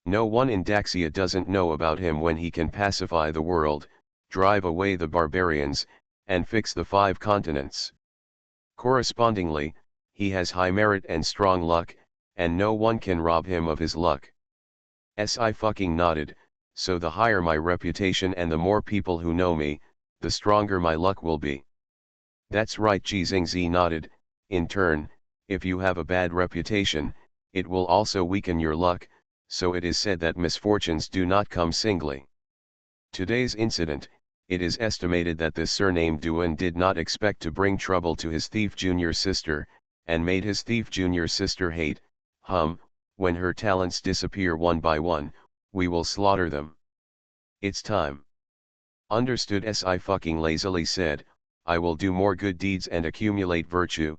No one in Daxia doesn't know about him when he can pacify the world, drive away the barbarians, and fix the 5 continents. Correspondingly, he has high merit and strong luck, and no one can rob him of his luck. Si fucking nodded, so the higher my reputation and the more people who know me, the stronger my luck will be. That's right. Ji Xingzi nodded. In turn, if you have a bad reputation, it will also weaken your luck, so it is said that misfortunes do not come singly. Today's incident, it is estimated that this surnamed Duan did not expect to bring trouble to his thief junior sister, and made his thief junior sister hate, when her talents disappear one by one, we will slaughter them. It's time. Understood. Si fucking lazily said, I will do more good deeds and accumulate virtue.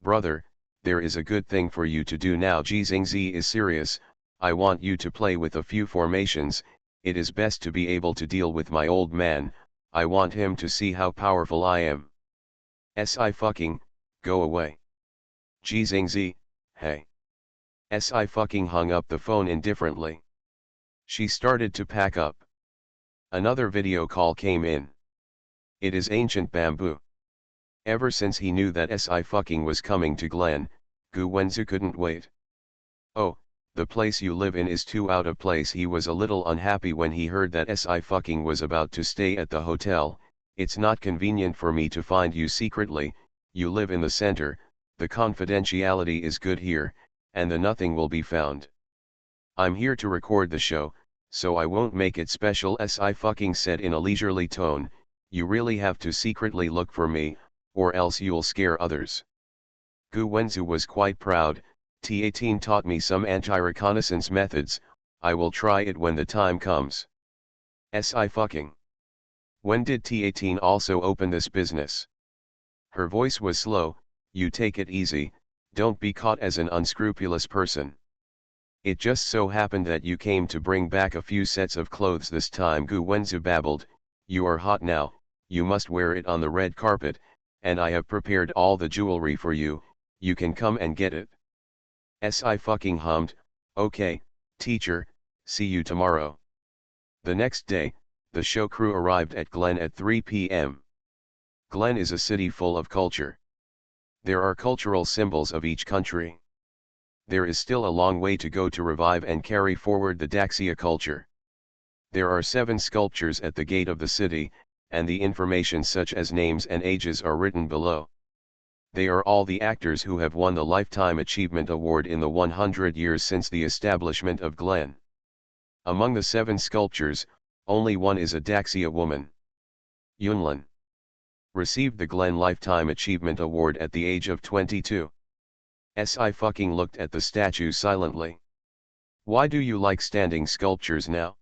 Brother, there is a good thing for you to do now. Ji Xingzi is serious. I want you to play with a few formations. It is best to be able to deal with my old man. I want him to see how powerful I am. Si fucking, go away. Ji Xingzi, hey. Si fucking hung up the phone indifferently. She started to pack up. Another video call came in. It is Ancient Bamboo. Ever since he knew that Sci-fucking was coming to Glenn, Gu Wenzu couldn't wait. Oh, the place you live in is too out of place. He was a little unhappy when he heard that Sci-fucking was about to stay at the hotel. It's not convenient for me to find you secretly, you live in the center, the confidentiality is good here, and the nothing will be found. I'm here to record the show, so I won't make it special. Sci-fucking said in a leisurely tone, you really have to secretly look for me, or else you'll scare others. Gu Wenzu was quite proud. T18 taught me some anti-reconnaissance methods, I will try it when the time comes. Sci-fucking. When did T18 also open this business? Her voice was slow, you take it easy, don't be caught as an unscrupulous person. It just so happened that you came to bring back a few sets of clothes this time. Gu Wenzu babbled, you are hot now, you must wear it on the red carpet, and I have prepared all the jewelry for you, you can come and get it. Sci-fucking hummed, okay, teacher, see you tomorrow. The next day, the show crew arrived at Glen at 3 p.m. Glen is a city full of culture. There are cultural symbols of each country. There is still a long way to go to revive and carry forward the Daxia culture. There are 7 sculptures at the gate of the city, and the information such as names and ages are written below. They are all the actors who have won the Lifetime Achievement Award in the 100 years since the establishment of Glen. Among the 7 sculptures, only one is a Daxia woman. Yunlin received the Glen Lifetime Achievement Award at the age of 22. Sci-fucking looked at the statue silently. Why do you like standing sculptures now?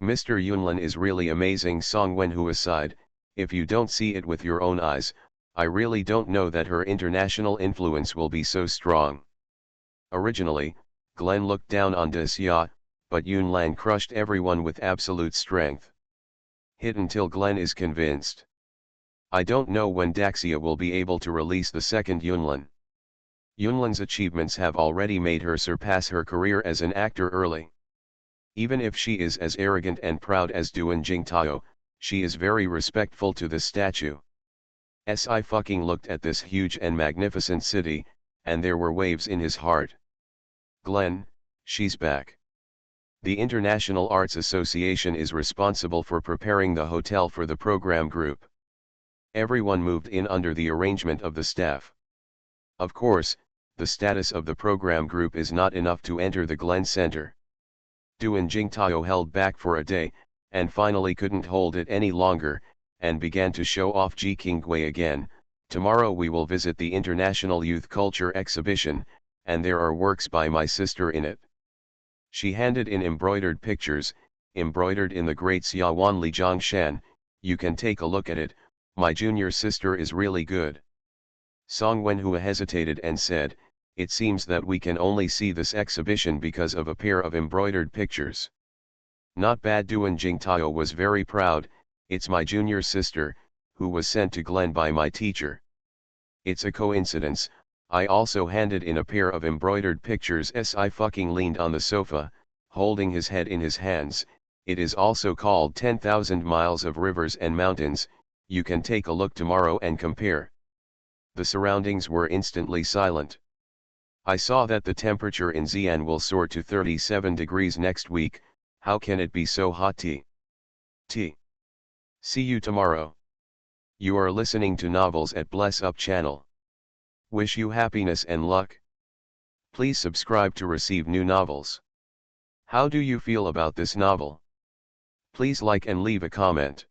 Mr. Yunlin is really amazing. Song Wenhu aside, if you don't see it with your own eyes, I really don't know that her international influence will be so strong. Originally, Glen looked down on Daxia, but Yunlin crushed everyone with absolute strength. Hit until Glen is convinced. I don't know when Daxia will be able to release the second Yunlin. Yunlin's achievements have already made her surpass her career as an actor early. Even if she is as arrogant and proud as Duan Jingtao, she is very respectful to the statue. Sci-fucking looked at this huge and magnificent city, and there were waves in his heart. Glen, she's back. The International Arts Association is responsible for preparing the hotel for the program group. Everyone moved in under the arrangement of the staff. Of course, the status of the program group is not enough to enter the Glen Center. Duan Jingtao held back for a day, and finally couldn't hold it any longer, and began to show off Ji Qingwei again. Tomorrow we will visit the International Youth Culture Exhibition, and there are works by my sister in it. She handed in embroidered pictures, embroidered in the great Xiaowan Li Zhongshan, you can take a look at it, my junior sister is really good. Song Wenhua hesitated and said, it seems that we can only see this exhibition because of a pair of embroidered pictures. Not bad. Duan Jingtao was very proud, it's my junior sister, who was sent to Glen by my teacher. It's a coincidence, I also handed in a pair of embroidered pictures. Sci-fucking leaned on the sofa, holding his head in his hands, it is also called 10,000 miles of rivers and mountains, you can take a look tomorrow and compare. The surroundings were instantly silent. I saw that the temperature in Xi'an will soar to 37 degrees next week, how can it be so hot? T. See you tomorrow. You are listening to Novels at Bless Up channel. Wish you happiness and luck. Please subscribe to receive new novels. How do you feel about this novel? Please like and leave a comment.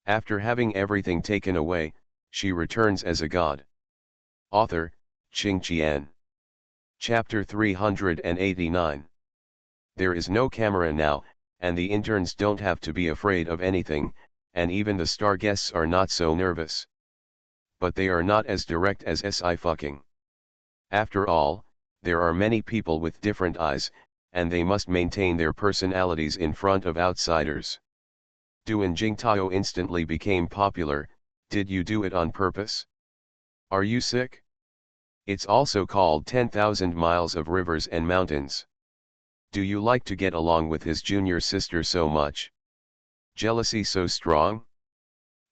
After having everything taken away, she returns as a god. Author, Qing Qian. Chapter 389. There is no camera now, and the interns don't have to be afraid of anything, and even the star guests are not so nervous. But they are not as direct as Sci-fucking. After all, there are many people with different eyes, and they must maintain their personalities in front of outsiders. Duan Jingtao instantly became popular. Did you do it on purpose? Are you sick? It's also called 10,000 miles of rivers and mountains. Do you like to get along with his junior sister so much? Jealousy so strong?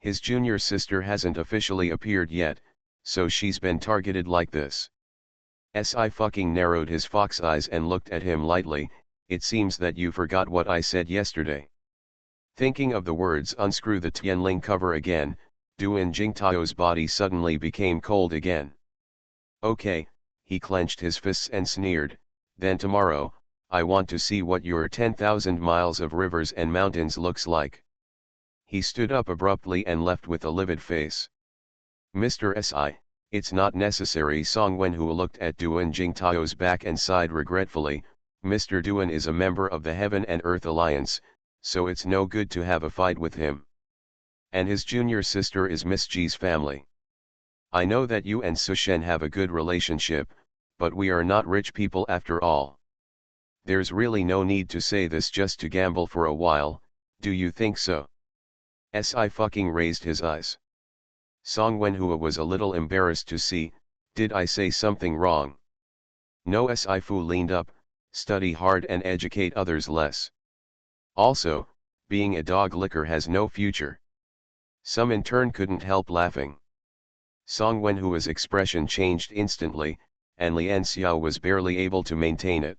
His junior sister hasn't officially appeared yet, so she's been targeted like this. Si fucking narrowed his fox eyes and looked at him lightly. It seems that you forgot what I said yesterday. Thinking of the words unscrew the Tianling cover again, Duan Jingtao's body suddenly became cold again. Okay, he clenched his fists and sneered, then tomorrow, I want to see what your 10,000 miles of rivers and mountains looks like. He stood up abruptly and left with a livid face. Mr. Si, it's not necessary. Song Wenhu looked at Duan Jingtao's back and sighed regretfully. Mr. Duan is a member of the Heaven and Earth Alliance, so it's no good to have a fight with him. And his junior sister is Miss G's family. I know that you and Sushen have a good relationship, but we are not rich people after all. There's really no need to say this just to gamble for a while, do you think so? Si fucking raised his eyes. Song Wenhua was a little embarrassed to see, did I say something wrong? No. Si Fu leaned up, study hard and educate others less. Also, being a dog licker has no future. Some in turn couldn't help laughing. Song Wenhua's expression changed instantly, and Lian Xiao was barely able to maintain it.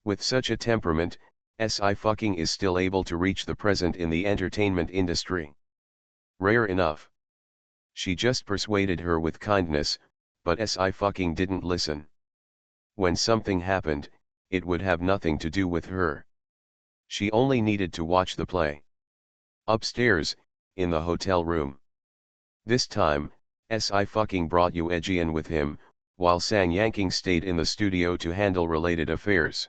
With such a temperament, Si fucking is still able to reach the present in the entertainment industry. Rare enough. She just persuaded her with kindness, but Si fucking didn't listen. When something happened, it would have nothing to do with her. She only needed to watch the play. Upstairs, in the hotel room. This time, Si fucking brought Yu Ejian with him, while Sang Yanking stayed in the studio to handle related affairs.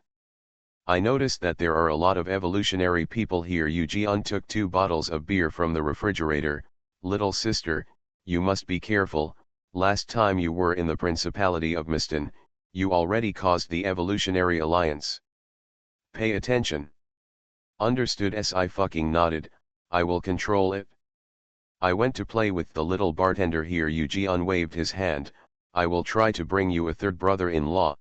I noticed that there are a lot of evolutionary people here. Yu Jian took 2 bottles of beer from the refrigerator. Little sister, you must be careful. Last time you were in the Principality of Miston, you already caused the Evolutionary Alliance. Pay attention. Understood. Si fucking nodded, I will control it. I went to play with the little bartender here. Yu Jian waved his hand, I will try to bring you a 3rd brother-in-law.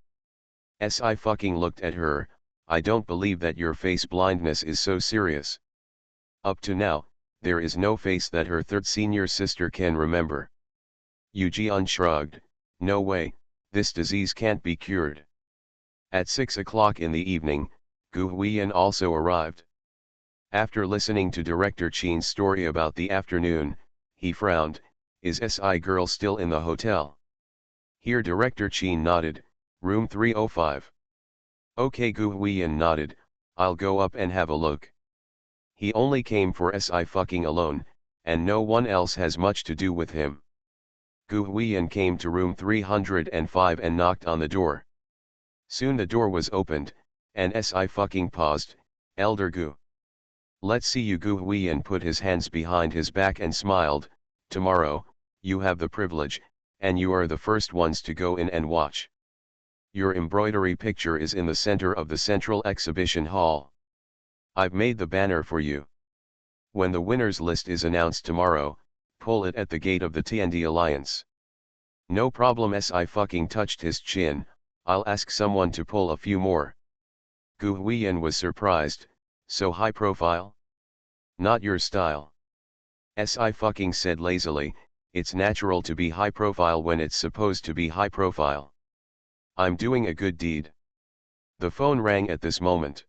Si fucking looked at her, I don't believe that your face blindness is so serious. Up to now, there is no face that her 3rd senior sister can remember. Yu Jian shrugged, no way, this disease can't be cured. At 6 o'clock in the evening, Gu Huiyan also arrived. After listening to Director Qin's story about the afternoon, he frowned, is Si girl still in the hotel? Here Director Qin nodded, room 305. Okay. Gu Huiyan nodded, I'll go up and have a look. He only came for Si fucking alone, and no one else has much to do with him. Gu Huiyan came to room 305 and knocked on the door. Soon the door was opened, and Si fucking paused, Elder Gu. Let's see you. Gu Huiyan put his hands behind his back and smiled, tomorrow, you have the privilege, and you are the first ones to go in and watch. Your embroidery picture is in the center of the central exhibition hall. I've made the banner for you. When the winners list is announced tomorrow, pull it at the gate of the TND Alliance. No problem. Si fucking touched his chin, I'll ask someone to pull a few more. Gu Huiyan was surprised, so high profile? Not your style. Si fucking said lazily, it's natural to be high profile when it's supposed to be high profile. I'm doing a good deed. The phone rang at this moment.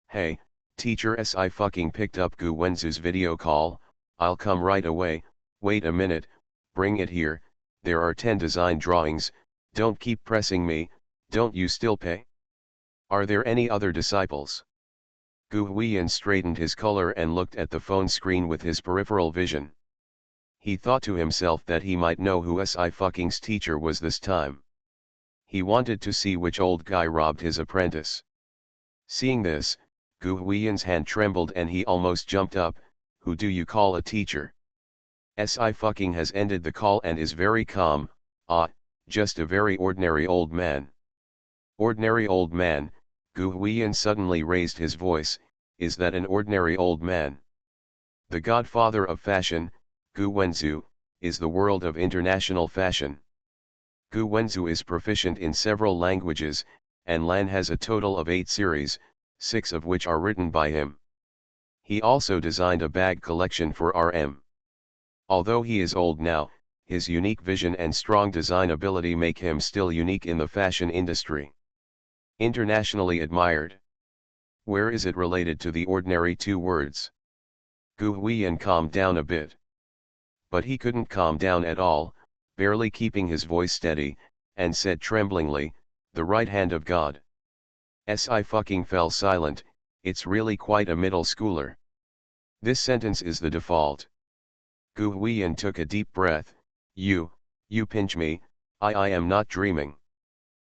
Hey, teacher. Si fucking picked up Gu Wenzu's video call, I'll come right away, wait a minute, bring it here, there are 10 design drawings, don't keep pressing me, don't you still pay? Are there any other disciples? Gu Huiyan straightened his collar and looked at the phone screen with his peripheral vision. He thought to himself that he might know who Si fucking's teacher was this time. He wanted to see which old guy robbed his apprentice. Seeing this, Gu Huiyan's hand trembled and he almost jumped up, who do you call a teacher? Si fucking has ended the call and is very calm, just a very ordinary old man. Ordinary old man, Gu Huiyan suddenly raised his voice, is that an ordinary old man? The godfather of fashion, Gu Wenzu, is the world of international fashion. Gu Wenzu is proficient in several languages, and Lan has a total of 8 series, 6 of which are written by him. He also designed a bag collection for RM. Although he is old now, his unique vision and strong design ability make him still unique in the fashion industry. Internationally admired. Where is it related to the ordinary two words? Gu Huiyan calmed down a bit. But he couldn't calm down at all, barely keeping his voice steady, and said tremblingly, "The right hand of God." I fucking fell silent. It's really quite a middle schooler. This sentence is the default. Gu Huiyan took a deep breath. You pinch me, I am not dreaming.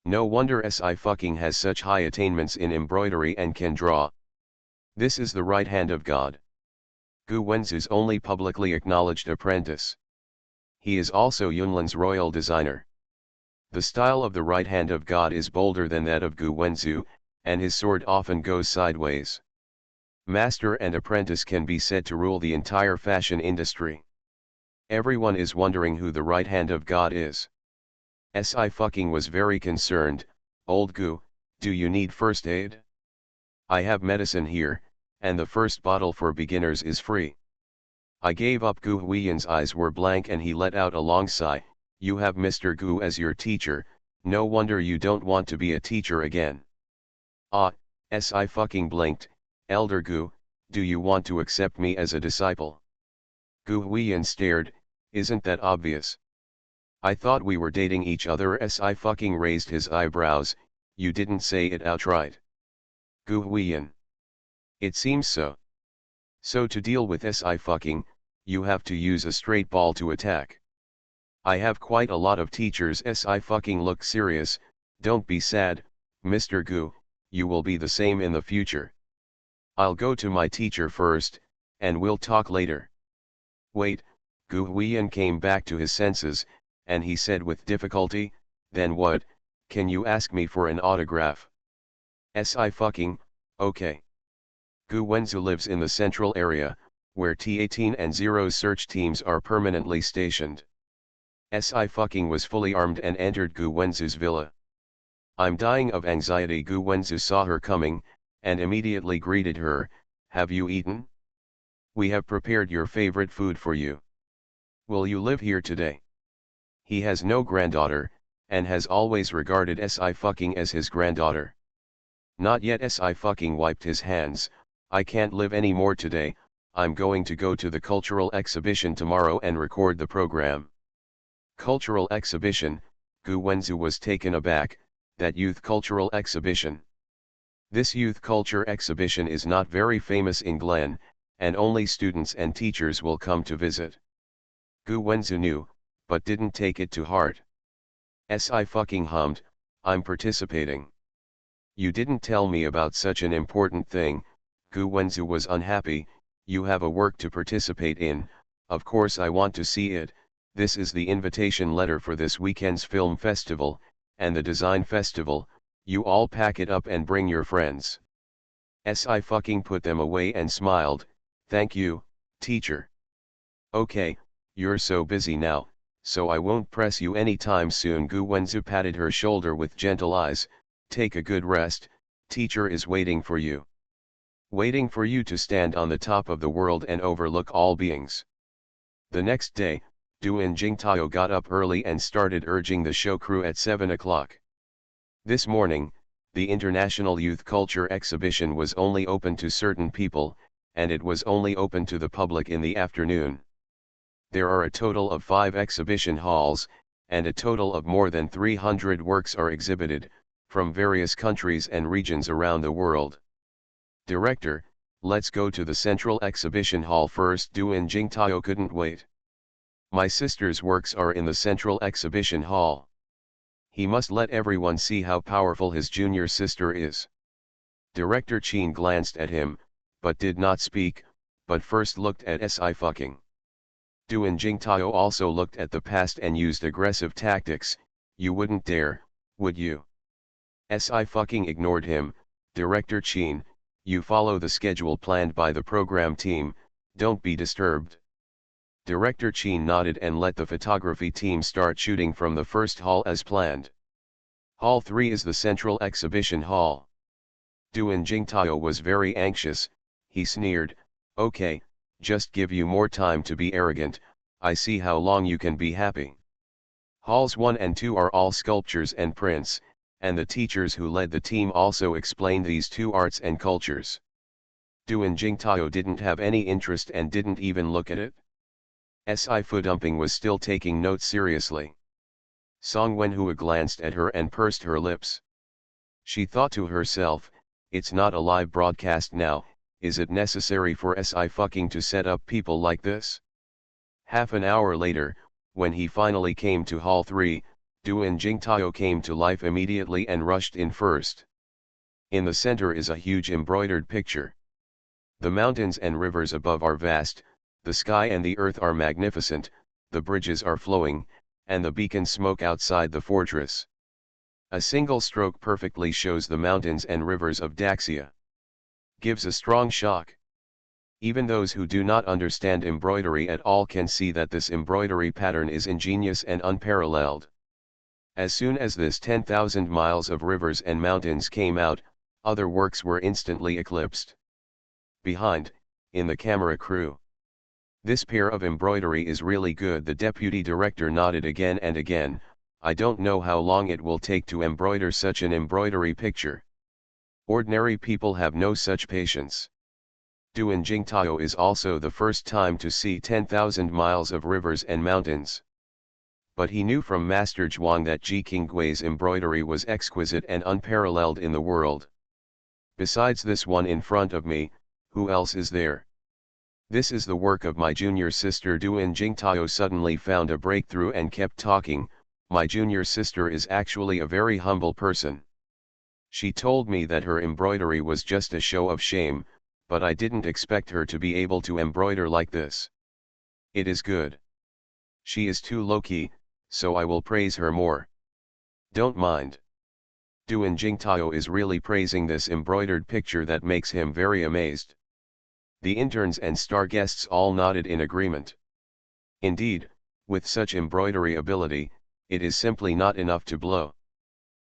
No wonder I fucking has such high attainments in embroidery and can draw. This is the right hand of God. Gu Wenzu's only publicly acknowledged apprentice. He is also Yunlin's royal designer. The style of the right hand of God is bolder than that of Gu Wenzu, and his sword often goes sideways. Master and apprentice can be said to rule the entire fashion industry. Everyone is wondering who the right hand of God is. I fucking was very concerned. Old Gu, do you need first aid? I have medicine here, and the first bottle for beginners is free. I gave up. Gu Huiyan's eyes were blank and he let out a long sigh. You have Mr. Gu as your teacher, no wonder you don't want to be a teacher again. Ah, I fucking blinked. Elder Gu, do you want to accept me as a disciple? Gu Huiyan stared. Isn't that obvious? I thought we were dating each other. I fucking raised his eyebrows. You didn't say it outright. Gu Huiyan. It seems so. So to deal with I fucking, you have to use a straight ball to attack. I have quite a lot of teachers. I fucking look serious. Don't be sad, Mr. Gu, you will be the same in the future. I'll go to my teacher first, and we'll talk later. Wait, Gu Huiyan came back to his senses, and he said with difficulty, then what, can you ask me for an autograph? I fucking, okay. Gu Wenzu lives in the central area, where T18 and 0 search teams are permanently stationed. I fucking was fully armed and entered Gu Wenzu's villa. I'm dying of anxiety. Gu Wenzu saw her coming, and immediately greeted her. Have you eaten? We have prepared your favorite food for you. Will you live here today? He has no granddaughter, and has always regarded I fucking as his granddaughter. Not yet. I fucking wiped his hands. I can't live any more today. I'm going to go to the cultural exhibition tomorrow and record the program. Cultural exhibition, Gu Wenzu was taken aback. That youth cultural exhibition. This youth culture exhibition is not very famous in Glen, and only students and teachers will come to visit. Gu Wenzu knew, but didn't take it to heart. I fucking hummed, I'm participating. You didn't tell me about such an important thing. Gu Wenzu was unhappy. You have a work to participate in. Of course I want to see it. This is the invitation letter for this weekend's film festival, and the design festival. You all pack it up and bring your friends. I fucking put them away and smiled. Thank you, teacher. Okay, you're so busy now, so I won't press you anytime soon. Gu Wenzu patted her shoulder with gentle eyes. Take a good rest, teacher is waiting for you. Waiting for you to stand on the top of the world and overlook all beings. The next day, Duan Jingtao got up early and started urging the show crew at 7 o'clock. This morning, the International Youth Culture Exhibition was only open to certain people, and it was only open to the public in the afternoon. There are a total of 5 exhibition halls, and a total of more than 300 works are exhibited, from various countries and regions around the world. Director, let's go to the Central Exhibition Hall first. Duan Jingtao couldn't wait. My sister's works are in the Central Exhibition Hall. He must let everyone see how powerful his junior sister is. Director Qin glanced at him, but did not speak, but first looked at Si fucking. Duan Jingtao also looked at the past and used aggressive tactics. You wouldn't dare, would you? Si fucking ignored him. Director Qin, you follow the schedule planned by the program team, don't be disturbed. Director Qin nodded and let the photography team start shooting from the first hall as planned. Hall 3 is the Central Exhibition Hall. Duan Jingtao was very anxious. He sneered, okay, just give you more time to be arrogant. I see how long you can be happy. Halls 1 and 2 are all sculptures and prints, and the teachers who led the team also explained these two arts and cultures. Duan Jingtao didn't have any interest and didn't even look at it. Sci-fi dumping was still taking notes seriously. Song Wenhua glanced at her and pursed her lips. She thought to herself, it's not a live broadcast now, is it necessary for Sci-fucking to set up people like this? Half an hour later, when he finally came to Hall 3, Duan Jingtao came to life immediately and rushed in first. In the center is a huge embroidered picture. The mountains and rivers above are vast, the sky and the earth are magnificent, the bridges are flowing, and the beacon smoke outside the fortress. A single stroke perfectly shows the mountains and rivers of Daxia. Gives a strong shock. Even those who do not understand embroidery at all can see that this embroidery pattern is ingenious and unparalleled. As soon as this 10,000 miles of rivers and mountains came out, other works were instantly eclipsed. Behind, in the camera crew. This pair of embroidery is really good. The deputy director nodded again and again. I don't know how long it will take to embroider such an embroidery picture. Ordinary people have no such patience. Duan Jingtao is also the first time to see 10,000 miles of rivers and mountains. But he knew from Master Zhuang that Ji Qinggui's embroidery was exquisite and unparalleled in the world. Besides this one in front of me, who else is there? This is the work of my junior sister. Duan Jingtao suddenly found a breakthrough and kept talking. My junior sister is actually a very humble person. She told me that her embroidery was just a show of shame, but I didn't expect her to be able to embroider like this. It is good. She is too low-key, so I will praise her more. Don't mind. Duan Jingtao is really praising this embroidered picture that makes him very amazed. The interns and star guests all nodded in agreement. Indeed, with such embroidery ability, it is simply not enough to blow.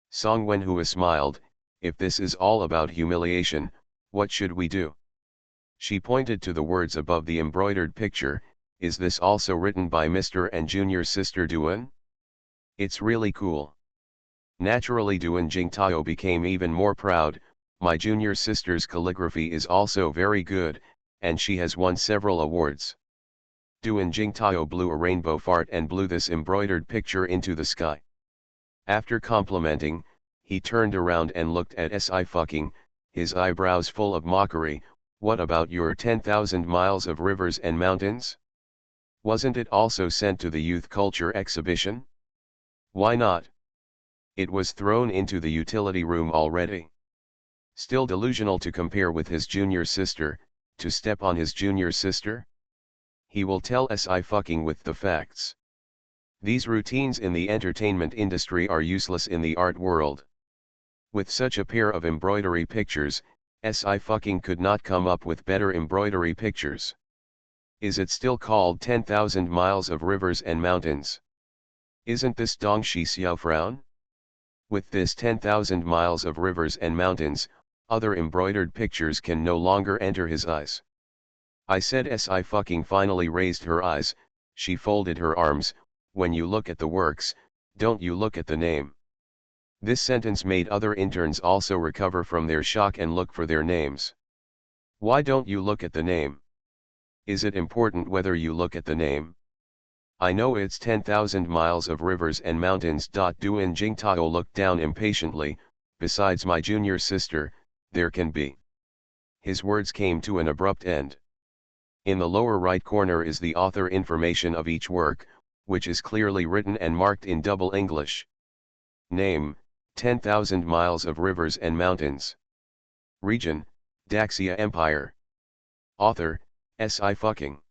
Song Wenhua smiled. If this is all about humiliation, what should we do? She pointed to the words above the embroidered picture. Is this also written by Mr. and Junior Sister Duan? It's really cool. Naturally, Duan Jingtao became even more proud. My junior sister's calligraphy is also very good, and she has won several awards. Duan Jingtao blew a rainbow fart and blew this embroidered picture into the sky. After complimenting, he turned around and looked at Sci-fucking, his eyebrows full of mockery. What about your 10,000 miles of rivers and mountains? Wasn't it also sent to the youth culture exhibition? Why not? It was thrown into the utility room already. Still delusional to compare with his junior sister, to step on his junior sister? He will tell Sci-fucking with the facts. These routines in the entertainment industry are useless in the art world. With such a pair of embroidery pictures, Sci-fucking could not come up with better embroidery pictures. Is it still called 10,000 miles of rivers and mountains? Isn't this Dongshi Xiaofran? With this 10,000 miles of rivers and mountains, other embroidered pictures can no longer enter his eyes. I said. Sci-fucking finally raised her eyes. She folded her arms. When you look at the works, don't you look at the name. This sentence made other interns also recover from their shock and look for their names. Why don't you look at the name? Is it important whether you look at the name? I know it's 10,000 miles of rivers and mountains. Duan Jingtao looked down impatiently. Besides my junior sister, there can be. His words came to an abrupt end. In the lower right corner is the author information of each work, which is clearly written and marked in double English. Name, 10,000 miles of rivers and mountains. Region, Daxia Empire. Author, Sci-fucking.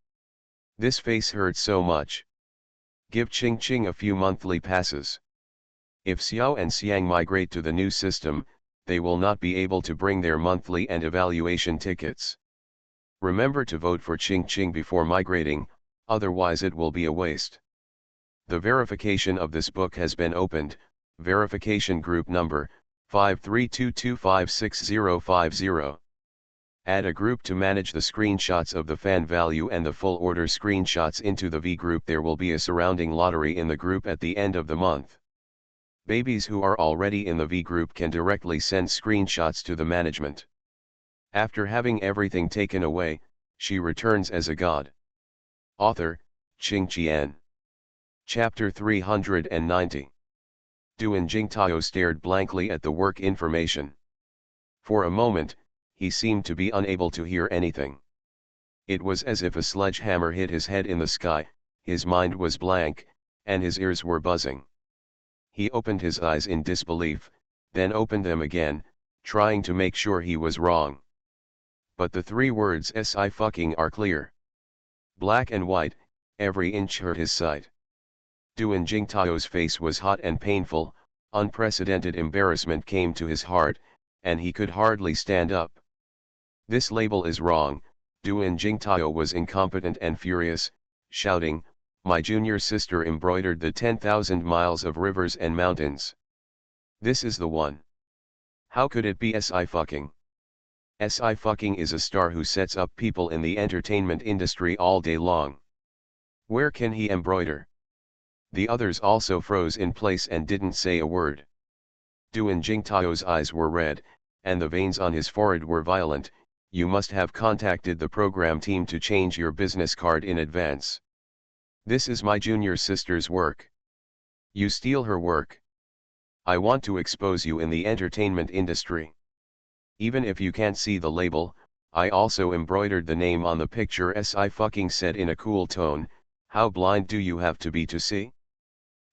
This face hurts so much. Give Ching Ching a few monthly passes. If Xiao and Xiang migrate to the new system, they will not be able to bring their monthly and evaluation tickets. Remember to vote for Ching Ching before migrating, otherwise it will be a waste. The verification of this book has been opened. Verification group number, 5322565050. Add a group to manage the screenshots of the fan value and the full order screenshots into the V group. There will be a surrounding lottery in the group at the end of the month. Babies who are already in the V group can directly send screenshots to the management. After having everything taken away, she returns as a god. Author, Qing Qian. Chapter 390. Duan Jingtao stared blankly at the work information. For a moment, he seemed to be unable to hear anything. It was as if a sledgehammer hit his head in the sky, his mind was blank, and his ears were buzzing. He opened his eyes in disbelief, then opened them again, trying to make sure he was wrong. But the three words "SI fucking" are clear. Black and white, every inch hurt his sight. Duan Jingtao's face was hot and painful, unprecedented embarrassment came to his heart, and he could hardly stand up. This label is wrong. Duan Jingtao was incompetent and furious, shouting, "My junior sister embroidered the 10,000 miles of rivers and mountains. This is the one. How could it be SI fucking? SI fucking is a star who sets up people in the entertainment industry all day long. Where can he embroider?" The others also froze in place and didn't say a word. Duan Jingtao's eyes were red, and the veins on his forehead were violent. "You must have contacted the program team to change your business card in advance. This is my junior sister's work. You steal her work. I want to expose you in the entertainment industry. Even if you can't see the label, I also embroidered the name on the picture," SI fucking said in a cool tone. "How blind do you have to be to see?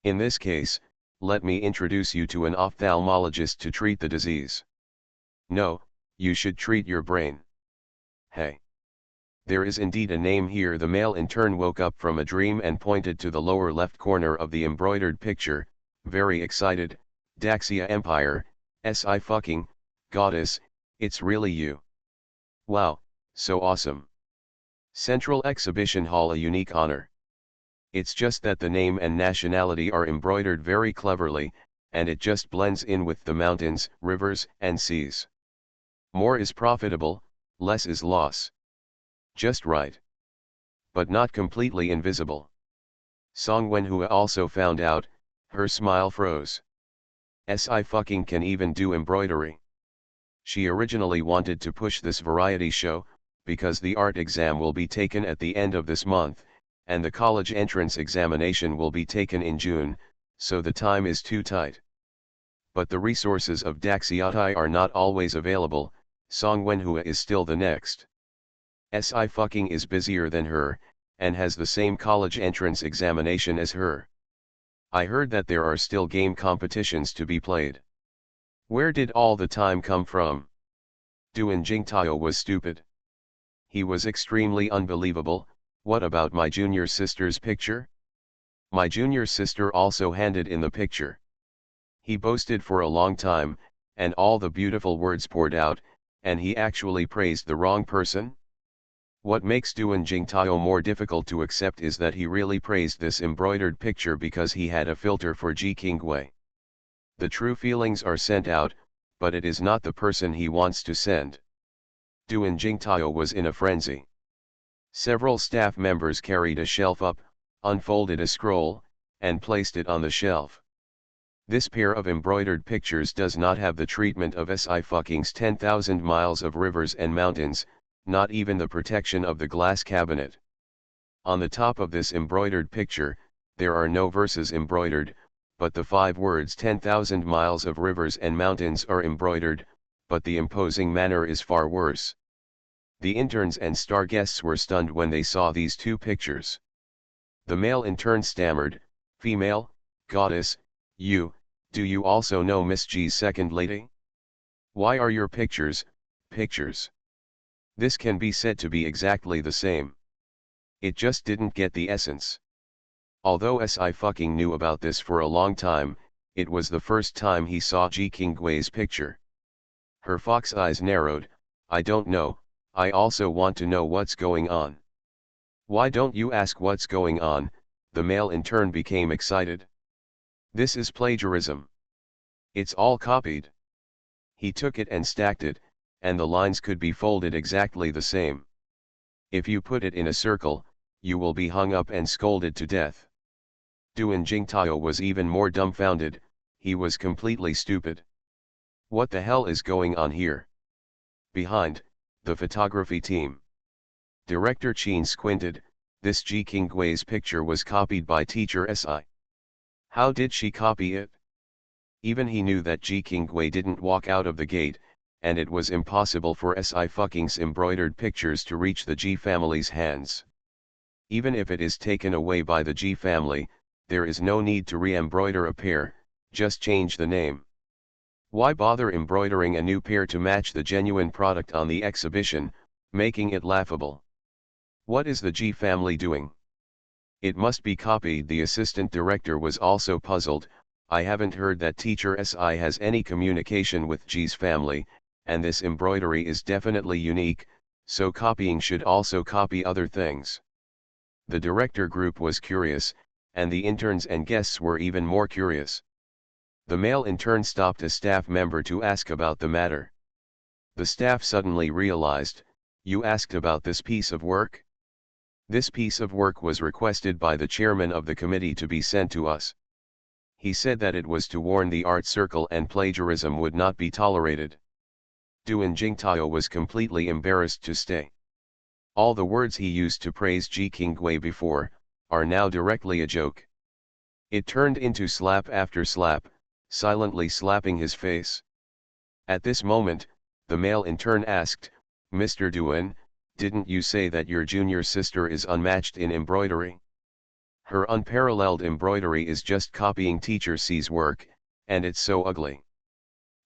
In this case, let me introduce you to an ophthalmologist to treat the disease. No, you should treat your brain. Hey. There is indeed a name here." The male in turn woke up from a dream and pointed to the lower left corner of the embroidered picture, very excited. "Daxia Empire, SI fucking, goddess, it's really you. Wow, so awesome. Central Exhibition Hall, a unique honor. It's just that the name and nationality are embroidered very cleverly, and it just blends in with the mountains, rivers, and seas. More is profitable, less is loss. Just right. But not completely invisible." Song Wenhua also found out, her smile froze. SI fucking can even do embroidery. She originally wanted to push this variety show, because the art exam will be taken at the end of this month, and the college entrance examination will be taken in June, so the time is too tight. But the resources of Daxiatai are not always available. Song Wenhua is still the next. SI fucking is busier than her, and has the same college entrance examination as her. I heard that there are still game competitions to be played. Where did all the time come from? Duan Jingtao was stupid. He was extremely unbelievable. What about my junior sister's picture? My junior sister also handed in the picture. He boasted for a long time, and all the beautiful words poured out, and he actually praised the wrong person? What makes Duan Jingtao more difficult to accept is that he really praised this embroidered picture because he had a filter for Ji Qingwei. The true feelings are sent out, but it is not the person he wants to send. Duan Jingtao was in a frenzy. Several staff members carried a shelf up, unfolded a scroll, and placed it on the shelf. This pair of embroidered pictures does not have the treatment of SI fucking's 10,000 miles of rivers and mountains, not even the protection of the glass cabinet. On the top of this embroidered picture, there are no verses embroidered, but the 5 words 10,000 miles of rivers and mountains are embroidered, but the imposing manner is far worse. The interns and star guests were stunned when they saw these two pictures. The male in turn stammered, "Female, goddess, do you also know Miss G's second lady? Why are your pictures? This can be said to be exactly the same. It just didn't get the essence." Although SI fucking knew about this for a long time, it was the first time he saw Ji Qingwei's picture. Her fox eyes narrowed. "I don't know, I also want to know what's going on." "Why don't you ask what's going on?" The male in turn became excited. "This is plagiarism. It's all copied." He took it and stacked it, and the lines could be folded exactly the same. If you put it in a circle, you will be hung up and scolded to death. Duan Jingtao was even more dumbfounded, he was completely stupid. What the hell is going on here? Behind, the photography team. Director Qin squinted, this Ji Qinggui's picture was copied by teacher Si. How did she copy it? Even he knew that Ji Qinggui didn't walk out of the gate, and it was impossible for Si*'s embroidered pictures to reach the Ji family's hands. Even if it is taken away by the Ji family, there is no need to re-embroider a pair, just change the name. Why bother embroidering a new pair to match the genuine product on the exhibition, making it laughable? What is the Ji family doing? It must be copied. The assistant director was also puzzled. I haven't heard that teacher Si has any communication with Ji's family, and this embroidery is definitely unique, so copying should also copy other things. The director group was curious, and the interns and guests were even more curious. The male intern stopped a staff member to ask about the matter. The staff suddenly realized, you asked about this piece of work? This piece of work was requested by the chairman of the committee to be sent to us. He said that it was to warn the art circle and plagiarism would not be tolerated. Duan Jingtao was completely embarrassed to stay. All the words he used to praise Ji Qinggui before, are now directly a joke. It turned into slap after slap, silently slapping his face. At this moment, the male intern asked, Mr. Duan, didn't you say that your junior sister is unmatched in embroidery? Her unparalleled embroidery is just copying teacher C's work, and it's so ugly.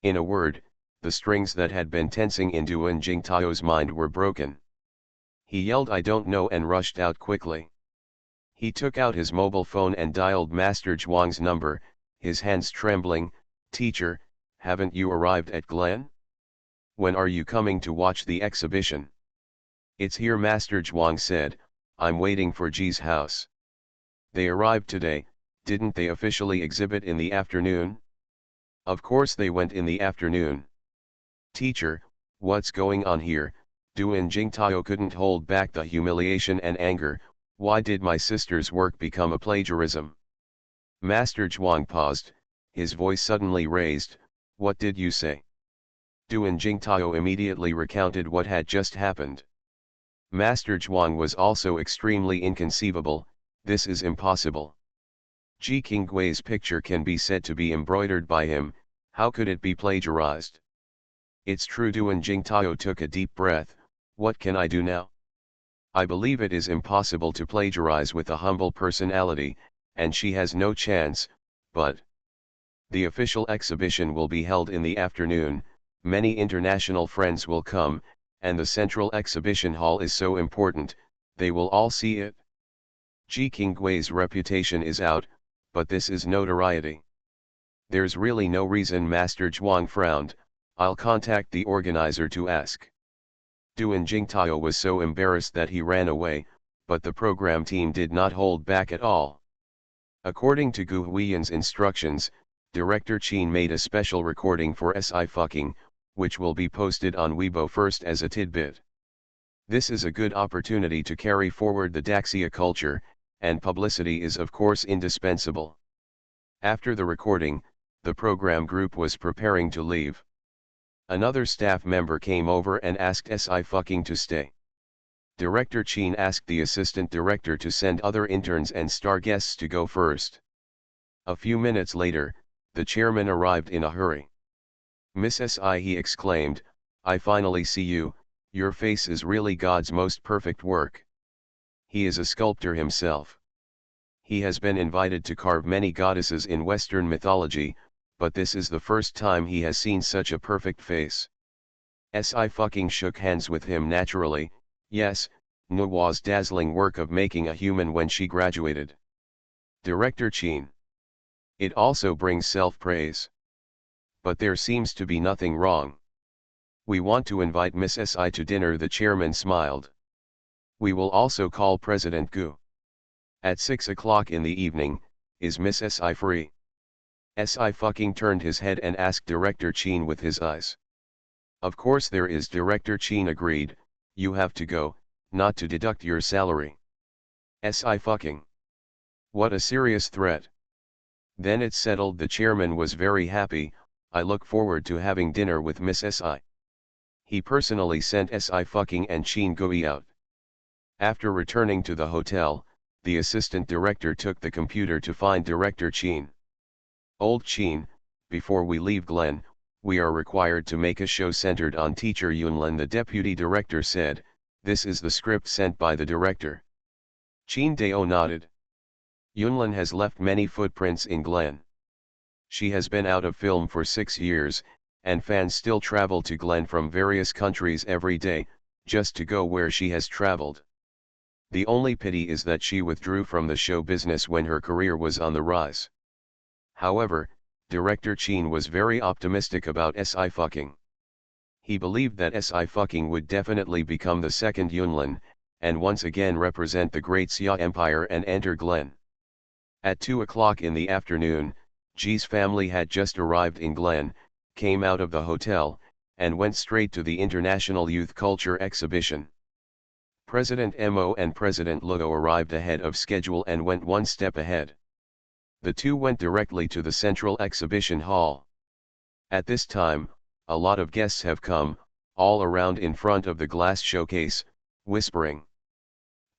In a word, the strings that had been tensing in Duan Jingtao's mind were broken. He yelled I don't know and rushed out quickly. He took out his mobile phone and dialed Master Zhuang's number, his hands trembling. Teacher, haven't you arrived at Glen? When are you coming to watch the exhibition? It's here, Master Zhuang said, I'm waiting for Ji's house. They arrived today, didn't they officially exhibit in the afternoon? Of course they went in the afternoon. Teacher, what's going on here? Duan Jingtao couldn't hold back the humiliation and anger. Why did my sister's work become a plagiarism? Master Zhuang paused, his voice suddenly raised, what did you say? Duan Jingtao immediately recounted what had just happened. Master Zhuang was also extremely inconceivable, this is impossible. Ji Qinggui's picture can be said to be embroidered by him, how could it be plagiarized? It's true. Duan Jingtao took a deep breath, what can I do now? I believe it is impossible to plagiarize with a humble personality, and she has no chance, but the official exhibition will be held in the afternoon, many international friends will come, and the central exhibition hall is so important, they will all see it. Ji Qinggui's reputation is out, but this is notoriety. There's really no reason. Master Zhuang frowned, I'll contact the organizer to ask. Duan Jingtao was so embarrassed that he ran away, but the program team did not hold back at all. According to Gu Huiyan's instructions, Director Qin made a special recording for Sci-fi, which will be posted on Weibo first as a tidbit. This is a good opportunity to carry forward the Daxia culture, and publicity is of course indispensable. After the recording, the program group was preparing to leave. Another staff member came over and asked Sci-fi to stay. Director Qin asked the assistant director to send other interns and star guests to go first. A few minutes later, the chairman arrived in a hurry. Miss Si, he exclaimed, I finally see you, your face is really God's most perfect work. He is a sculptor himself. He has been invited to carve many goddesses in Western mythology, but this is the first time he has seen such a perfect face. Si shook hands with him naturally. Yes, Nuwa's dazzling work of making a human when she graduated. Director Qin. It also brings self-praise. But there seems to be nothing wrong. We want to invite Miss Si to dinner. The chairman smiled. We will also call President Gu. At 6 o'clock in the evening, is Miss Si free? Si turned his head and asked Director Qin with his eyes. Of course there is. Director Chin agreed, you have to go, not to deduct your salary. Si fucking. What a serious threat. Then it's settled. The chairman was very happy. I look forward to having dinner with Miss Si. He personally sent Si fucking and Chin Gui out. After returning to the hotel, the assistant director took the computer to find Director Chin. Old Chin, before we leave Glen, we are required to make a show centered on teacher Yunlin. The deputy director said, this is the script sent by the director. Chin Dao nodded. Yunlin has left many footprints in Glen. She has been out of film for 6 years, and fans still travel to Glen from various countries every day, just to go where she has traveled. The only pity is that she withdrew from the show business when her career was on the rise. However, Director Chin was very optimistic about Si fucking. He believed that Si fucking would definitely become the second Yunlin, and once again represent the Great Xia Empire and enter Glen. At 2 o'clock in the afternoon, Ji's family had just arrived in Glen, came out of the hotel, and went straight to the International Youth Culture Exhibition. President Mo and President Luo arrived ahead of schedule and went one step ahead. The two went directly to the Central Exhibition Hall. At this time, a lot of guests have come, all around in front of the glass showcase, whispering.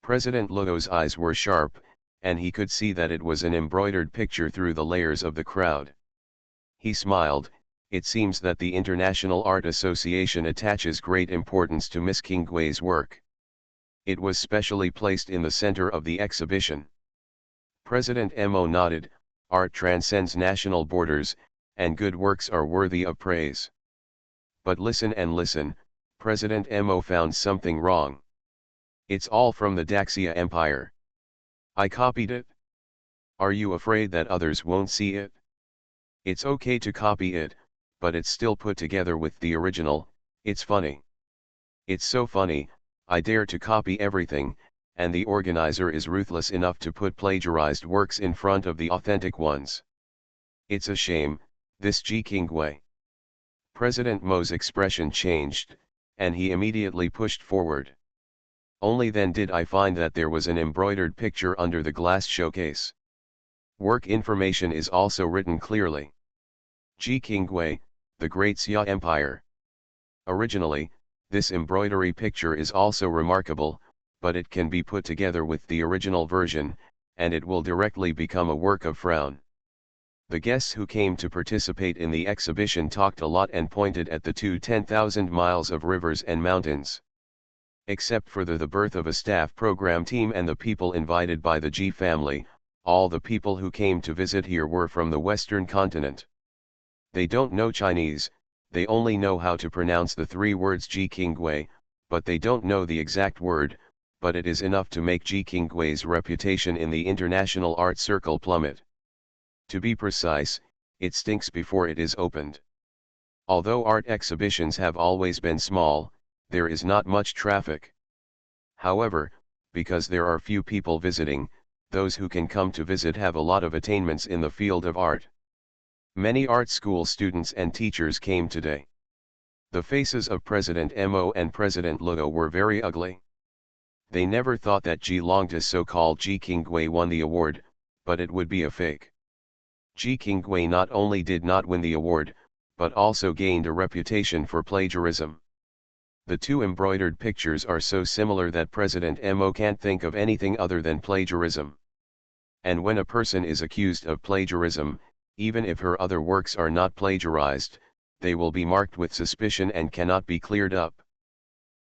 President Luo's eyes were sharp, and he could see that it was an embroidered picture through the layers of the crowd. He smiled. It seems that the International Art Association attaches great importance to Miss Qinggui's work. It was specially placed in the center of the exhibition. President Mo nodded, art transcends national borders, and good works are worthy of praise. But listen and listen, President Mo found something wrong. It's all from the Daxia Empire. I copied it. Are you afraid that others won't see it? It's okay to copy it, but it's still put together with the original. It's funny. It's so funny, I dare to copy everything, and the organizer is ruthless enough to put plagiarized works in front of the authentic ones. It's a shame, this Ji Qinggui. President Mo's expression changed, and he immediately pushed forward. Only then did I find that there was an embroidered picture under the glass showcase. Work information is also written clearly. Ji Qinggui, the Great Xia Empire. Originally, this embroidery picture is also remarkable, but it can be put together with the original version, and it will directly become a work of frown. The guests who came to participate in the exhibition talked a lot and pointed at the 10,000 miles of rivers and mountains. Except for the birth of a staff program team and the people invited by the Ji family, all the people who came to visit here were from the Western continent. They don't know Chinese, they only know how to pronounce the 3 words Ji Qinggui, but they don't know the exact word, but it is enough to make Ji Qinggui's reputation in the international art circle plummet. To be precise, it stinks before it is opened. Although art exhibitions have always been small, there is not much traffic. However, because there are few people visiting, those who can come to visit have a lot of attainments in the field of art. Many art school students and teachers came today. The faces of President Mo and President Luo were very ugly. They never thought that Ji Longta's so-called Ji Qinggui won the award, but it would be a fake. Ji Qinggui not only did not win the award, but also gained a reputation for plagiarism. The 2 embroidered pictures are so similar that President Mo can't think of anything other than plagiarism. And when a person is accused of plagiarism, even if her other works are not plagiarized, they will be marked with suspicion and cannot be cleared up.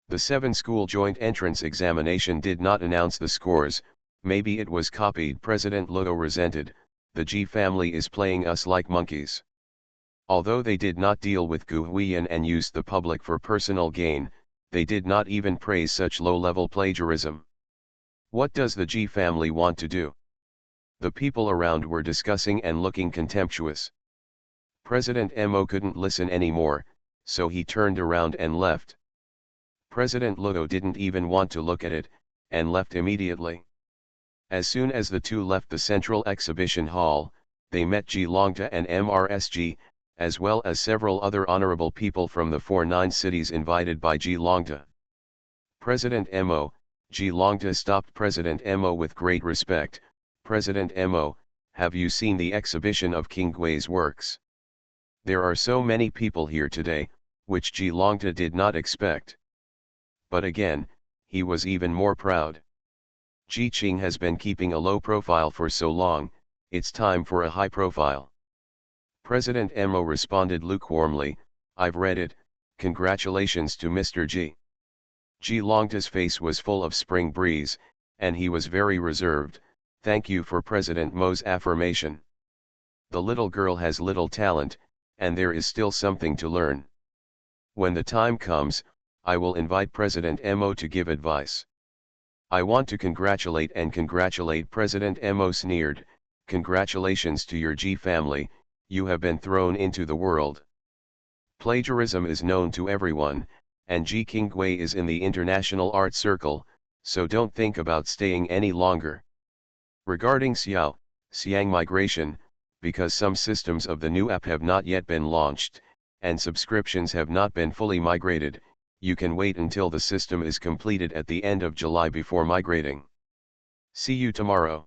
The 7-school joint entrance examination did not announce the scores. Maybe it was copied. President Luo resented, the Ji family is playing us like monkeys. Although they did not deal with Gu Huiyan and used the public for personal gain, they did not even praise such low-level plagiarism. What does the Ji family want to do? The people around were discussing and looking contemptuous. President Mo couldn't listen anymore, so he turned around and left. President Luo didn't even want to look at it, and left immediately. As soon as the two left the Central Exhibition Hall, they met Ji Longta and MRSG, as well as several other honorable people from the 49 cities invited by G. Longta. President Mo, G. Longta stopped President Mo with great respect. President Mo, have you seen the exhibition of King Gui's works? There are so many people here today, which G. Longta did not expect. But again, he was even more proud. Ji Qing has been keeping a low profile for so long, it's time for a high profile. President Mo responded lukewarmly, I've read it, congratulations to Mr. Ji. Ji Longta's face was full of spring breeze, and he was very reserved, thank you for President Mo's affirmation. The little girl has little talent, and there is still something to learn. When the time comes, I will invite President Mo to give advice. I want to congratulate President Mo sneered, congratulations to your G family, you have been thrown into the world. Plagiarism is known to everyone, and Ji King Gui is in the international art circle, so don't think about staying any longer. Regarding Xiang migration, because some systems of the new app have not yet been launched, and subscriptions have not been fully migrated, you can wait until the system is completed at the end of July before migrating. See you tomorrow.